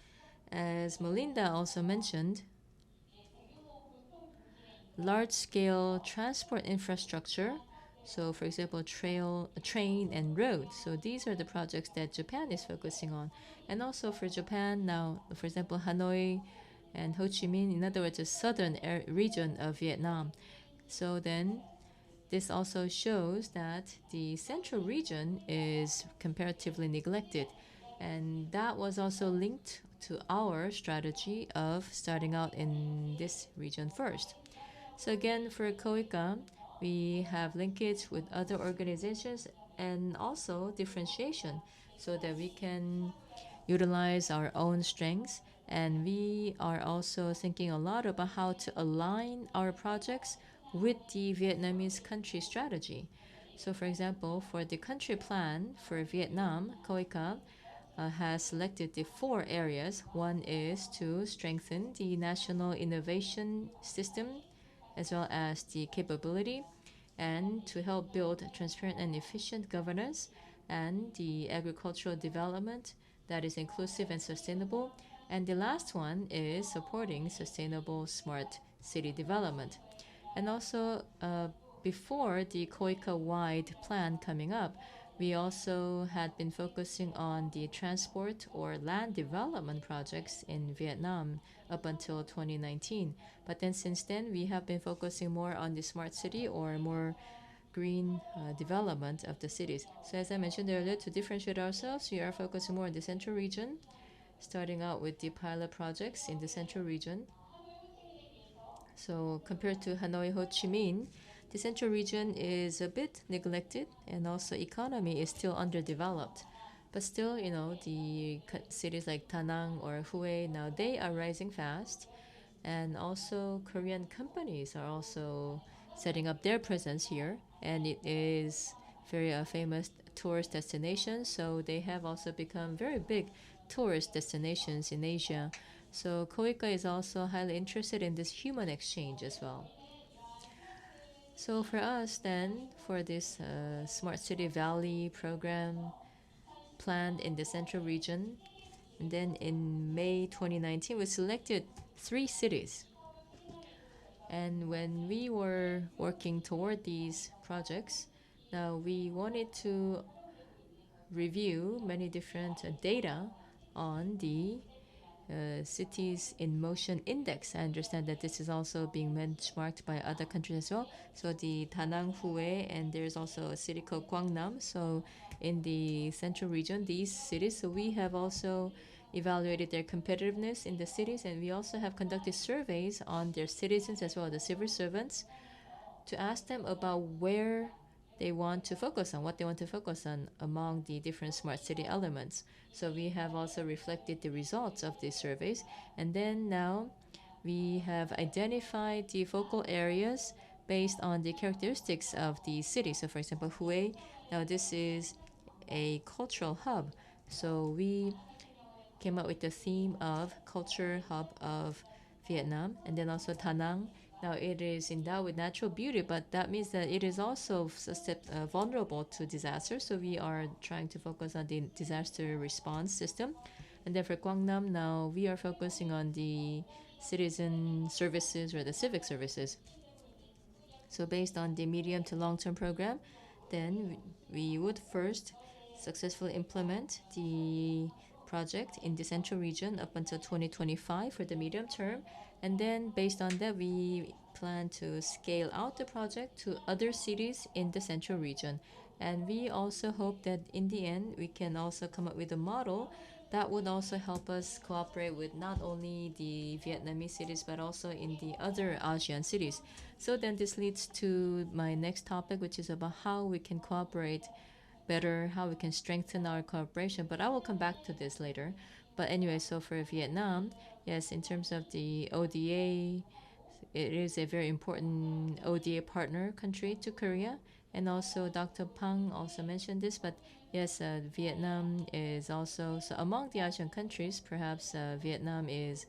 as Melinda also mentioned, large-scale transport infrastructure, so for example train and road, so these are the projects that Japan is focusing on. And also for Japan now, for example, Hanoi and Ho Chi Minh, in other words the southern region of Vietnam. So then this also shows that the central region is comparatively neglected, and that was also linked to our strategy of starting out in this region first. So again, for COICA, we have linkage with other organizations and also differentiation so that we can utilize our own strengths. And we are also thinking a lot about how to align our projects with the Vietnamese country strategy. So for example, for the country plan for Vietnam, COICA has selected the 4 areas. One is to strengthen the national innovation system as well as the capability, and to help build transparent and efficient governance, and the agricultural development that is inclusive and sustainable. And the last one is supporting sustainable smart city development. And also, before the COICA-wide plan coming up, we also had been focusing on the transport or land development projects in Vietnam up until 2019. But then since then, we have been focusing more on the smart city or more green development of the cities. So as I mentioned earlier, to differentiate ourselves, we are focusing more on the central region, starting out with the pilot projects in the central region. So compared to Hanoi, Ho Chi Minh, the central region is a bit neglected, and also economy is still underdeveloped. But still, the cities like Da Nang or Hue, now they are rising fast. And also Korean companies are also setting up their presence here. And it is very famous tourist destination. So they have also become very big tourist destinations in Asia. So KOICA is also highly interested in this human exchange as well. So for us then, for this Smart City Valley program planned in the central region, and then in May 2019, we selected 3 cities. And when we were working toward these projects, now we wanted to review many different data on the Cities in Motion Index. I understand that this is also being benchmarked by other countries as well. So the Da Nang, Hue, and there's also a city called Gwangnam. So in the central region, these cities, so we have also evaluated their competitiveness in the cities, and we also have conducted surveys on their citizens as well as the civil servants to ask them about where they want to focus on, what they want to focus on among the different smart city elements. So we have also reflected the results of these surveys. And then now we have identified the focal areas based on the characteristics of the city. So for example, Hue, now this is a cultural hub. So we came up with the theme of culture hub of Vietnam. And then also Da Nang. Now it is endowed with natural beauty, but that means that it is also vulnerable to disaster. So we are trying to focus on the disaster response system. And then for Gwangnam, now we are focusing on the citizen services or the civic services. So based on the medium to long-term program, then we would first successfully implement the project in the central region up until 2025 for the medium term. And then based on that, we plan to scale out the project to other cities in the central region. And we also hope that in the end, we can also come up with a model that would also help us cooperate with not only the Vietnamese cities, but also in the other ASEAN cities. So then this leads to my next topic, which is about how we can cooperate better, how we can strengthen our cooperation. But I will come back to this later. But anyway, so for Vietnam, yes, in terms of the ODA, it is a very important ODA partner country to Korea. And also Dr. Pang also mentioned this, but yes, Vietnam is also, so among the ASEAN countries, perhaps Vietnam is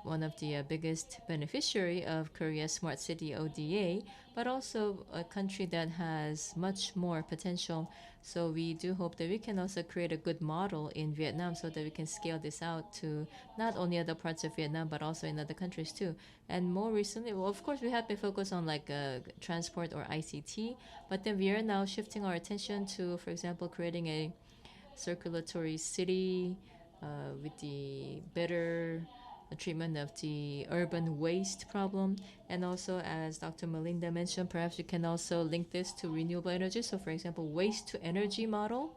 one of the biggest beneficiary of Korea's Smart City ODA, but also a country that has much more potential. So we do hope that we can also create a good model in Vietnam so that we can scale this out to not only other parts of Vietnam, but also in other countries too. And more recently, well, of course, we have been focused on like transport or ICT, but then we are now shifting our attention to, for example, creating a circulatory city with the better treatment of the urban waste problem. And also, as Dr. Melinda mentioned, perhaps we can also link this to renewable energy. So for example, waste to energy model.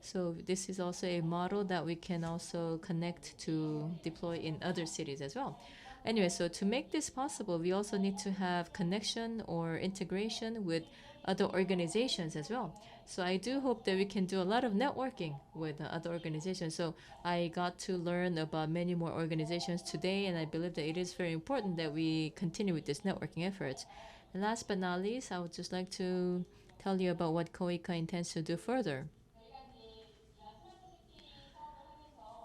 So this is also a model that we can also connect to deploy in other cities as well. Anyway, so to make this possible, we also need to have connection or integration with other organizations as well. So I do hope that we can do a lot of networking with other organizations. So I got to learn about many more organizations today, and I believe that it is very important that we continue with this networking efforts. And last but not least, I would just like to tell you about what KOICA intends to do further.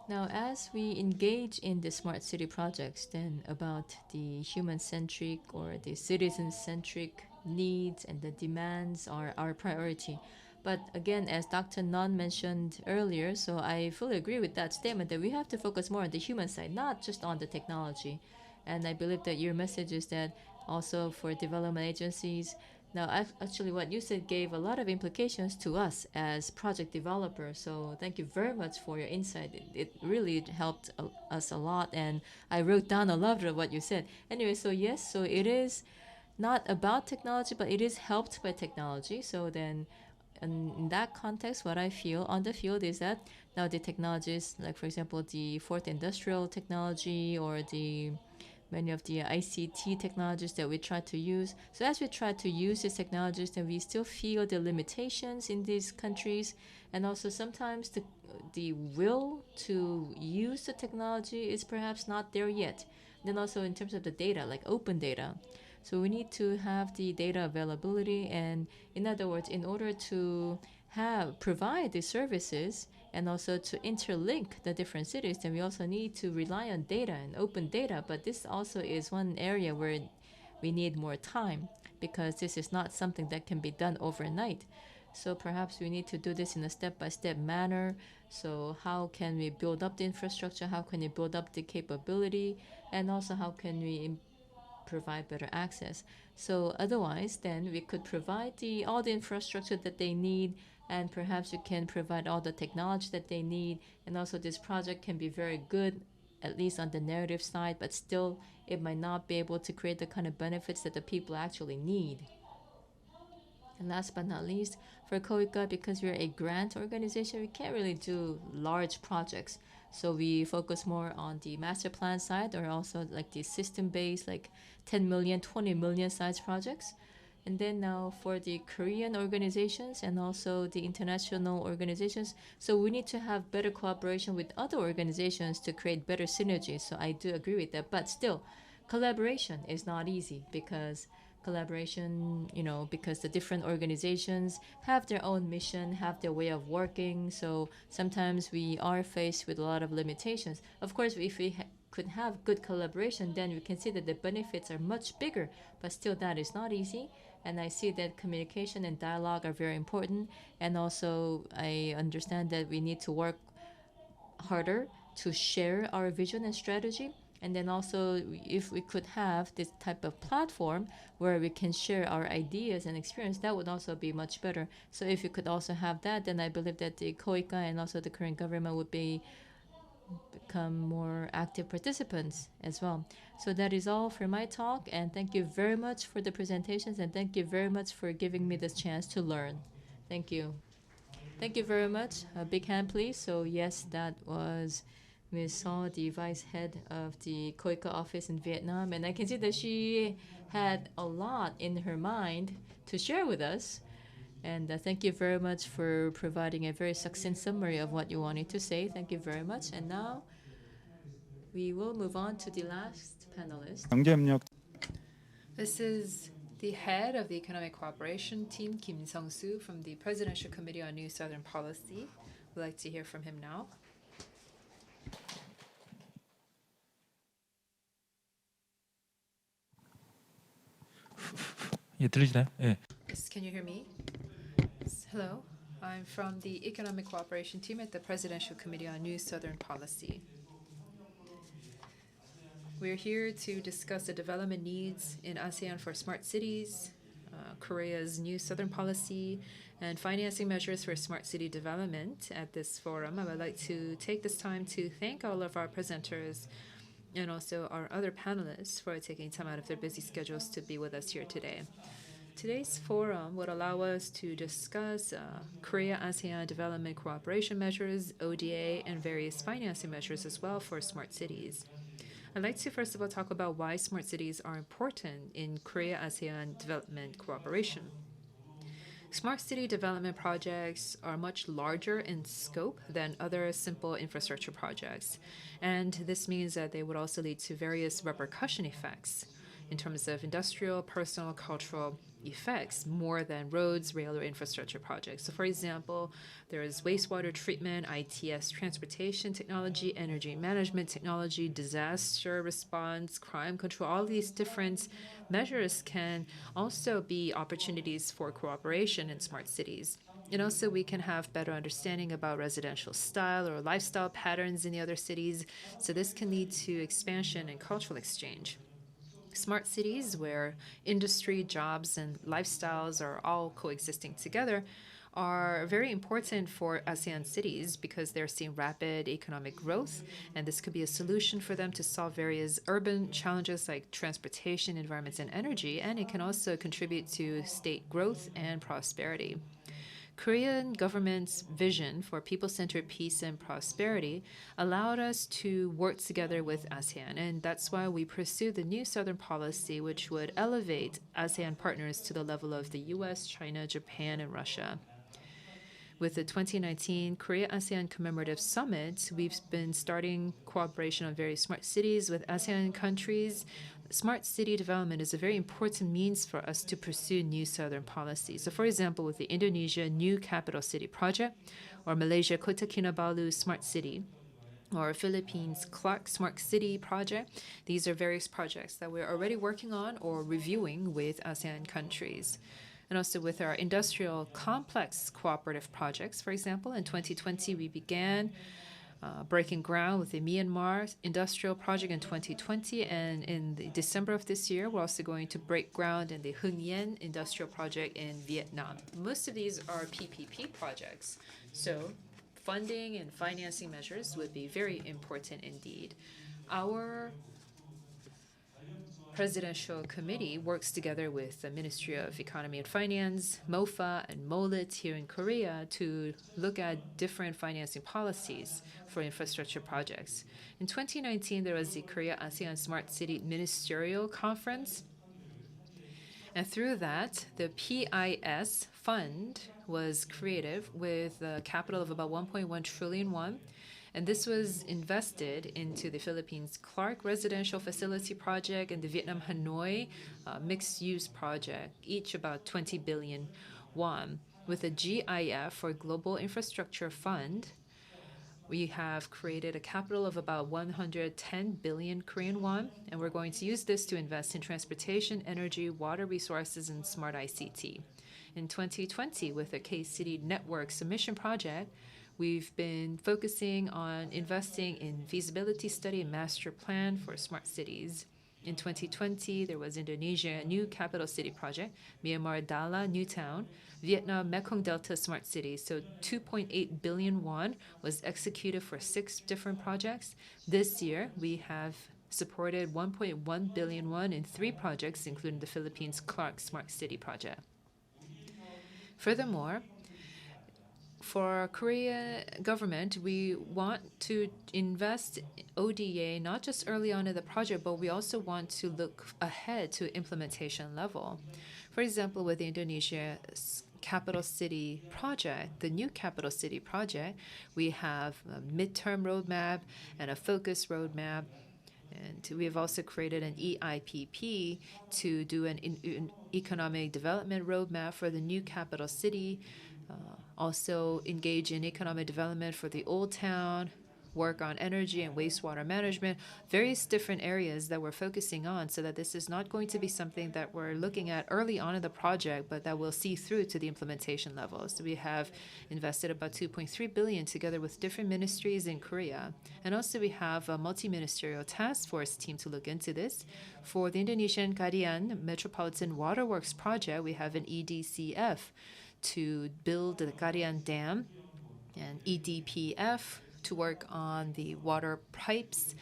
Now, as we engage in the smart city projects, then about the human-centric or the citizen-centric needs and the demands are our priority. But again, as Dr. Non mentioned earlier, so I fully agree with that statement that we have to focus more on the human side, not just on the technology. And I believe that your message is that also for development agencies. Now, actually, what you said gave a lot of implications to us as project developers. So thank you very much for your insight. It really helped us a lot, and I wrote down a lot of what you said. Anyway, so yes, so it is not about technology, but it is helped by technology. So then, in that context, what I feel on the field is that now the technologies, like for example, the fourth industrial technology or the many of the ICT technologies that we try to use. So as we try to use these technologies, then we still feel the limitations in these countries, and also sometimes the will to use the technology is perhaps not there yet. Then also in terms of the data, like open data. So we need to have the data availability, and in other words, in order to provide the services and also to interlink the different cities, then we also need to rely on data and open data. But this also is one area where we need more time, because this is not something that can be done overnight. So perhaps we need to do this in a step-by-step manner. So how can we build up the infrastructure? How can we build up the capability? And also how can we provide better access? So otherwise, then we could provide all the infrastructure that they need, and perhaps you can provide all the technology that they need. And also this project can be very good, at least on the narrative side, but still it might not be able to create the kind of benefits that the people actually need. And last but not least, for KOICA, because we're a grant organization, we can't really do large projects. So we focus more on the master plan side, or also like the system-based, like 10 million, 20 million size projects. And then now for the Korean organizations and also the international organizations, so we need to have better cooperation with other organizations to create better synergies. So I do agree with that. But still, collaboration is not easy, because because the different organizations have their own mission, have their way of working. So sometimes we are faced with a lot of limitations. Of course, if we could have good collaboration, then we can see that the benefits are much bigger. But still, that is not easy. And I see that communication and dialogue are very important. And also, I understand that we need to work harder to share our vision and strategy. And then also, if we could have this type of platform where we can share our ideas and experience, that would also be much better. So if we could also have that, then I believe that the KOICA and also the Korean government would become more active participants as well. So that is all for my talk, and thank you very much for the presentations, and thank you very much for giving me this chance to learn. Thank you. Thank you very much. A big hand, please. So yes, that was Ms. Saw, the vice head of the KOICA office in Vietnam, and I can see that she had a lot in her mind to share with us. And thank you very much for providing a very succinct summary of what you wanted to say. Thank you very much. And now we will move on to the last panelist. 경제협력 This is the head of the Economic Cooperation Team, Kim Sung-soo, from the Presidential Committee on New Southern Policy. We'd like to hear from him now. 예, 들리시나요? 예. Yes, can you hear me? Yes, hello. I'm from the Economic Cooperation Team at the Presidential Committee on New Southern Policy. We're here to discuss the development needs in ASEAN for smart cities, Korea's new southern policy, and financing measures for smart city development. At this forum, I would like to take this time to thank all of our presenters and also our other panelists for taking time out of their busy schedules to be with us here today. Today's forum would allow us to discuss Korea-ASEAN development cooperation measures, ODA, and various financing measures as well for smart cities. I'd like to first of all talk about why smart cities are important in Korea-ASEAN development cooperation. Smart city development projects are much larger in scope than other simple infrastructure projects, and this means that they would also lead to various repercussion effects in terms of industrial, personal, cultural effects more than roads, rail, or infrastructure projects. So for example, there is wastewater treatment, ITS, transportation technology, energy management technology, disaster response, crime control. All these different measures can also be opportunities for cooperation in smart cities. And also we can have better understanding about residential style or lifestyle patterns in the other cities. So this can lead to expansion and cultural exchange. Smart cities, where industry, jobs, and lifestyles are all coexisting together, are very important for ASEAN cities because they're seeing rapid economic growth, and this could be a solution for them to solve various urban challenges like transportation, environment, and energy, and it can also contribute to state growth and prosperity. Korean government's vision for people-centered peace and prosperity allowed us to work together with ASEAN, and that's why we pursued the new Southern policy, which would elevate ASEAN partners to the level of the US, China, Japan, and Russia. With the 2019 Korea-ASEAN Commemorative Summit, we've been starting cooperation on various smart cities with ASEAN countries. Smart city development is a very important means for us to pursue new southern policies. So, for example, with the Indonesia New Capital City Project, or Malaysia Kota Kinabalu Smart City, or Philippines Clark Smart City Project, these are various projects that we're already working on or reviewing with ASEAN countries. And also with our industrial complex cooperative projects, for example, in 2020 we began breaking ground with the Myanmar industrial project in 2020, and in December of this year, we're also going to break ground in the Hưng Yen industrial project in Vietnam. Most of these are PPP projects, so funding and financing measures would be very important indeed. Our Presidential Committee works together with the Ministry of Economy and Finance, MOFA, and MOLIT here in Korea to look at different financing policies for infrastructure projects. In 2019, there was the Korea ASEAN Smart City Ministerial Conference. And through that, the PIS fund was created with a capital of about 1.1 trillion won. And this was invested into the Philippines Clark Residential Facility Project and the Vietnam Hanoi Mixed-Use Project, each about 20 billion won. With a GIF, for Global Infrastructure Fund, we have created a capital of about 110 billion Korean won, and we're going to use this to invest in transportation, energy, water resources, and smart ICT. In 2020, with the K-City Network Submission Project, we've been focusing on investing in feasibility study and master plan for smart cities. In 2020, there was Indonesia New Capital City Project, Myanmar Dala New Town, Vietnam Mekong Delta Smart City. So 2.8 billion won was executed for 6 different projects. This year, we have supported 1.1 billion won in 3 projects, including the Philippines Clark Smart City Project. Furthermore, for Korea government, we want to invest ODA not just early on in the project, but we also want to look ahead to implementation level. For example, with the Indonesia Capital City Project, the new Capital City Project, we have a midterm roadmap and a focus roadmap. And we have also created an EIPP to do an economic development roadmap for the new capital city, also engage in economic development for the old town, work on energy and wastewater management, various different areas that we're focusing on, so that this is not going to be something that we're looking at early on in the project, but that will see through to the implementation level. So we have invested about 2.3 billion together with different ministries in Korea. And also we have a multi-ministerial task force team to look into this. For the Indonesian Karian Metropolitan Waterworks project, we have an EDCF to build the Karian Dam, and EDPF to work on the water pipes,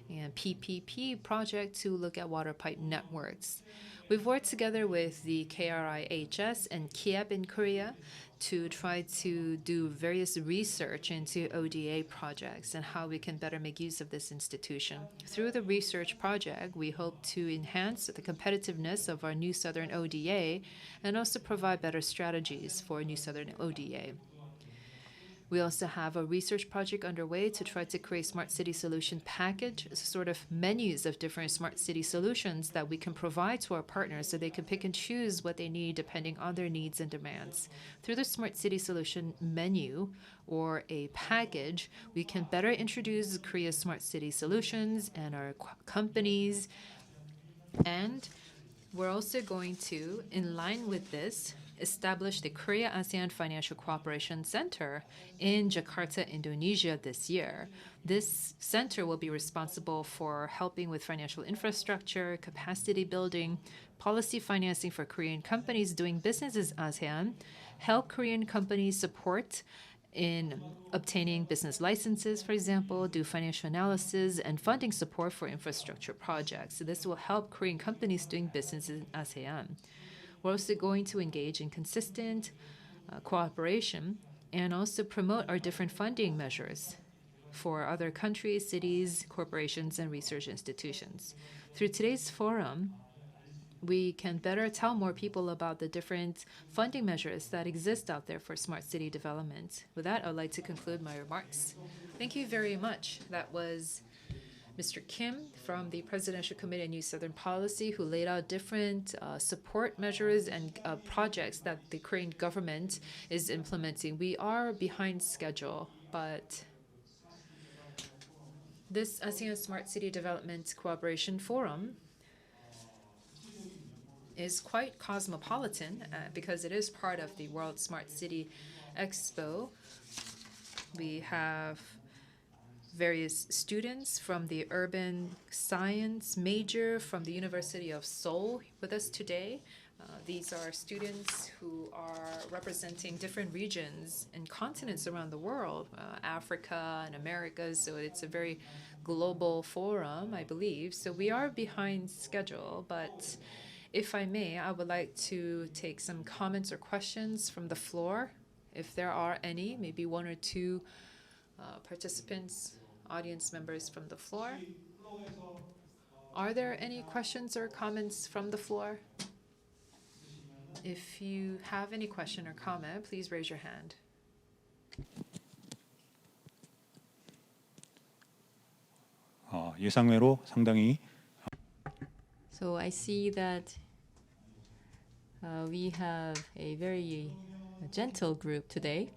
and PPP project to look at water pipe networks. We've worked together with the KRIHS and KIEP in Korea to try to do various research into ODA projects and how we can better make use of this institution. Through the research project, we hope to enhance the competitiveness of our New Southern ODA and also provide better strategies for New Southern ODA. We also have a research project underway to try to create smart city solution package, sort of menus of different smart city solutions that we can provide to our partners so they can pick and choose what they need depending on their needs and demands. Through the smart city solution menu or a package, we can better introduce Korea's smart city solutions and our companies. And we're also going to, in line with this, established the Korea ASEAN Financial Cooperation Center in Jakarta, Indonesia this year. This center will be responsible for helping with financial infrastructure, capacity building, policy financing for Korean companies doing business as ASEAN, help Korean companies support in obtaining business licenses, for example, do financial analysis and funding support for infrastructure projects. So this will help Korean companies doing business in ASEAN. We're also going to engage in consistent cooperation and also promote our different funding measures for other countries, cities, corporations, and research institutions. Through today's forum, we can better tell more people about the different funding measures that exist out there for smart city development. With that, I would like to conclude my remarks. Thank you very much. That was Mr. Kim from the Presidential Committee on New Southern Policy, who laid out different support measures and projects that the Korean government is implementing. We are behind schedule, but this ASEAN Smart City Development Cooperation Forum is quite cosmopolitan because it is part of the World Smart City Expo. We have various students from the urban science major from the University of Seoul with us today. These are students who are representing different regions and continents around the world, Africa and Americas, so it's a very global forum, I believe. So we are behind schedule, but if I may, I would like to take some comments or questions from the floor, if there are any, maybe one or two participants, audience members from the floor. Are there any questions or comments from the floor? If you have any question or comment, please raise your hand. 예상외로 상당히 So I see that we have a very gentle group today.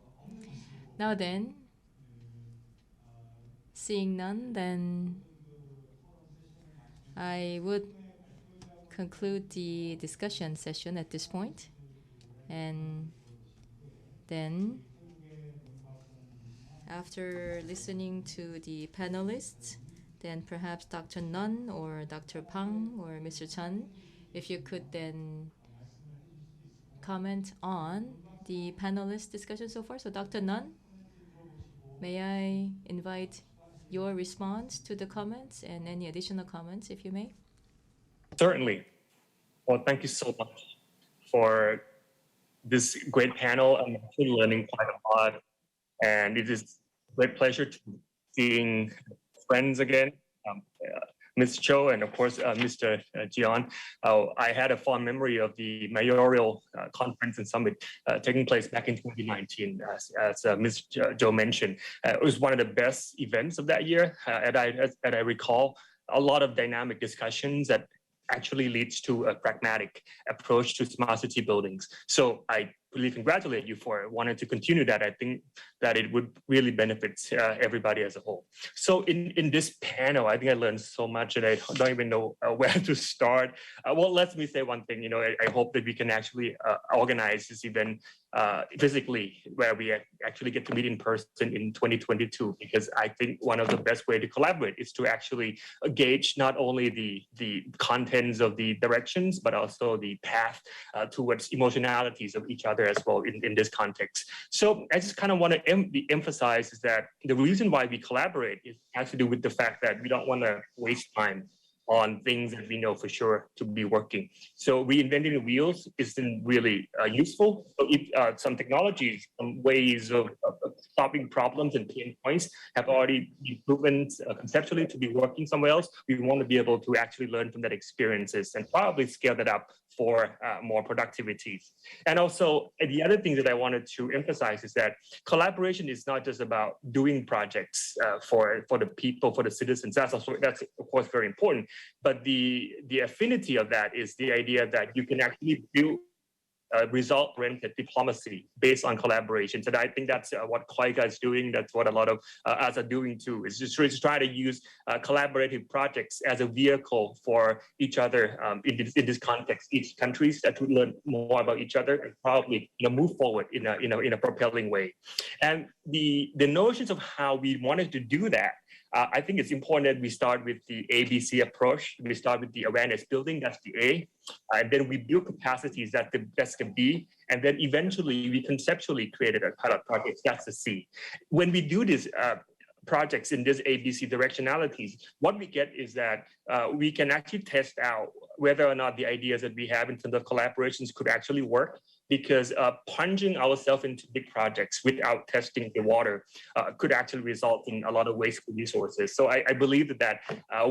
Now then, seeing none, then I would conclude the discussion session at this point. And then, after listening to the panelists, then perhaps Dr. Nunn or Dr. Pang or Mr. Chan, if you could then comment on the panelist discussion so far. So Dr. Nunn, may I invite your response to the comments and any additional comments, if you may? Certainly. Well, thank you so much for this great panel. I'm actually learning quite a lot, and it is a great pleasure to seeing friends again, Ms. Cho and of course Mr. Jian. I had a fond memory of the mayoral conference and summit taking place back in 2019, as Ms. Jo mentioned. It was one of the best events of that year, and I recall a lot of dynamic discussions that actually leads to a pragmatic approach to smart city buildings. So I really congratulate you for wanting to continue that. I think that it would really benefit everybody as a whole. So in this panel, I think I learned so much that I don't even know where to start. Well, let me say one thing, I hope that we can actually organize this event physically, where we actually get to meet in person in 2022, because I think one of the best way to collaborate is to actually gauge not only the contents of the directions, but also the path towards emotionalities of each other as well in this context. So I just kind of want to emphasize is that the reason why we collaborate has to do with the fact that we don't want to waste time on things that we know for sure to be working. So reinventing the wheels isn't really useful. So if some technologies, some ways of solving problems and pain points have already been proven conceptually to be working somewhere else, we want to be able to actually learn from that experiences and probably scale that up for more productivity. And also, the other thing that I wanted to emphasize is that collaboration is not just about doing projects for the people, for the citizens. That's of course very important. But the affinity of that is the idea that you can actually build result-oriented diplomacy based on collaborations. And I think that's what KOICA is doing. That's what a lot of us are doing too. Is just try to use collaborative projects as a vehicle for each other in this context. Each countries to learn more about each other and probably move forward in a propelling way. And the notions of how we wanted to do that. I think it's important that we start with the ABC approach. We start with the awareness building, that's the A, and then we build capacities, that's the B, and then eventually we conceptually created a pilot project, that's the C. When we do this projects in this ABC directionalities, what we get is that we can actually test out whether or not the ideas that we have in terms of collaborations could actually work, because plunging ourselves into big projects without testing the water could actually result in a lot of wasteful resources. So I believe that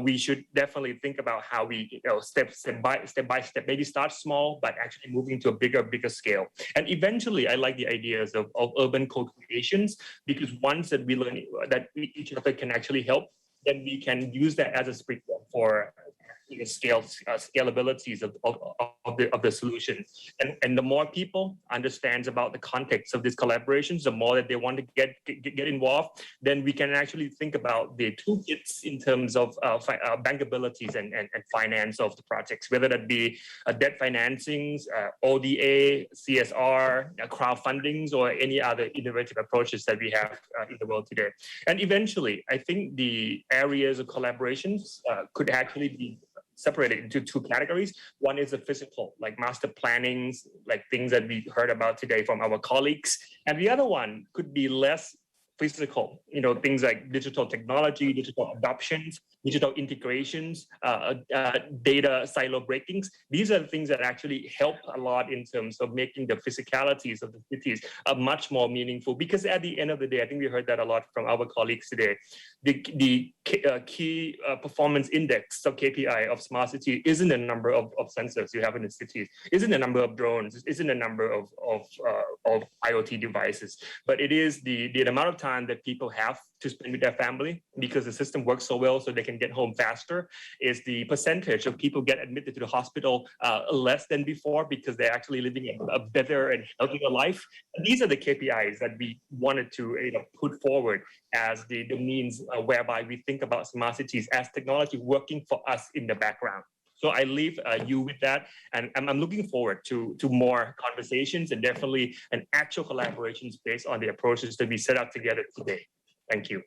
we should definitely think about how we step by step, maybe start small, but actually moving to a bigger scale. And eventually, I like the ideas of urban co-creations, because once that we learn that each other can actually help, then we can use that as a springboard for scalabilities of the solution. And the more people understands about the context of these collaborations, the more that they want to get involved, then we can actually think about the toolkits in terms of bankabilities and finance of the projects, whether that be debt financings, ODA, CSR, crowdfundings, or any other innovative approaches that we have in the world today. And eventually, I think the areas of collaborations could actually be separated into two categories. One is the physical, like master plannings, like things that we heard about today from our colleagues. And the other one could be less physical, things like digital technology, digital adoptions, digital integrations, data silo breakings. These are the things that actually help a lot in terms of making the physicalities of the cities much more meaningful. Because at the end of the day, I think we heard that a lot from our colleagues today, the key performance index, so KPI of smart city, isn't the number of sensors you have in the cities, isn't the number of drones, isn't the number of IoT devices, but it is the amount of time that people have to spend with their family because the system works so well so they can get home faster, is the percentage of people get admitted to the hospital less than before because they're actually living a better and healthier life. And these are the KPIs that we wanted to put forward as the means whereby we think about smart cities as technology working for us in the background. So I leave you with that, and I'm looking forward to more conversations and definitely an actual collaborations based on the approaches that we set up together today. Thank you.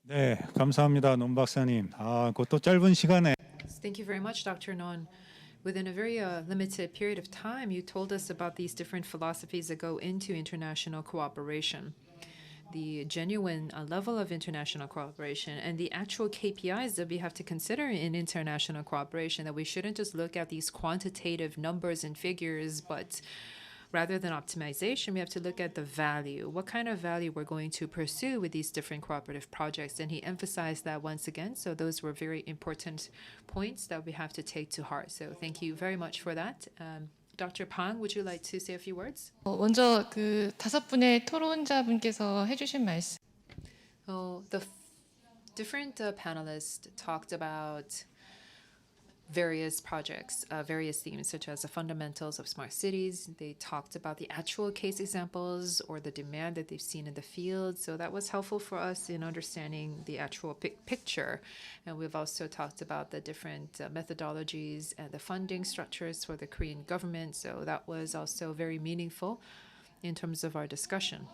네, 감사합니다, 논 박사님. 그것도 짧은 시간에 Thank you very much, Dr. Non. Within a very limited period of time, you told us about these different philosophies that go into international cooperation, the genuine level of international cooperation, and the actual KPIs that we have to consider in international cooperation, that we shouldn't just look at these quantitative numbers and figures, but rather than optimization, we have to look at the value. What kind of value we're going to pursue with these different cooperative projects? And he emphasized that once again. So those were very important points that we have to take to heart. So thank you very much for that. Dr. Pang, would you like to say a few words? 먼저 그 다섯 분의 토론자분께서 해주신 말씀. The different panelists talked about various projects, various themes, such as the fundamentals of smart cities. They talked about the actual case examples or the demand that they've seen in the field. So that was helpful for us in understanding the actual picture. And we've also talked about the different methodologies and the funding structures for the Korean government. So that was also very meaningful in terms of our discussion.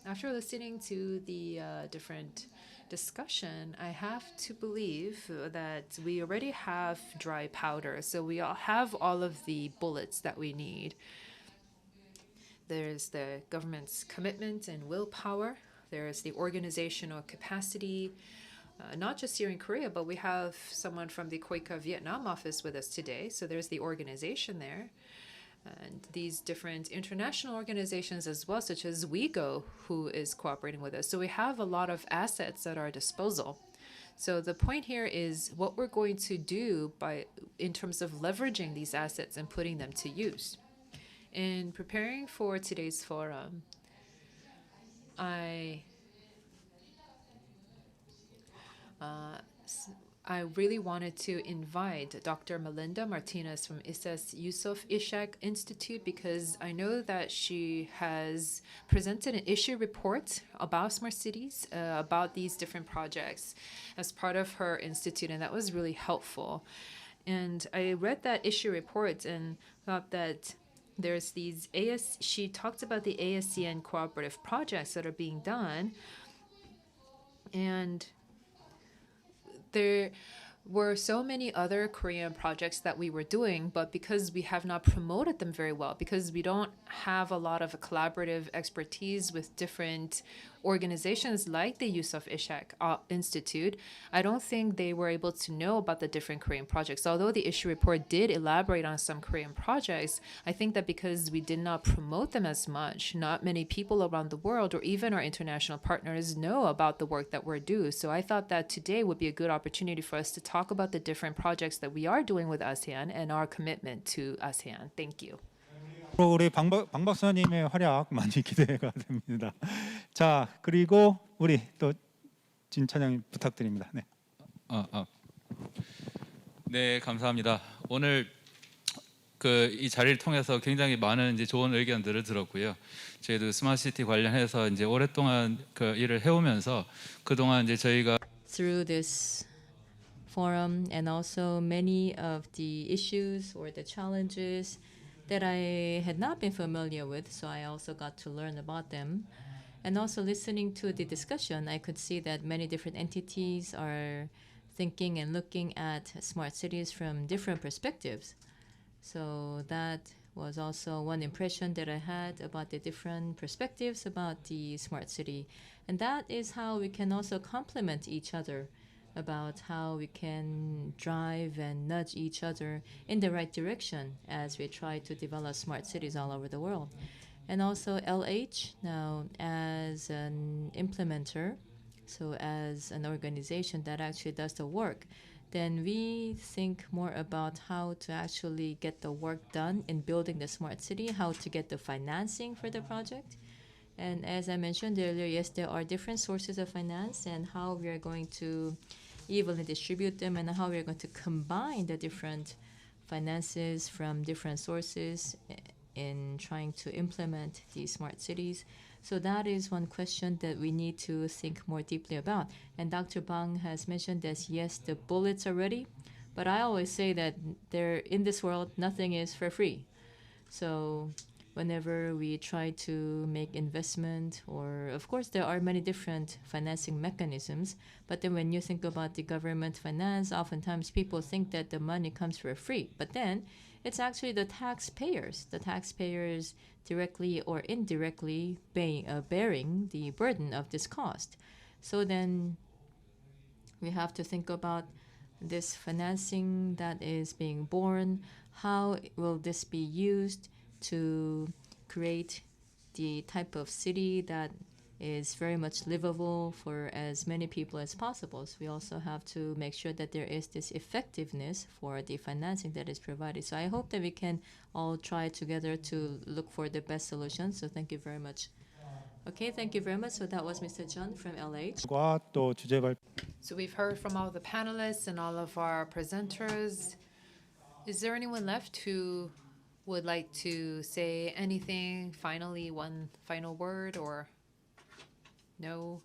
After listening to the different discussion, I have to believe that we already have dry powder. So we all have all of the bullets that we need. There's the government's commitment and willpower. There's the organizational capacity, not just here in Korea, but we have someone from the KOICA Vietnam office with us today. So there's the organization there. And these different international organizations as well, such as WeGo, who is cooperating with us. So we have a lot of assets at our disposal. So the point here is what we're going to do in terms of leveraging these assets and putting them to use. In preparing for today's forum, I I really wanted to invite Dr. Melinda Martinez from ISES Yusof Ishak Institute because I know that she has presented an issue report about smart cities, about these different projects as part of her institute, and that was really helpful. And I read that issue report and thought that there's these she talked about the ASCN cooperative projects that are being done, and there were so many other Korean projects that we were doing, but because we have not promoted them very well, because we don't have a lot of collaborative expertise with different organizations like the Yusof Ishak Institute, I don't think they were able to know about the different Korean projects. Although the issue report did elaborate on some Korean projects, I think that because we did not promote them as much, not many people around the world or even our international partners know about the work that we're doing. So I thought that today would be a good opportunity for us to talk about the different projects that we are doing with ASEAN and our commitment to ASEAN. Thank you. 우리 방 박사님의 활약 많이 기대가 됩니다. 자, 그리고 우리 또 진 차장님 부탁드립니다. 네. 네, 감사합니다. 오늘 이 자리를 통해서 굉장히 많은 이제 좋은 의견들을 들었고요. 저희도 스마트시티 관련해서 이제 오랫동안 일을 해오면서 그동안 이제 저희가 Through this forum and also many of the issues or the challenges that I had not been familiar with, so I also got to learn about them. And also listening to the discussion, I could see that many different entities are thinking and looking at smart cities from different perspectives. So that was also one impression that I had about the different perspectives about the smart city. And that is how we can also complement each other about how we can drive and nudge each other in the right direction as we try to develop smart cities all over the world. And also LH now as an implementer, so as an organization that actually does the work, then we think more about how to actually get the work done in building the smart city, how to get the financing for the project. And as I mentioned earlier, yes, there are different sources of finance and how we are going to evenly distribute them and how we are going to combine the different finances from different sources in trying to implement these smart cities. So that is one question that we need to think more deeply about. And Dr. Bang has mentioned that, yes, the bullets are ready, but I always say that in this world, nothing is for free. So whenever we try to make investment, or of course there are many different financing mechanisms, but then when you think about the government finance, oftentimes people think that the money comes for free, but then it's actually the taxpayers directly or indirectly bearing the burden of this cost. So then we have to think about this financing that is being born. How will this be used to create the type of city that is very much livable for as many people as possible? So we also have to make sure that there is this effectiveness for the financing that is provided. So I hope that we can all try together to look for the best solution. So thank you very much. Okay, thank you very much. So that was Mr. John from LH. 또 주제 발표. So we've heard from all the panelists and all of our presenters. Is there anyone left who would like to say anything, finally, one final word, or no?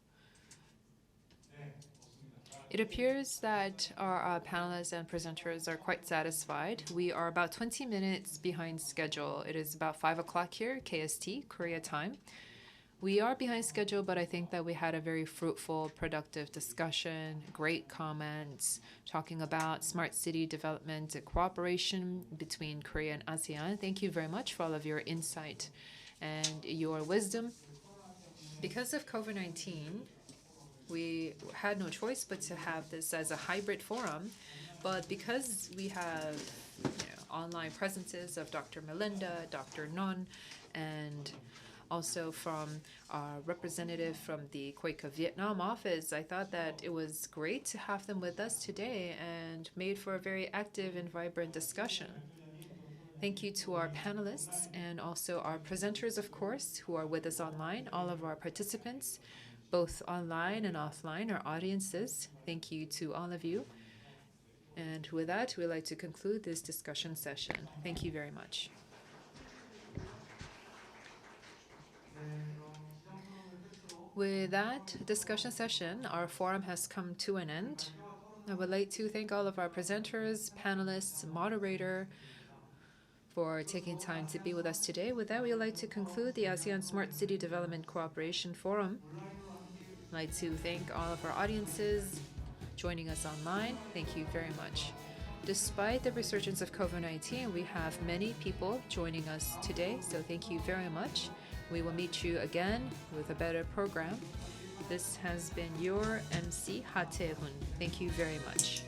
It appears that our panelists and presenters are quite satisfied. We are about 20 minutes behind schedule. It is about 5 o'clock here, KST, Korea time. We are behind schedule, but I think that we had a very fruitful, productive discussion, great comments, talking about smart city development and cooperation between Korea and ASEAN. Thank you very much for all of your insight and your wisdom. Because of COVID-19, we had no choice but to have this as a hybrid forum. But because we have online presences of Dr. Melinda, Dr. Non, and also from our representative from the Quaker Vietnam office, I thought that it was great to have them with us today and made for a very active and vibrant discussion. Thank you to our panelists and also our presenters, of course, who are with us online, all of our participants, both online and offline, our audiences. Thank you to all of you. And with that, we'd like to conclude this discussion session. Thank you very much. With that discussion session, our forum has come to an end. I would like to thank all of our presenters, panelists, moderator for taking time to be with us today. With that, we would like to conclude the ASEAN Smart City Development Cooperation Forum. I'd like to thank all of our audiences joining us online. Thank you very much. Despite the resurgence of COVID-19, we have many people joining us today, so thank you very much. We will meet you again with a better program. This has been your MC Ha Tae-hoon. Thank you very much.